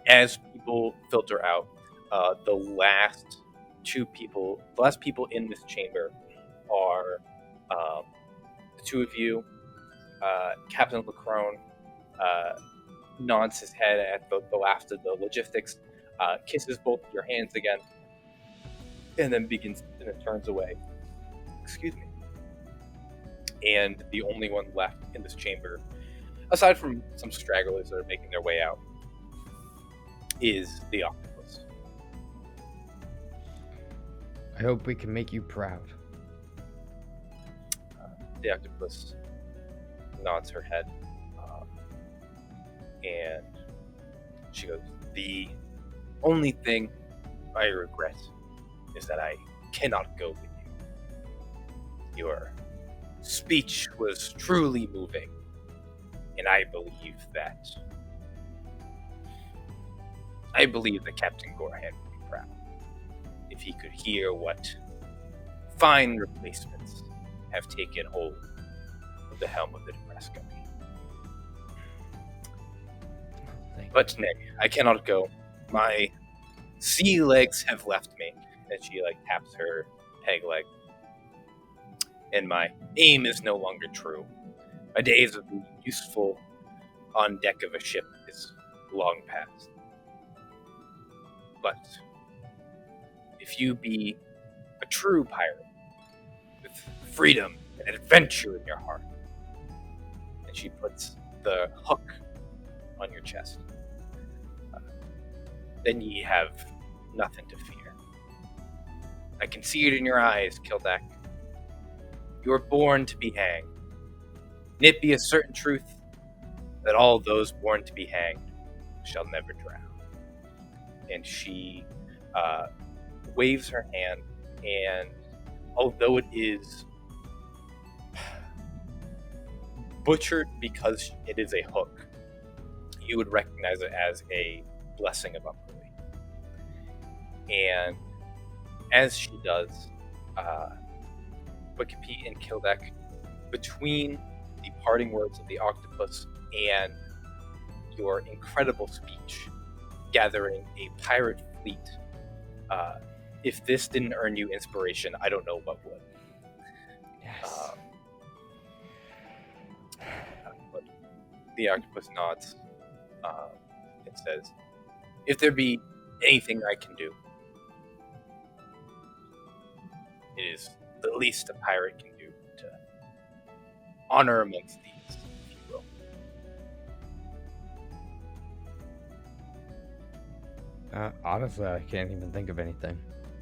As people filter out, the last people in this chamber are the two of you. Captain Lacrone nods his head at the last of the logistics, kisses both of your hands again, and then turns away. Excuse me. And the only one left in this chamber, aside from some stragglers that are making their way out, is the octopus. I hope we can make you proud. The octopus nods her head, and she goes, "The only thing I regret is that I cannot go with you. Your speech was truly moving, and I believe that Captain Gorham would be proud if he could hear what fine replacements have taken hold of the helm of the Depressed Guppy. But nay, I cannot go. My sea legs have left me." And she taps her peg leg. "And my aim is no longer true. My days of being useful on deck of a ship is long past. But if you be a true pirate with freedom and adventure in your heart," and she puts the hook on your chest, "then ye have nothing to fear. I can see it in your eyes, Kildak. You are born to be hanged. And it be a certain truth that all those born to be hanged shall never drown." And she waves her hand, and although it is butchered because it is a hook, you would recognize it as a blessing of Upperly. And as she does, Wikipedia and Kildak, between the parting words of the octopus and your incredible speech, gathering a pirate fleet, if this didn't earn you inspiration, I don't know what would. Yes. But the octopus nods and says, "If there be anything I can do, it is the least a pirate can do to honor amongst these, if you will." Honestly, I can't even think of anything.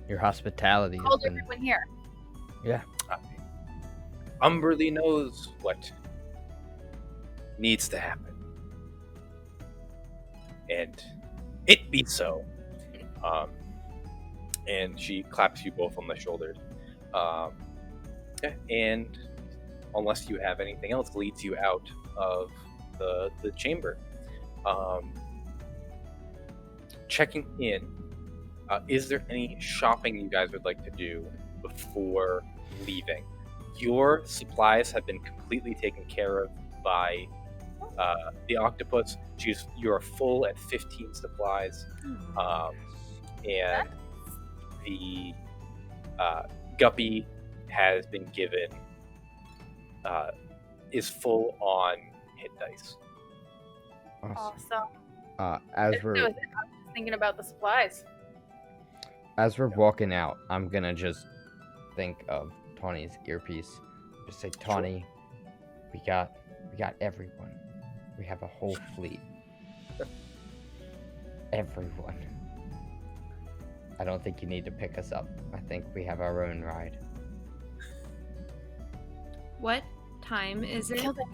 Your hospitality has Called been... everyone here. Yeah. Umberly knows what needs to happen. And it be so. And she claps you both on the shoulders. And unless you have anything else, leads you out of the chamber. Checking in, is there any shopping you guys would like to do before leaving? Your supplies have been completely taken care of by The octopus, you're full at 15 supplies, and the guppy has been given is full on hit dice. Awesome. As I we're was thinking about the supplies. walking out, I'm gonna just think of Tawny's earpiece. Just say, Tawny, we got everyone. We have a whole fleet. Everyone. I don't think you need to pick us up. I think we have our own ride. What time is it? Killed it.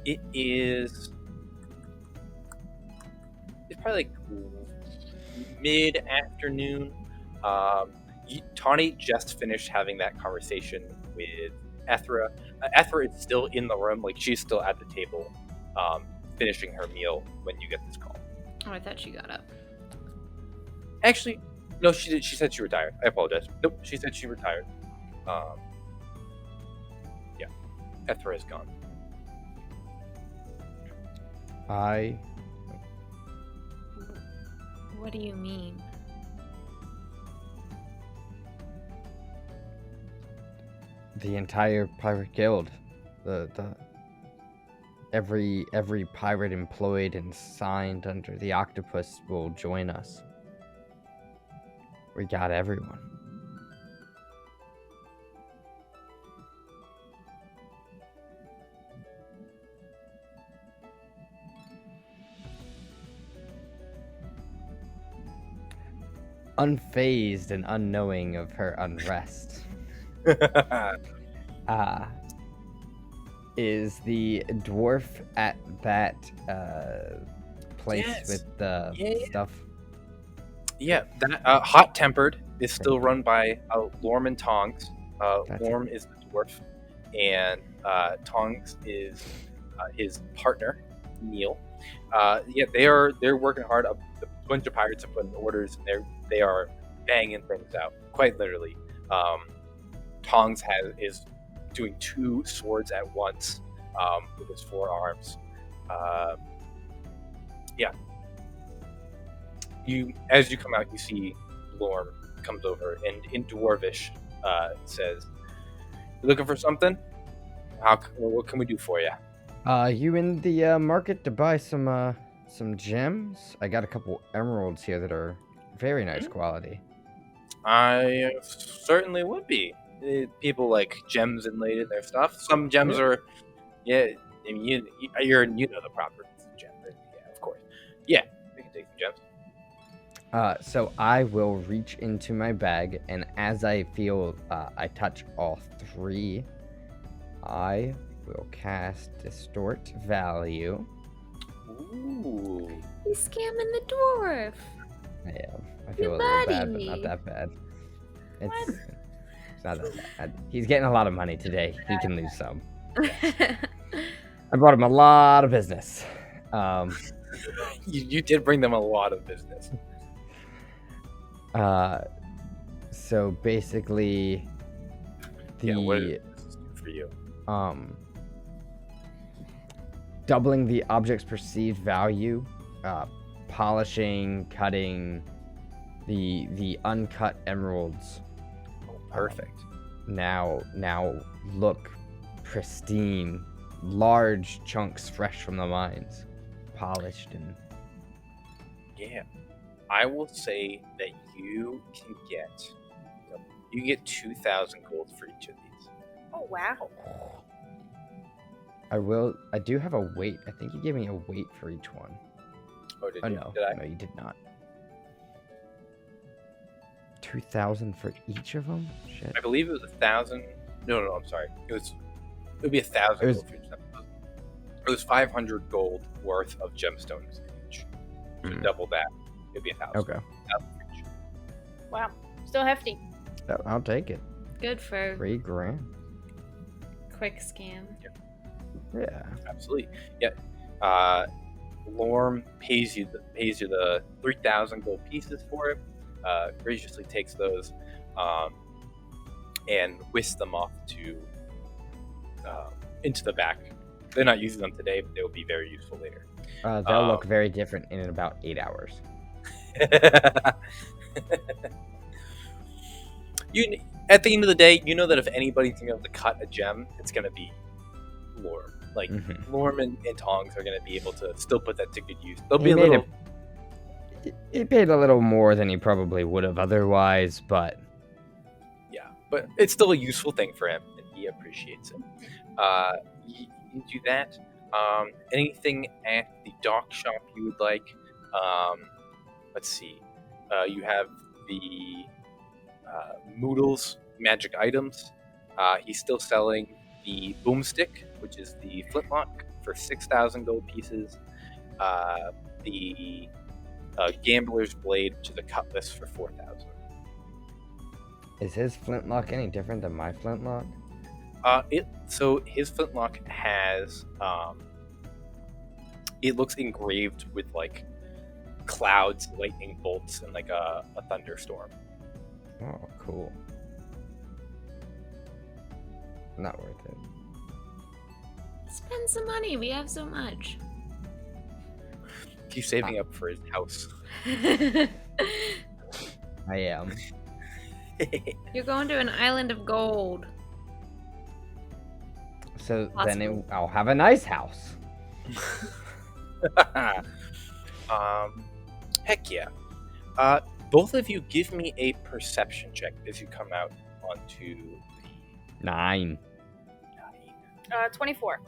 It is. It's probably like mid-afternoon. Tawny just finished having that conversation with Ethra. Ethra is still in the room, like she's still at the table, finishing her meal when you get this call. Oh, I thought she got up. Actually, no, she did. She said she retired. I apologize. Nope, she said she retired. Yeah, Ethra is gone. What do you mean? The entire pirate guild, every pirate employed and signed under the octopus will join us. We got everyone. Unfazed and unknowing of her unrest. Is the dwarf at that place Yes. with the stuff? Yeah, that hot-tempered is still run by Lorm and Tongs. Lorm is the dwarf, and Tongs is his partner, Neil. Yeah, they're working hard. A bunch of pirates have put in orders, and they are banging things out, quite literally. Tongs is doing 2 swords at once with his forearms. Yeah. As you come out, you see Lorm comes over and in Dwarvish says, "You looking for something? What can we do for you?" You in the market to buy some gems? I got a couple emeralds here that are very nice quality. I certainly would be. People like gems inlaid in their stuff. Some gems are, I mean, you know the properties of gems. Yeah, of course. Yeah, we can take some gems. So I will reach into my bag, and as I feel I touch all 3, I will cast Distort Value. Ooh. He's scamming the dwarf. I am. I feel a little bad, but not that bad. It's not that bad. He's getting a lot of money today. He can lose some. I brought him a lot of business. You did bring them a lot of business. So basically, What does this do for you? Doubling the object's perceived value, polishing, cutting the uncut emeralds. Oh, perfect. Now look pristine, large chunks fresh from the mines, polished and. Yeah, I will say that you can get 2,000 gold for each of these. Oh wow. I do have a weight. I think you gave me a weight for each one. Oh, did Oh you? no, Did I? no, you did not. 2,000 for each of them? Shit. I believe it was 1,000. No, I'm sorry. It would be 1,000 It was- gold for each of them. It was 500 gold worth of gemstones each. So double that, it'd be 1,000. Okay. 1,000 for each. Wow. Still hefty. I'll take it. Good for $3,000. quick scam. Yeah. Absolutely. Yeah. Lorm pays you the 3,000 gold pieces for it. Graciously takes those and whisks them off to into the back. They're not using them today, but they will be very useful later. They'll look very different in about 8 hours. At the end of the day, you know that if anybody's going to be able to cut a gem, it's going to be Lorm. Like, Lorm and Tongs are going to be able to still put that to good use. They'll be a little... He paid a little more than he probably would have otherwise, but... Yeah, but it's still a useful thing for him, and he appreciates it. You do that. Anything at the dock shop you would like? Let's see. You have the Moodle's magic items. He's still selling the boomstick, which is the flintlock, for 6,000 gold pieces. The gambler's blade, which is a cutlass, for 4,000. Is his flintlock any different than my flintlock? So his flintlock has it looks engraved with like clouds, lightning bolts, and like a thunderstorm. Oh, cool. Not worth it. Spend some money. We have so much. He's saving up for his house. I am. You're going to an island of gold. So Possible. then I'll have a nice house. Heck yeah. Both of you give me a perception check as you come out onto the 9. 24.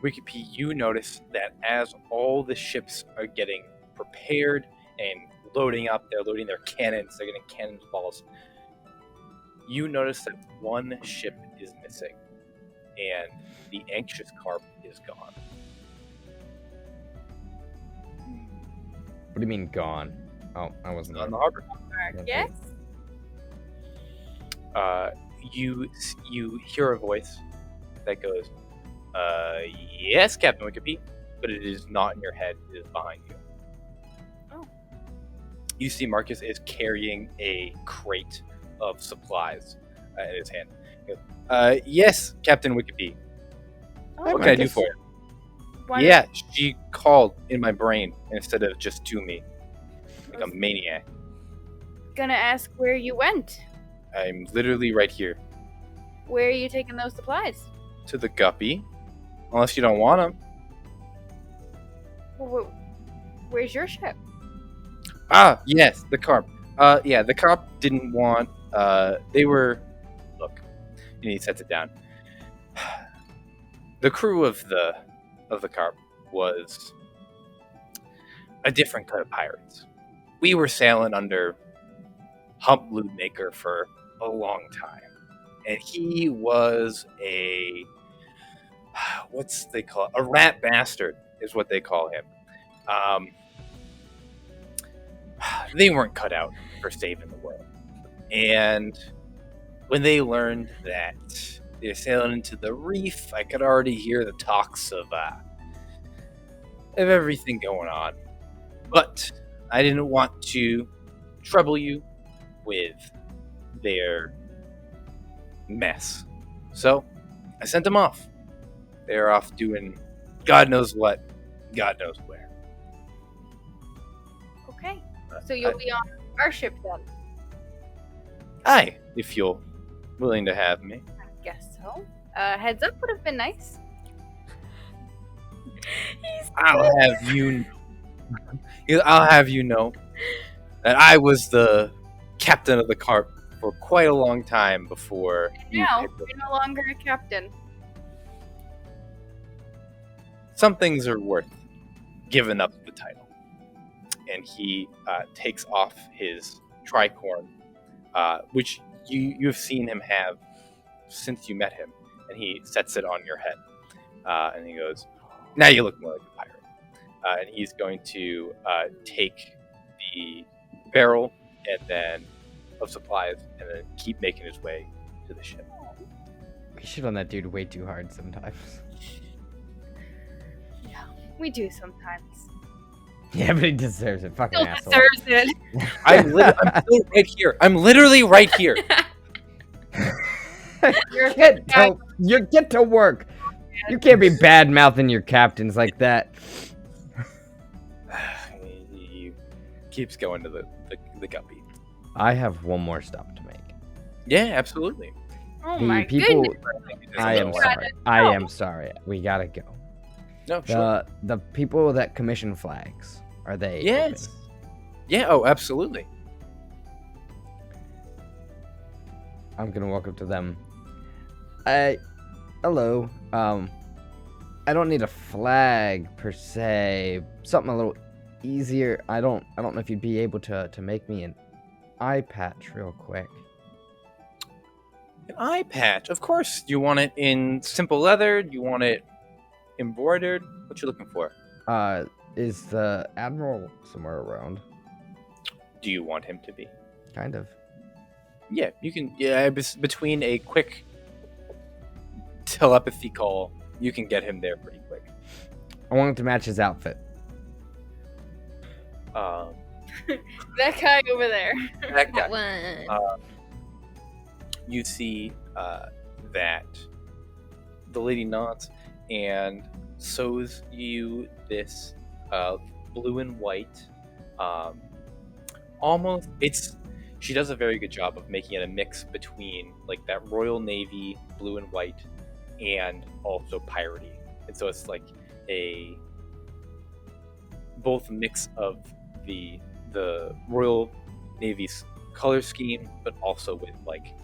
Wikipedia. You notice that as all the ships are getting prepared and loading up, they're loading their cannons, they're getting cannonballs. You notice that one ship is missing, and the anxious carp is gone. What do you mean gone? Oh, I wasn't On the there. harbor. Yes? You hear a voice that goes, yes, Captain Wikipedia, but it is not in your head, it is behind you. Oh. You see Marcus is carrying a crate of supplies in his hand. He goes, yes, Captain Wikipedia. Oh, What can I do for you? why- Yeah, she called in my brain instead of just to me. Like a maniac. Gonna ask where you went. I'm literally right here. Where are you taking those supplies? To the guppy. Unless you don't want them. Where's your ship? Ah, yes, the carp. Yeah, the carp didn't want. They were. Look, and he sets it down. The crew of the carp was a different kind of pirates. We were sailing under Hump Lootmaker for a long time, and he was a what's they call it? A rat bastard is what they call him. They weren't cut out for saving the world. And when they learned that they're sailing into the reef, I could already hear the talks of everything going on. But I didn't want to trouble you with their mess. So I sent them off. They're off doing God knows what, God knows where. Okay. So you'll be on our ship then? Aye, if you're willing to have me. I guess so. Heads up would have been nice. I'll have you know that I was the captain of the carp for quite a long time before you Now, picked it. you're no longer a captain. Some things are worth giving up the title. And he takes off his tricorn, which you've seen him have since you met him, and he sets it on your head. And he goes, now you look more like a pirate. And he's going to take the barrel and then of supplies and then keep making his way to the ship. We shit on that dude way too hard sometimes. Yeah, we do sometimes. Yeah, but he deserves it. Fucking Still asshole. deserves it. I'm still right here. I'm literally right here. You're a good guy. You get to work. You can't be bad mouthing your captains like that. He keeps going to the guppy. I have one more stop to make. Yeah, absolutely. Oh The my people. goodness. I am Gotta sorry. I go. am sorry. We gotta go. No, sure. The people that commission flags, are they? Yes. Yeah. Oh, absolutely. I'm gonna walk up to them. Hello. I don't need a flag per se. Something a little easier. I don't know if you'd be able to make me an eye patch real quick. An eye patch, of course. Do you want it in simple leather? Do you want it embroidered? What you looking for? Is the admiral somewhere around? Do you want him to be? Kind of. Yeah, you can. Yeah, between a quick telepathy call, you can get him there pretty quick. I want him to match his outfit. That guy over there. That guy. That one. You see that the lady nods and sews you this blue and white. Almost, she does a very good job of making it a mix between like that Royal Navy blue and white and also piratey. And so it's like both a mix of the Royal Navy's color scheme, but also with like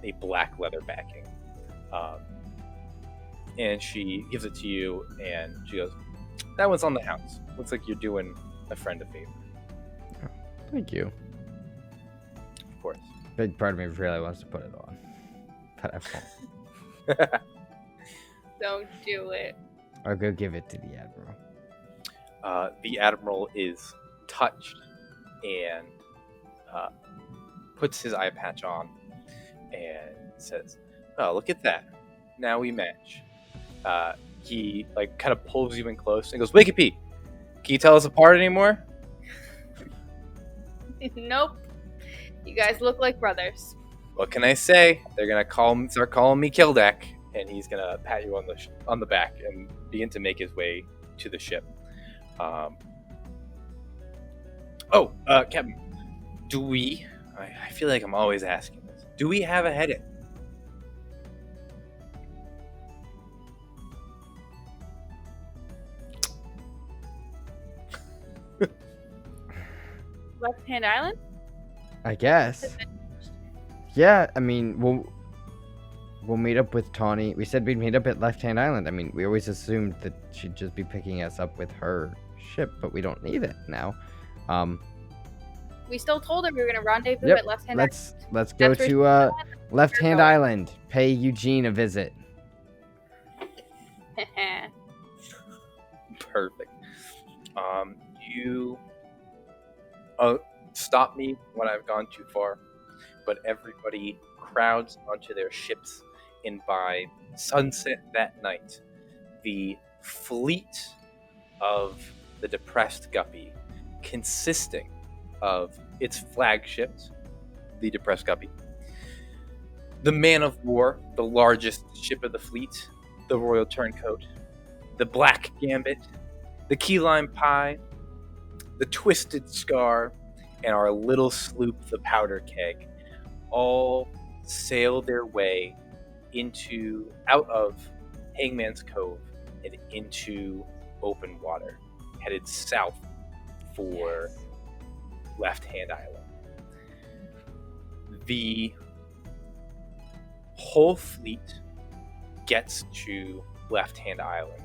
a black leather backing. And she gives it to you, and she goes, "That one's on the house. Looks like you're doing a friend a favor." Thank you. Of course. Big part of me really wants to put it on, but I won't. Don't do it. I'll go give it to the admiral. The admiral is touched and puts his eye patch on and says, "Oh, look at that! Now we match." He like kind of pulls you in close and goes, "Wikipedia, can you tell us apart anymore?" Nope. You guys look like brothers. What can I say? They're gonna start calling me Kildek, and he's gonna pat you on the back and begin to make his way to the ship. Captain, do we? I feel like I'm always asking this. Do we have a headache? Left Hand Island? I guess. Yeah, I mean, we'll meet up with Tawny. We said we'd meet up at Left Hand Island. I mean, we always assumed that she'd just be picking us up with her ship, but we don't need it now. We still told her we were gonna rendezvous Yep, at Left Hand let's go That's where to Left We're Hand going. Island. Pay Eugene a visit. Island. Perfect. You stop me when I've gone too far, but everybody crowds onto their ships, and by sunset that night, the fleet of the Depressed Guppy, consisting of its flagships, the Depressed Guppy, the Man of War, the largest ship of the fleet, the Royal Turncoat, the Black Gambit, the Key Lime Pie, the Twisted Scar, and our little sloop, the Powder Keg, all sail their way out of Hangman's Cove and into open water, headed south for Left Hand Island. The whole fleet gets to Left Hand Island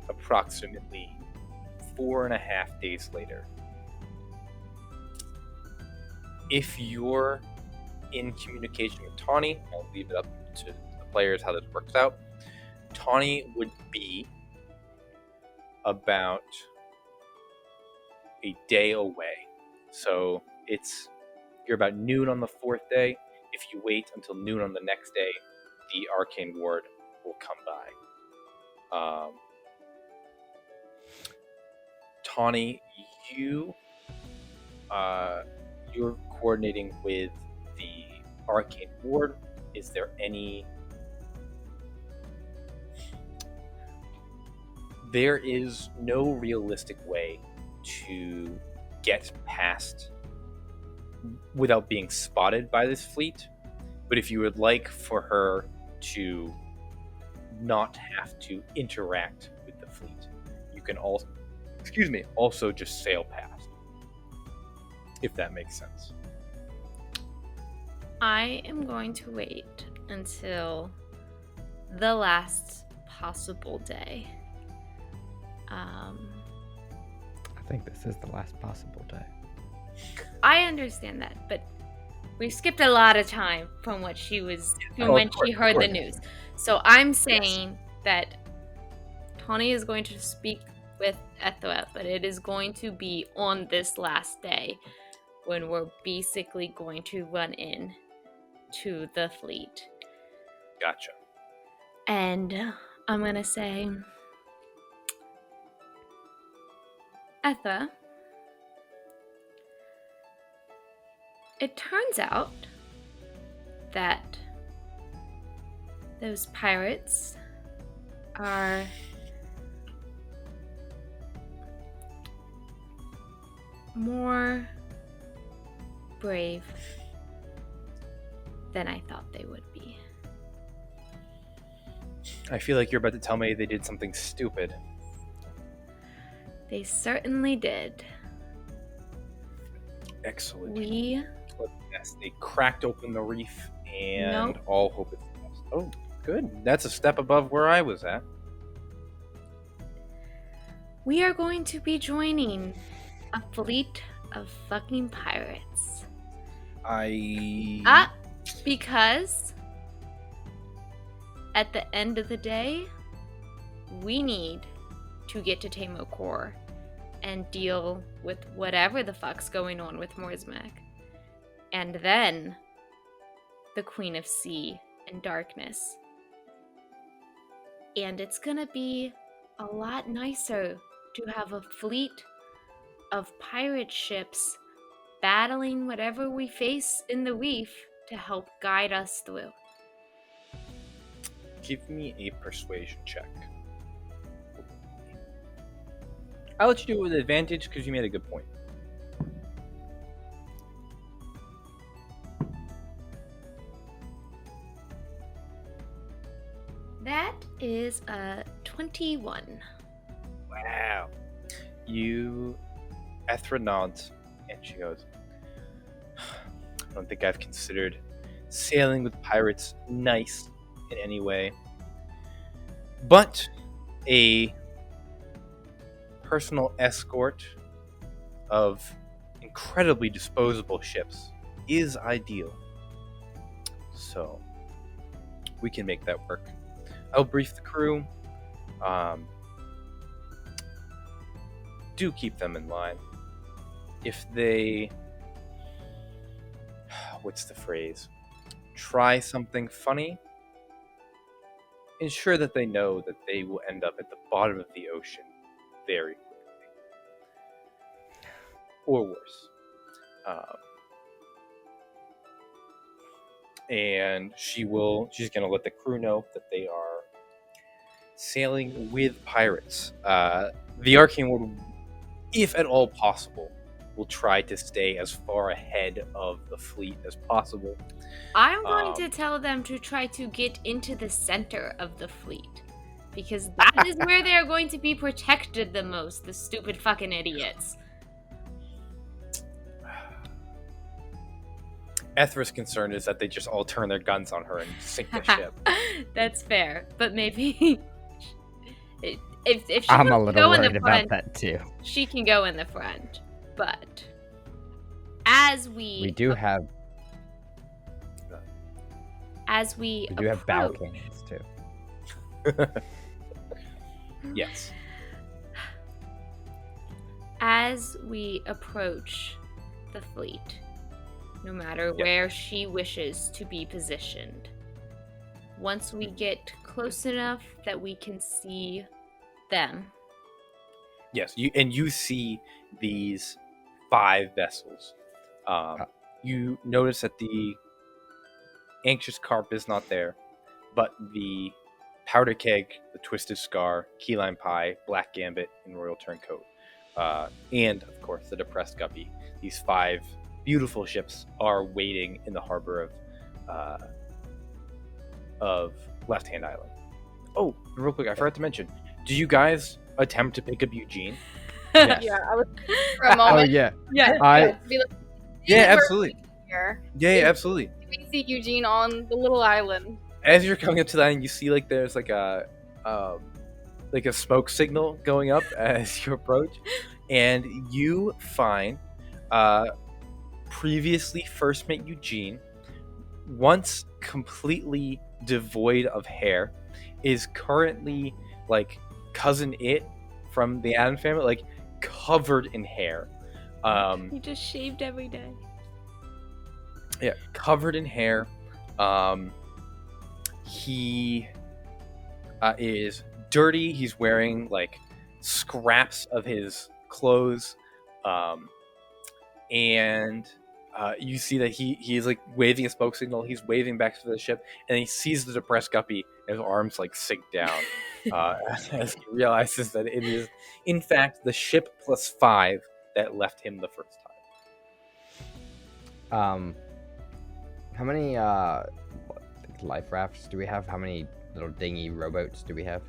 approximately 4.5 days later. If you're in communication with Tawny, I'll leave it up to the players how this works out. Tawny would be about a day away. So you're about noon on the 4th day. If you wait until noon on the next day, the Arcane Ward will come by. Tawny, you're coordinating with the Arcane Ward is there any... There is no realistic way to get past without being spotted by this fleet. But if you would like for her to not have to interact with the fleet, you can also just sail past. If that makes sense. I am going to wait until the last possible day. I think this is the last possible day. I understand that, but we skipped a lot of time from what she was from when she heard the news. So I'm saying that Tawny is going to speak with Ethra, but it is going to be on this last day when we're basically going to run in to the fleet. Gotcha. And I'm going to say, Ethra, it turns out that those pirates are more brave than I thought they would be. I feel like you're about to tell me they did something stupid. They certainly did. Excellent. Yes, they cracked open the reef, and all hope is lost. Oh, good. That's a step above where I was at. We are going to be joining a fleet of fucking pirates. Because at the end of the day, we need to get to Tamokor and deal with whatever the fuck's going on with Morsmac. And then the Queen of Sea and Darkness. And it's gonna be a lot nicer to have a fleet of pirate ships battling whatever we face in the reef to help guide us through. Give me a persuasion check. I'll let you do it with advantage because you made a good point. That is a 21. Wow. Ethra nods, and she goes, I don't think I've considered sailing with pirates nice in any way. But a personal escort of incredibly disposable ships is ideal. So we can make that work. I'll brief the crew. Do keep them in line. If they... What's the phrase? Try something funny. Ensure that they know that they will end up at the bottom of the ocean very quickly. Or worse. And she's going to let the crew know that they are sailing with pirates. The Arcane World, if at all possible, will try to stay as far ahead of the fleet as possible. I'm going to tell them to try to get into the center of the fleet. Because that is where they are going to be protected the most, the stupid fucking idiots. Ethra's concern is that they just all turn their guns on her and sink the ship. That's fair, but maybe if she I'm a wants to little go in worried the about front, that too. she can go in the front. But as we do have bow cannons too. Yes. As we approach the fleet, no matter where she wishes to be positioned, once we get close enough that we can see them. Yes, you see these 5 vessels. You notice that Anxious Carp is not there, but the Powder Keg, the Twisted Scar, Key Lime Pie, Black Gambit, and Royal Turncoat. And, of course, the Depressed Guppy. These 5 beautiful ships are waiting in the harbor of Left Hand Island. Oh, real quick, I forgot to mention. Did you guys attempt to pick up Eugene? Yes. Yeah, I was for a moment. Oh yeah. Yeah. Yeah, absolutely. Here. Yeah, absolutely. We see Eugene on the little island. As you're coming up to that, and you see like there's like a smoke signal going up as you approach, and you find previously first mate Eugene, once completely devoid of hair, is currently like cousin It from the Adam family, like covered in hair. He just shaved every day. Yeah, covered in hair. He is dirty. He's wearing like scraps of his clothes, and you see that he is like waving a smoke signal. He's waving back to the ship, and he sees the Depressed Guppy, and his arms like sink down as he realizes that it is, in fact, the ship plus 5 that left him the first time. How many life rafts do we have? How many little dinghy rowboats do we have?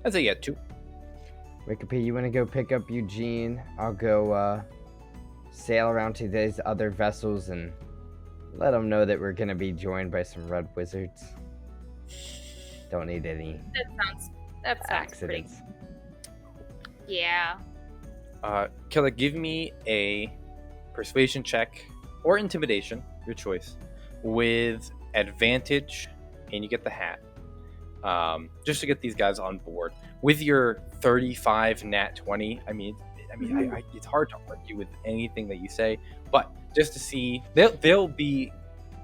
I'd say 2. Wikipedia, you want to go pick up Eugene? I'll go sail around to these other vessels and let them know that we're going to be joined by some red wizards. Don't need any That sounds accidents. Yeah. Killer, give me a persuasion check or intimidation, your choice, with advantage, and you get the hat. Just to get these guys on board. With your 35 nat 20, I mean, it's hard to argue with anything that you say, but just to see, they'll be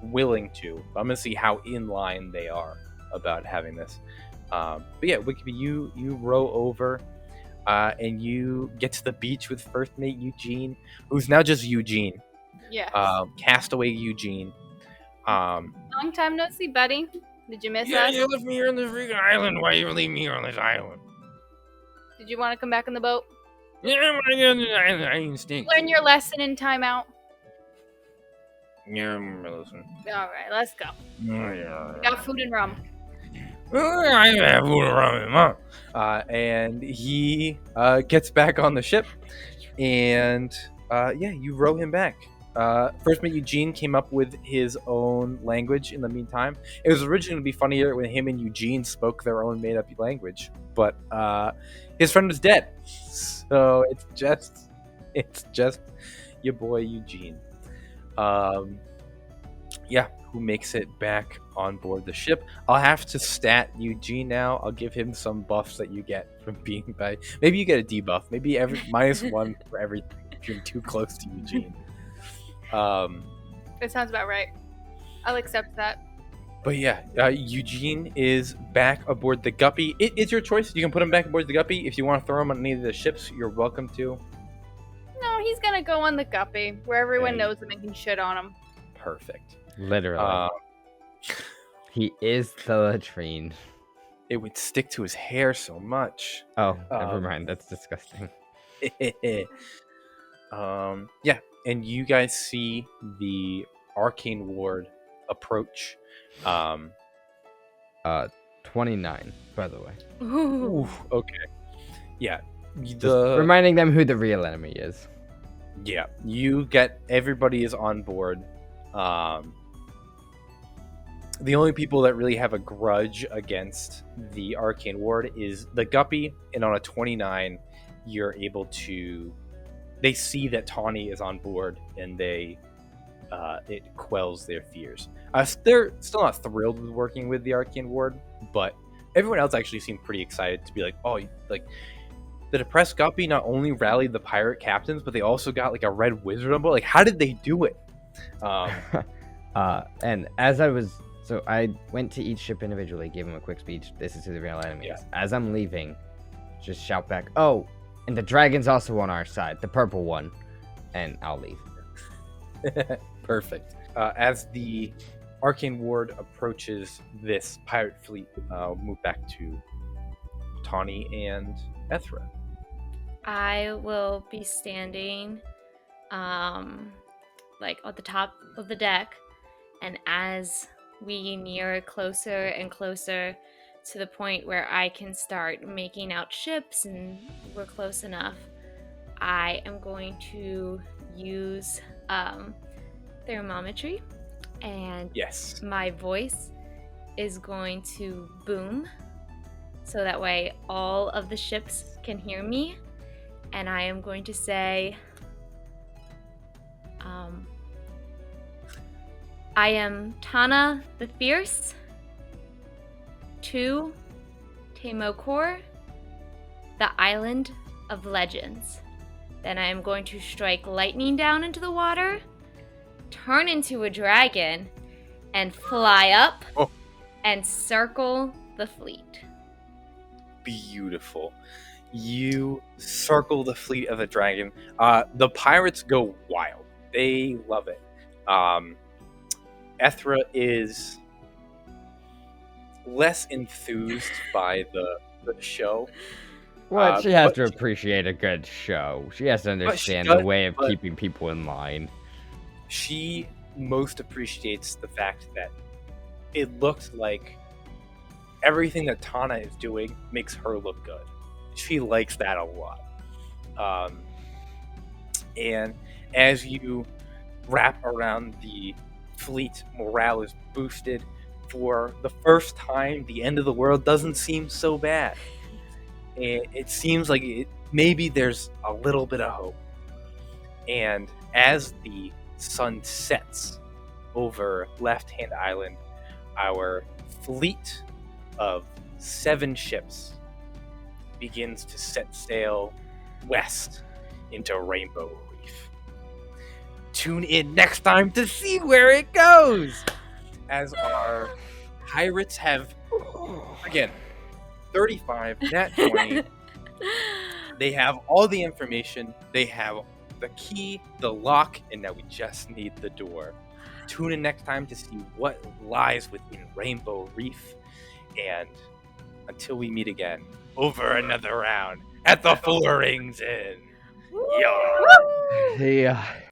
willing to. I'm gonna see how in line they are about having this. But yeah, Wikipedia, you row over, and you get to the beach with first mate Eugene, who's now just Eugene. Yeah. Castaway Eugene. Long time no see, buddy. Did you miss us? You left me here on this freaking island. Why you leave me here on this island? Did you want to come back on the boat? Yeah, I want to get on this island. I ain't stink. Learn your lesson in timeout. Yeah, I'm gonna listen. All right, let's go. Yeah. Got food and rum. I have food around Mom. And he gets back on the ship, and you row him back. First mate Eugene came up with his own language in the meantime. It was originally going to be funnier when him and Eugene spoke their own made-up language, but his friend was dead, so it's just your boy Eugene. Who makes it back on board the ship. I'll have to stat Eugene now. I'll give him some buffs that you get from being by. Maybe you get a debuff. Maybe every -1 for everything if you're too close to Eugene. That sounds about right. I'll accept that. But yeah, Eugene is back aboard the Guppy. It's your choice. You can put him back aboard the Guppy. If you want to throw him on any of the ships, you're welcome to. No, he's gonna go on the Guppy, where everyone knows him and can shit on him. Perfect. Literally. He is the latrine. It would stick to his hair so much. Oh, never mind. That's disgusting. And you guys see the Arcane Ward approach. 29, by the way. Ooh. Okay. Yeah. Just reminding them who the real enemy is. Yeah. You get everybody is on board. The only people that really have a grudge against the Arcane Ward is the Guppy, and on a 29, you're able to. They see that Tawny is on board, and it quells their fears. They're still not thrilled with working with the Arcane Ward, but everyone else actually seemed pretty excited to be like, oh, like the Depressed Guppy not only rallied the pirate captains, but they also got like a red wizard on board. Like, how did they do it? And as I went to each ship individually, gave them a quick speech. This is who the real enemy is. As I'm leaving, just shout back, oh, and the dragon's also on our side, the purple one, and I'll leave. Perfect. As the Arcane Ward approaches this pirate fleet, move back to Tawny and Ethra. I will be standing, like at the top of the deck, and as we near closer and closer to the point where I can start making out ships and we're close enough, I am going to use thermometry, and Yes. my voice is going to boom so that way all of the ships can hear me, and I am going to say, I am Tana the Fierce to Temokor, the Island of Legends. Then I am going to strike lightning down into the water, turn into a dragon, and fly up and circle the fleet. Beautiful. You circle the fleet of the dragon. The pirates go wild. They love it. Ethra is less enthused by the show. Well, she has but to appreciate a good show. She has to understand does, the way of but- keeping people in line. She most appreciates the fact that it looks like everything that Tana is doing makes her look good. She likes that a lot. And as you wrap around the fleet, morale is boosted. For the first time, the end of the world doesn't seem so bad. It seems like maybe there's a little bit of hope. And as the sun sets over Left Hand Island, our fleet of 7 ships begins to set sail west into Rainbow Reef. Tune in next time to see where it goes, as our pirates have, again, 35, nat 20. They have all the information. They have the key, the lock, and now we just need the door. Tune in next time to see what lies within Rainbow Reef. And until we meet again, over another round at the Four Rings Inn. Yeah. Yeah.